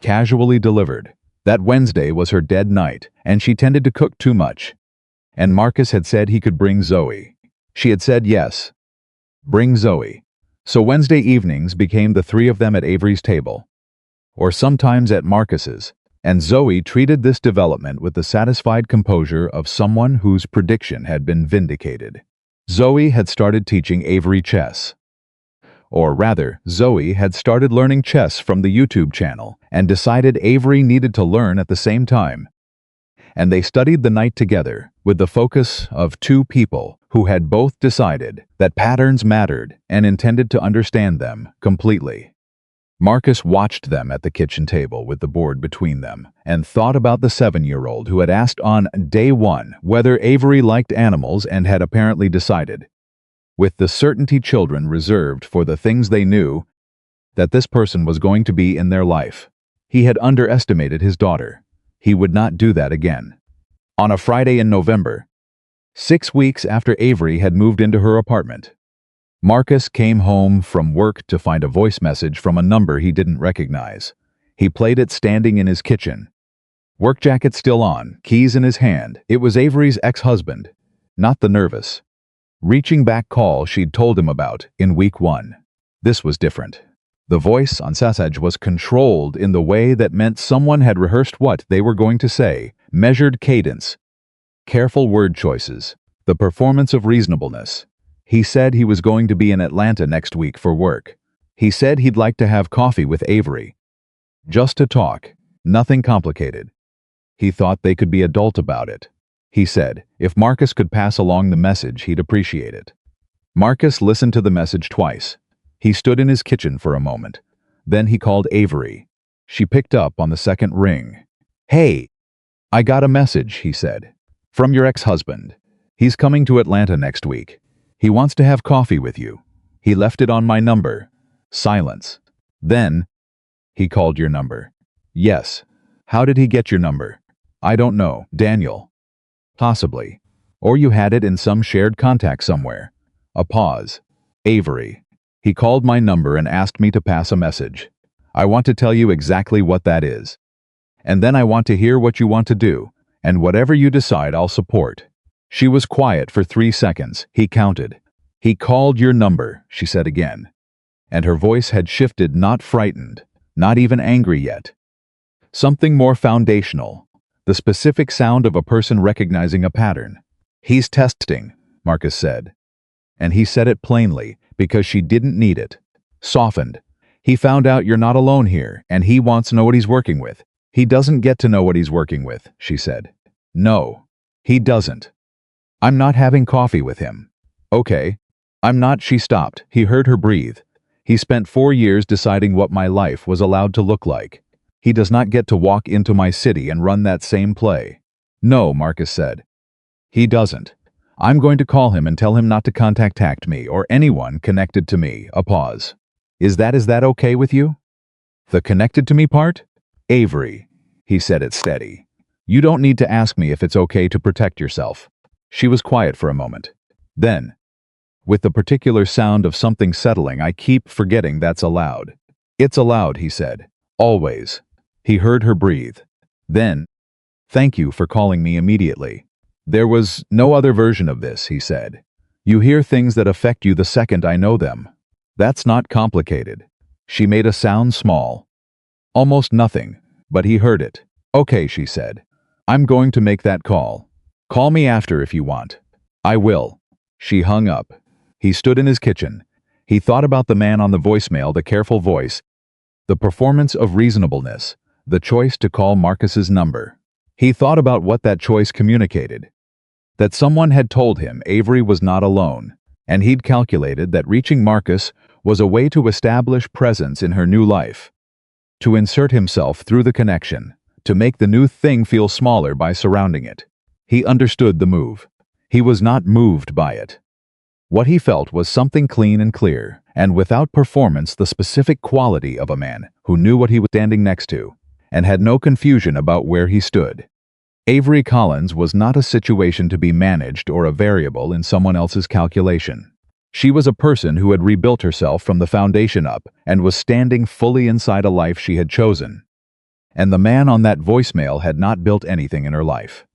casually delivered. That Wednesday was her dead night, and she tended to cook too much. And Marcus had said he could bring Zoe. She had said yes. Bring Zoe. So Wednesday evenings became the 3 of them at Avery's table, or sometimes at Marcus's, and Zoe treated this development with the satisfied composure of someone whose prediction had been vindicated. Zoe had started teaching Avery chess. Or rather, Zoe had started learning chess from the YouTube channel and decided Avery needed to learn at the same time. And they studied the night together with the focus of two people who had both decided that patterns mattered and intended to understand them completely. Marcus watched them at the kitchen table with the board between them and thought about the 7-year-old who had asked on day one whether Avery liked animals and had apparently decided, with the certainty children reserved for the things they knew, that this person was going to be in their life. He had underestimated his daughter. He would not do that again. On a Friday in November, 6 weeks after Avery had moved into her apartment, Marcus came home from work to find a voice message from a number he didn't recognize. He played it standing in his kitchen. Work jacket still on, keys in his hand. It was Avery's ex-husband, not the nervous, reaching back call she'd told him about in week 1. This was different. The voice on Sasaj was controlled in the way that meant someone had rehearsed what they were going to say, measured cadence, careful word choices, the performance of reasonableness. He said he was going to be in Atlanta next week for work. He said he'd like to have coffee with Avery. Just to talk, nothing complicated. He thought they could be adult about it. He said if Marcus could pass along the message, he'd appreciate it. Marcus listened to the message twice. He stood in his kitchen for a moment. Then he called Avery. She picked up on the second ring. "Hey, I got a message," he said. "From your ex-husband. He's coming to Atlanta next week. He wants to have coffee with you. He left it on my number." Silence. Then, "He called your number." "Yes." "How did he get your number?" "I don't know, Daniel." "Possibly. Or you had it in some shared contact somewhere." A pause. "Avery. He called my number and asked me to pass a message. I want to tell you exactly what that is. And then I want to hear what you want to do, and whatever you decide I'll support." She was quiet for 3 seconds. He counted. "He called your number," she said again. And her voice had shifted, not frightened, not even angry yet. Something more foundational, the specific sound of a person recognizing a pattern. "He's testing," Marcus said. And he said it plainly, because she didn't need it. Softened. "He found out you're not alone here, and he wants to know what he's working with." "He doesn't get to know what he's working with," she said. "No, he doesn't. I'm not having coffee with him." "Okay. I'm not," she stopped. He heard her breathe. "He spent 4 years deciding what my life was allowed to look like. He does not get to walk into my city and run that same play." "No," Marcus said. "He doesn't. I'm going to call him and tell him not to contact me or anyone connected to me." A pause. Is that okay with you?" "The connected to me part?" "Avery." He said it steady. "You don't need to ask me if it's okay to protect yourself." She was quiet for a moment. Then, with the particular sound of something settling, "I keep forgetting that's allowed." "It's allowed," he said. "Always." He heard her breathe. Then, "Thank you for calling me immediately. There was no other version of this," he said. "You hear things that affect you the second I know them. That's not complicated." She made a sound small. Almost nothing, but he heard it. "Okay," she said. "I'm going to make that call. Call me after if you want." "I will." She hung up. He stood in his kitchen. He thought about the man on the voicemail, the careful voice, the performance of reasonableness, the choice to call Marcus's number. He thought about what that choice communicated. That someone had told him Avery was not alone, and he'd calculated that reaching Marcus was a way to establish presence in her new life, to insert himself through the connection, to make the new thing feel smaller by surrounding it. He understood the move. He was not moved by it. What he felt was something clean and clear, and without performance, the specific quality of a man who knew what he was standing next to, and had no confusion about where he stood. Avery Collins was not a situation to be managed or a variable in someone else's calculation. She was a person who had rebuilt herself from the foundation up and was standing fully inside a life she had chosen. And the man on that voicemail had not built anything in her life.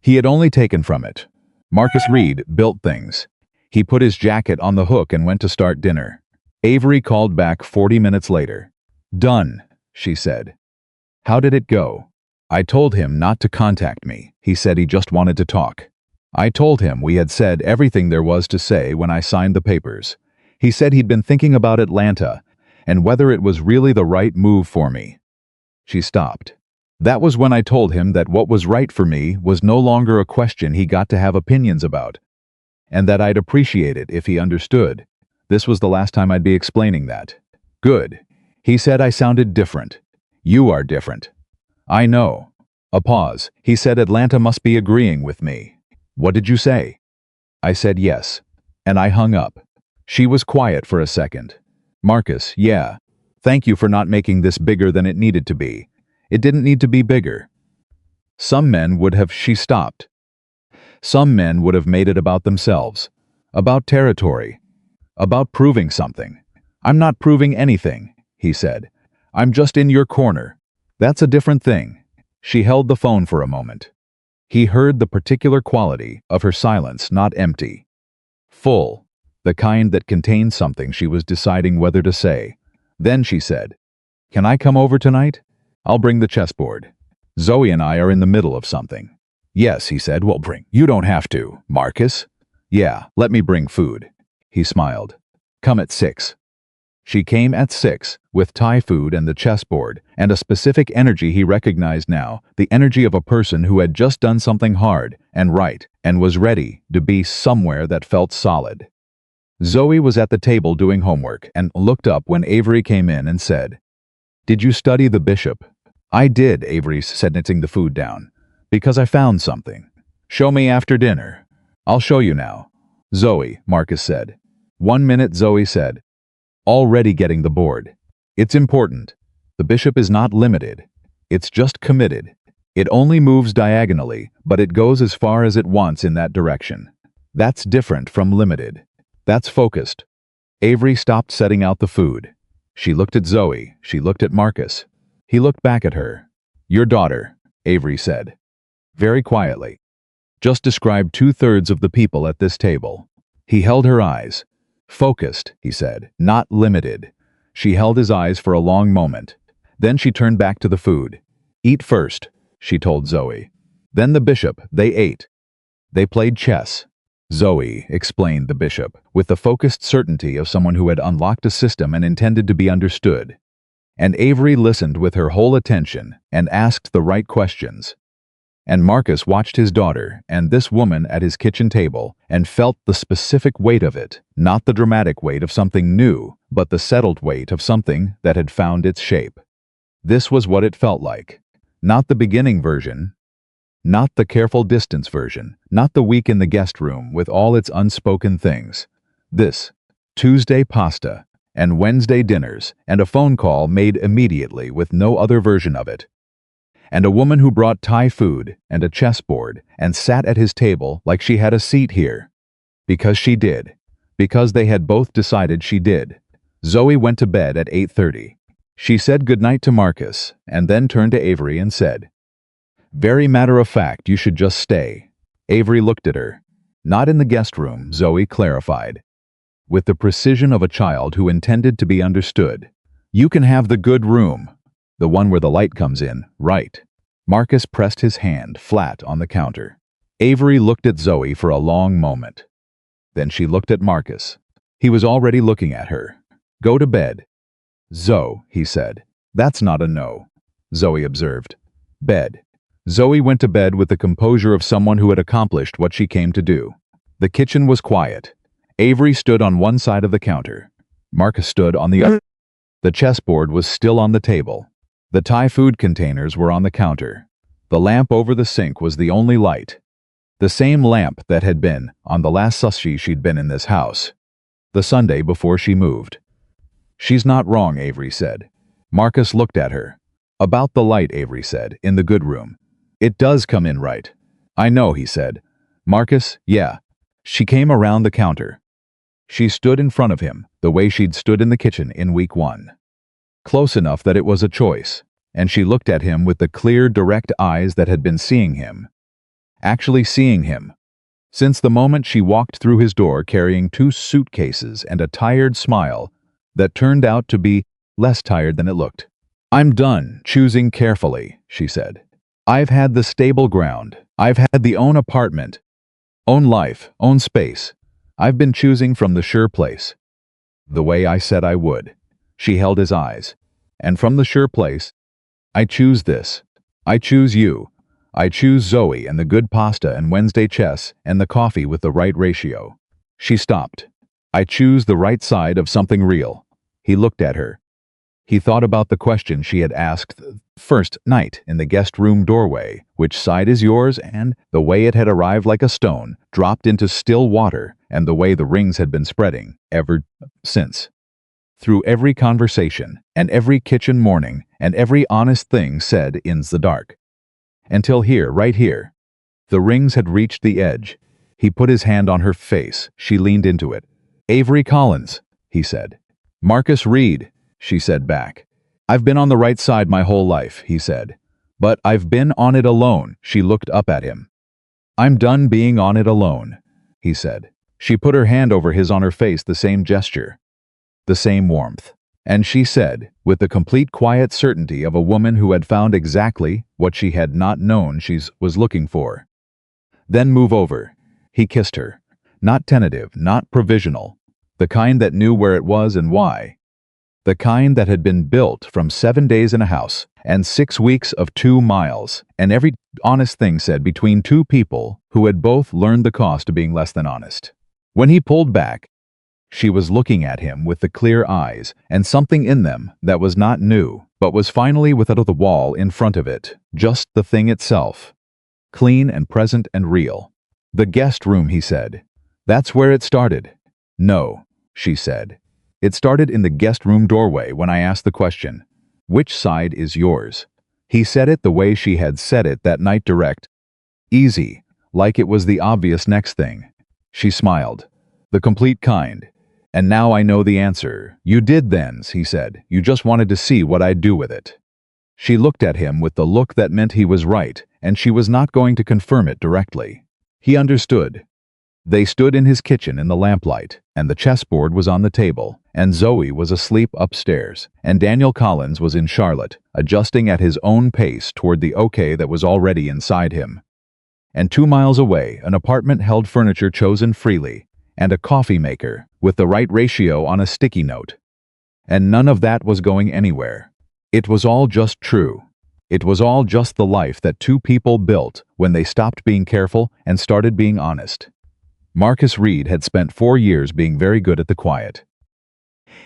He had only taken from it. Marcus Reed built things. He put his jacket on the hook and went to start dinner. Avery called back 40 minutes later. "Done," she said. "How did it go?" "I told him not to contact me. He said he just wanted to talk. I told him we had said everything there was to say when I signed the papers. He said he'd been thinking about Atlanta and whether it was really the right move for me. She stopped. That was when I told him that what was right for me was no longer a question he got to have opinions about, and that I'd appreciate it if he understood. This was the last time I'd be explaining that. Good. He said I sounded different. You are different. I know. A pause. He said Atlanta must be agreeing with me. What did you say? I said yes. And I hung up. She was quiet for a second. Marcus, yeah. Thank you for not making this bigger than it needed to be. It didn't need to be bigger. Some men would have. She stopped. Some men would have made it about themselves. About territory. About proving something. I'm not proving anything, he said. I'm just in your corner. That's a different thing. She held the phone for a moment. He heard the particular quality of her silence, not empty. Full. The kind that contained something she was deciding whether to say. Then she said, "Can I come over tonight? I'll bring the chessboard. Zoe and I are in the middle of something." Yes, he said, we'll bring. You don't have to, Marcus. Yeah, let me bring food. He smiled. Come at 6. She came at 6, with Thai food and the chessboard, and a specific energy he recognized now, the energy of a person who had just done something hard and right, and was ready to be somewhere that felt solid. Zoe was at the table doing homework and looked up when Avery came in and said, "Did you study the bishop?" "I did," Avery said, knitting the food down. "Because I found something." "Show me after dinner." "I'll show you now." "Zoe," Marcus said. "1 minute," Zoe said. Already getting the board. "It's important. The bishop is not limited. It's just committed. It only moves diagonally, but it goes as far as it wants in that direction. That's different from limited. That's focused." Avery stopped setting out the food. She looked at Zoe. She looked at Marcus. He looked back at her. "Your daughter," Avery said. Very quietly. "Just describe 2/3 of the people at this table." He held her eyes. "Focused," he said, "not limited." She held his eyes for a long moment. Then she turned back to the food. "Eat first," she told Zoe. Then the bishop, they ate. They played chess. "Zoe," explained the bishop, with the focused certainty of someone who had unlocked a system and intended to be understood. And Avery listened with her whole attention and asked the right questions. And Marcus watched his daughter and this woman at his kitchen table and felt the specific weight of it, not the dramatic weight of something new, but the settled weight of something that had found its shape. This was what it felt like. Not the beginning version, not the careful distance version, not the week in the guest room with all its unspoken things. This, Tuesday pasta, and Wednesday dinners, and a phone call made immediately with no other version of it. And a woman who brought Thai food and a chessboard and sat at his table like she had a seat here. Because she did. Because they had both decided she did. Zoe went to bed at 8:30. She said goodnight to Marcus and then turned to Avery and said, "Very matter of fact, you should just stay." Avery looked at her. "Not in the guest room," Zoe clarified, with the precision of a child who intended to be understood. "You can have the good room. The one where the light comes in, right." Marcus pressed his hand flat on the counter. Avery looked at Zoe for a long moment. Then she looked at Marcus. He was already looking at her. "Go to bed." "Zoe," he said. "That's not a no," Zoe observed. "Bed." Zoe went to bed with the composure of someone who had accomplished what she came to do. The kitchen was quiet. Avery stood on one side of the counter. Marcus stood on the other. The chessboard was still on the table. The Thai food containers were on the counter. The lamp over the sink was the only light. The same lamp that had been on the last sushi she'd been in this house. The Sunday before she moved. "She's not wrong," Avery said. Marcus looked at her. "About the light," Avery said, "in the good room. It does come in right." "I know," he said. "Marcus, yeah." She came around the counter. She stood in front of him, the way she'd stood in the kitchen in week 1. Close enough that it was a choice, and she looked at him with the clear, direct eyes that had been seeing him. Actually seeing him. Since the moment she walked through his door carrying 2 suitcases and a tired smile that turned out to be less tired than it looked. "I'm done choosing carefully," she said. "I've had the stable ground. I've had the own apartment. Own life, own space. I've been choosing from the sure place. the way I said I would. She held his eyes. And from the sure place, I choose this. I choose you. I choose Zoe and the good pasta and Wednesday chess and the coffee with the right ratio. She stopped. I choose the right side of something real. He looked at her. He thought about the question she had asked the first night in the guest room doorway, which side is yours, and the way it had arrived like a stone, dropped into still water, and the way the rings had been spreading ever since. Through every conversation, and every kitchen morning, and every honest thing said in the dark. Until here, right here. The rings had reached the edge. He put his hand on her face. She leaned into it. Avery Collins, he said. Marcus Reed, she said back. I've been on the right side my whole life, he said. But I've been on it alone, she looked up at him. I'm done being on it alone, he said. She put her hand over his on her face, the same gesture, the same warmth. And she said, with the complete quiet certainty of a woman who had found exactly what she had not known she was looking for. Then move over. He kissed her. Not tentative, not provisional. The kind that knew where it was and why. The kind that had been built from 7 days in a house and 6 weeks of 2 miles, and every honest thing said between two people who had both learned the cost of being less than honest. When he pulled back, she was looking at him with the clear eyes and something in them that was not new, but was finally without the wall in front of it, just the thing itself. Clean and present and real. The guest room, he said. That's where it started. No, she said. It started in the guest room doorway when I asked the question, which side is yours? He said it the way she had said it that night, direct. Easy, like it was the obvious next thing. She smiled. The complete kind. And now I know the answer. You did then, he said. You just wanted to see what I'd do with it. She looked at him with the look that meant he was right, and she was not going to confirm it directly. He understood. They stood in his kitchen in the lamplight, and the chessboard was on the table, and Zoe was asleep upstairs, and Daniel Collins was in Charlotte, adjusting at his own pace toward the okay that was already inside him. And 2 miles away, an apartment held furniture chosen freely, and a coffee maker, with the right ratio on a sticky note. And none of that was going anywhere. It was all just true. It was all just the life that two people built when they stopped being careful and started being honest. Marcus Reed had spent 4 years being very good at the quiet.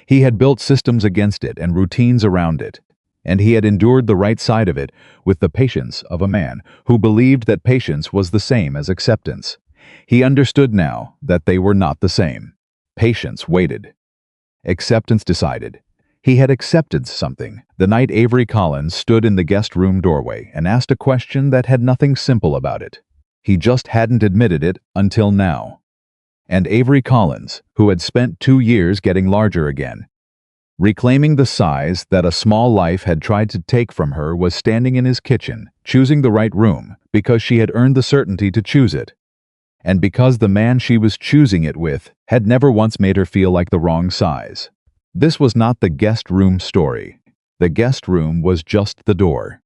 He had built systems against it and routines around it, and he had endured the right side of it with the patience of a man who believed that patience was the same as acceptance. He understood now that they were not the same. Patience waited. Acceptance decided. He had accepted something the night Avery Collins stood in the guest room doorway and asked a question that had nothing simple about it. He just hadn't admitted it until now. And Avery Collins, who had spent 2 years getting larger again, reclaiming the size that a small life had tried to take from her, was standing in his kitchen, choosing the right room because she had earned the certainty to choose it. And because the man she was choosing it with had never once made her feel like the wrong size. This was not the guest room story. The guest room was just the door.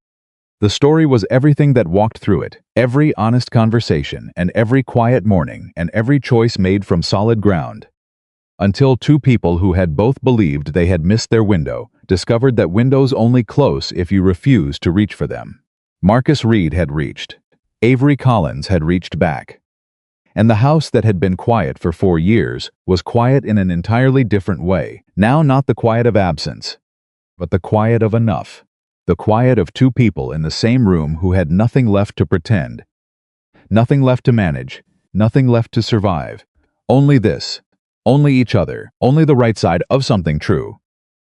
The story was everything that walked through it, every honest conversation, and every quiet morning, and every choice made from solid ground. Until two people who had both believed they had missed their window discovered that windows only close if you refuse to reach for them. Marcus Reed had reached. Avery Collins had reached back. And the house that had been quiet for 4 years was quiet in an entirely different way. Now not the quiet of absence, but the quiet of enough. The quiet of two people in the same room who had nothing left to pretend, nothing left to manage, nothing left to survive. Only this, only each other, only the right side of something true.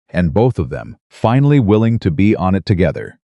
And both of them finally willing to be on it together.